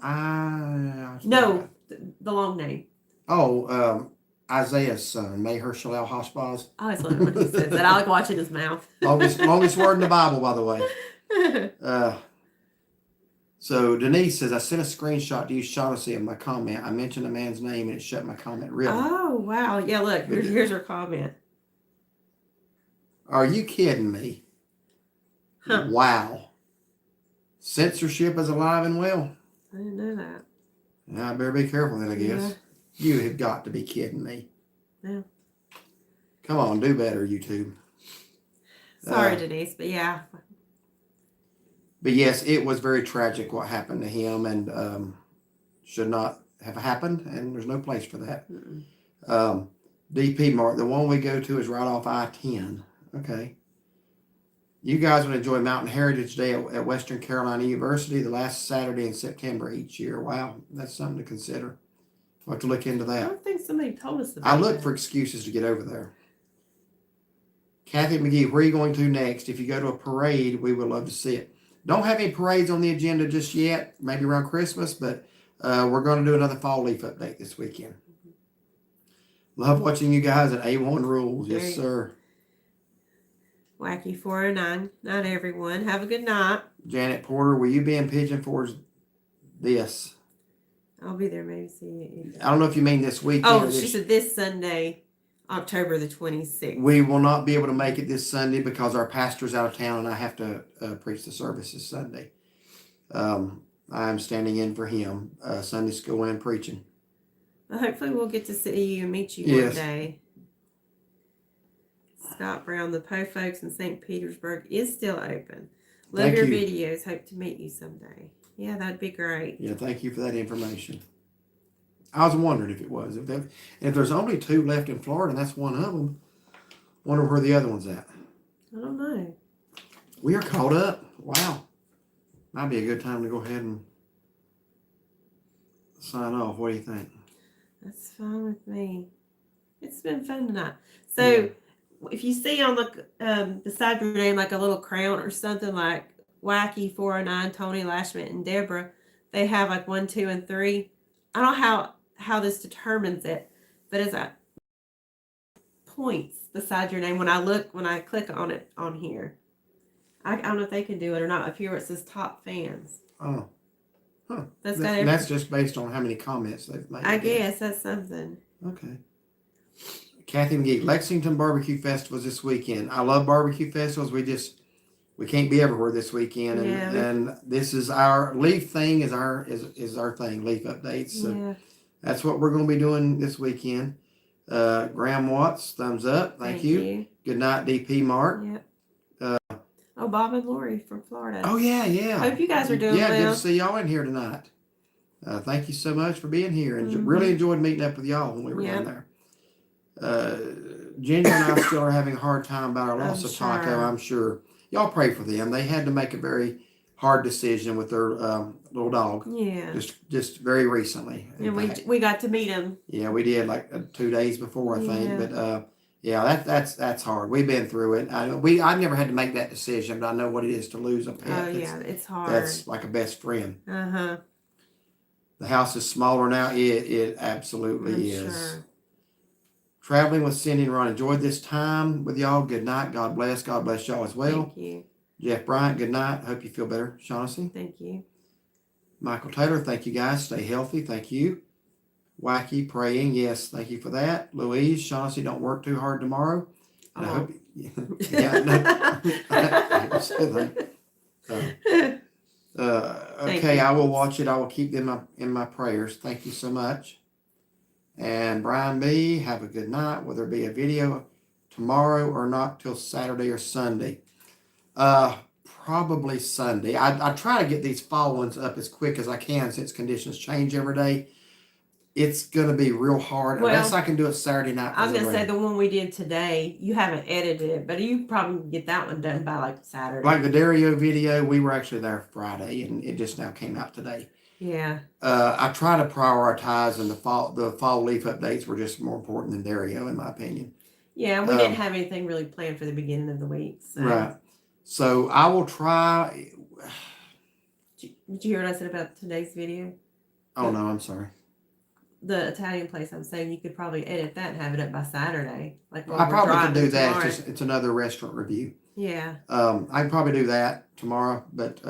No. The long name. Oh, Isaiah's son, Maher-Shalal Hashbaz. I always love it when he says that. I like watching his mouth. longest word in the Bible, by the way. So Denise says, I sent a screenshot to you, Shaughnessy, of my comment. I mentioned a man's name and it shut my comment. Really? Oh, wow. Yeah, look, here's her comment. Are you kidding me? Huh. Wow. Censorship is alive and well. I didn't know that. Yeah, I better be careful then, I guess. Yeah. You have got to be kidding me. Yeah. Come on, do better, YouTube. Sorry, Denise, but yeah. But yes, it was very tragic what happened to him and should not have happened, and there's no place for that. DP Mark, the one we go to is right off I-10. Okay. You guys would enjoy Mountain Heritage Day at Western Carolina University the last Saturday in September each year. Wow, that's something to consider. We'll have to look into that. I don't think somebody told us about I look for excuses to get over there. Kathy McGee, where are you going to next? If you go to a parade, we would love to see it. Don't have any parades on the agenda just yet, maybe around Christmas, but we're going to do another fall leaf update this weekend. Love watching you guys at A1 Rules. Yes, sir. Wacky 409. Not everyone. Have a good night. Janet Porter, will you be in Pigeon Forge this? I'll be there maybe see you. I don't know if you mean this weekend. Oh, she said this Sunday, October the 26th. We will not be able to make it this Sunday because our pastor's out of town and I have to preach the service this Sunday. I'm standing in for him, Sunday school and preaching. Well, hopefully we'll get to see you and meet you one day. Scott Brown, the Po Folks in St. Petersburg is still open. Love your videos. Hope to meet you someday. Yeah, that'd be great. Yeah, thank you for that information. I was wondering if it was. If there's only 2 left in Florida, and that's one of them, wonder where the other one's at. I don't know. We are caught up. Wow. Might be a good time to go ahead and sign off. What do you think? That's fine with me. It's been fun tonight. So if you see on the beside your name like a little crown or something like Wacky 409, Tony Lashman, and Deborah, they have like 1, 2, and 3. I don't know how this determines it, but it's a points beside your name when I click on it on here. I don't know if they can do it or not. Up here where it says top fans. Oh. Huh. And that's just based on how many comments they've made. I guess that's something. Okay. Kathy McGee, Lexington Barbecue Festival this weekend. I love barbecue festivals. We can't be everywhere this weekend, and this is our leaf thing is our thing, leaf updates. So that's what we're going to be doing this weekend. Graham Watts, thumbs up. Thank you. Good night, DP Mark. Yep. Oh, Bob and Lori from Florida. Oh yeah. Hope you guys are doing well. Yeah, good to see y'all in here tonight. Thank you so much for being here, and really enjoyed meeting up with y'all when we were down there. Ginger and I still are having a hard time about our loss of Taco. I'm sure y'all pray for them. They had to make a very hard decision with their little dog. Yeah. Just very recently. And we got to meet him. Yeah, we did like 2 days before, I think. But yeah, that's hard. We've been through it. I never had to make that decision, but I know what it is to lose a pet. Oh yeah, it's hard. That's like a best friend. Uh-huh. The house is smaller now. It absolutely is. Sure. Traveling with Cindy and Ron. Enjoyed this time with y'all. Good night. God bless. God bless y'all as well. Thank you. Jeff Bryant, good night. Hope you feel better. Shaughnessy. Thank you. Michael Taylor, thank you guys. Stay healthy. Thank you. Wacky praying. Yes, thank you for that. Louise, Shaughnessy, don't work too hard tomorrow. I hope okay, I will watch it. I will keep them in my prayers. Thank you so much. And Brian B, have a good night. Will there be a video tomorrow or not till Saturday or Sunday? Probably Sunday. I try to get these fall ones up as quick as I can since conditions change every day. It's going to be real hard unless I can do it Saturday night. I was going to say the one we did today, you haven't edited it, but you probably get that one done by like Saturday. Like the Dario video, we were actually there Friday and it just now came out today. Yeah. I try to prioritize, and the fall leaf updates were just more important than Dario, in my opinion. Yeah, we didn't have anything really planned for the beginning of the week. So. Right. So I will try. Did you hear what I said about today's video? Oh no, I'm sorry. The Italian place, I'm saying you could probably edit that and have it up by Saturday. Like I probably could do that. It's another restaurant review. Yeah. I can probably do that tomorrow, but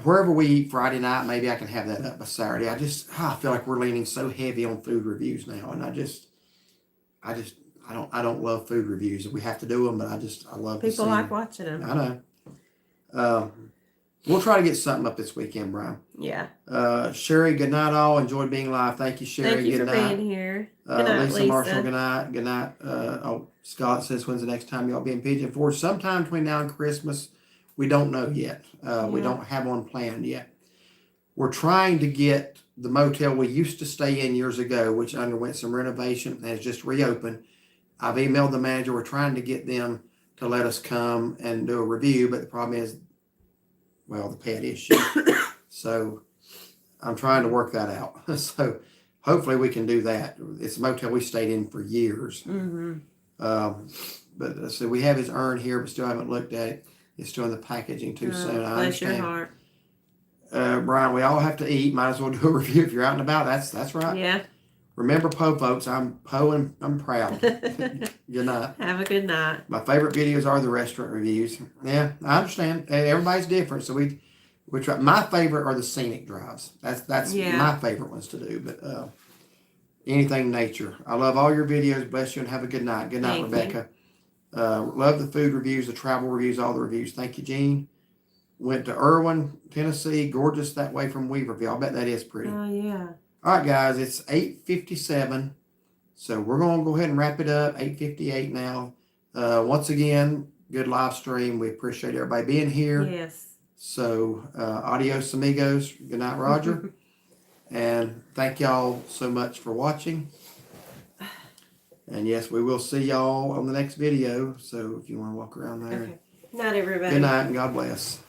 wherever we eat Friday night, maybe I can have that up by Saturday. I feel like we're leaning so heavy on food reviews now, and I don't love food reviews. We have to do them, but I love people like watching them. I know. We'll try to get something up this weekend, Brian. Yeah. Sherry, good night all. Enjoyed being live. Thank you, Sherry. Thank you good for night. being here. Good night, Lisa Marshall, good night. Good night. Scott says, when's the next time y'all be in Pigeon Forge? Sometime between now and Christmas. We don't know yet. We don't have one planned yet. We're trying to get the motel we used to stay in years ago, which underwent some renovation and has just reopened. I've emailed the manager. We're trying to get them to let us come and do a review, but the problem is, well, the pet issue. So I'm trying to work that out. So hopefully we can do that. It's a motel we stayed in for years. Mm-hmm. But so we have his urn here, but still haven't looked at it. It's still in the packaging too soon. I bless understand. your heart. Brian, we all have to eat. Might as well do a review if you're out and about. That's right. Yeah. Remember Poe, folks. I'm Poe and I'm proud. Good night. Have a good night. My favorite videos are the restaurant reviews. Yeah, I understand. Everybody's different, so we try. My favorite are the scenic drives. That's my favorite ones to do. But anything nature. I love all your videos. Bless you and have a good night. Good night, Thank Rebecca. Love the food reviews, the travel reviews, all the reviews. Thank you, Jean. Went to Irwin, Tennessee. Gorgeous that way from Weaverville. I bet that is pretty. Oh yeah. All right, guys, it's 8:57, so we're going to go ahead and wrap it up. 8:58 now. Once again, good live stream. We appreciate everybody being here. Yes. So, adios, amigos. Good night, Roger. And thank y'all so much for watching. And yes, we will see y'all on the next video. So if you want to walk around there. Okay. Night, everybody. Good night, and God bless.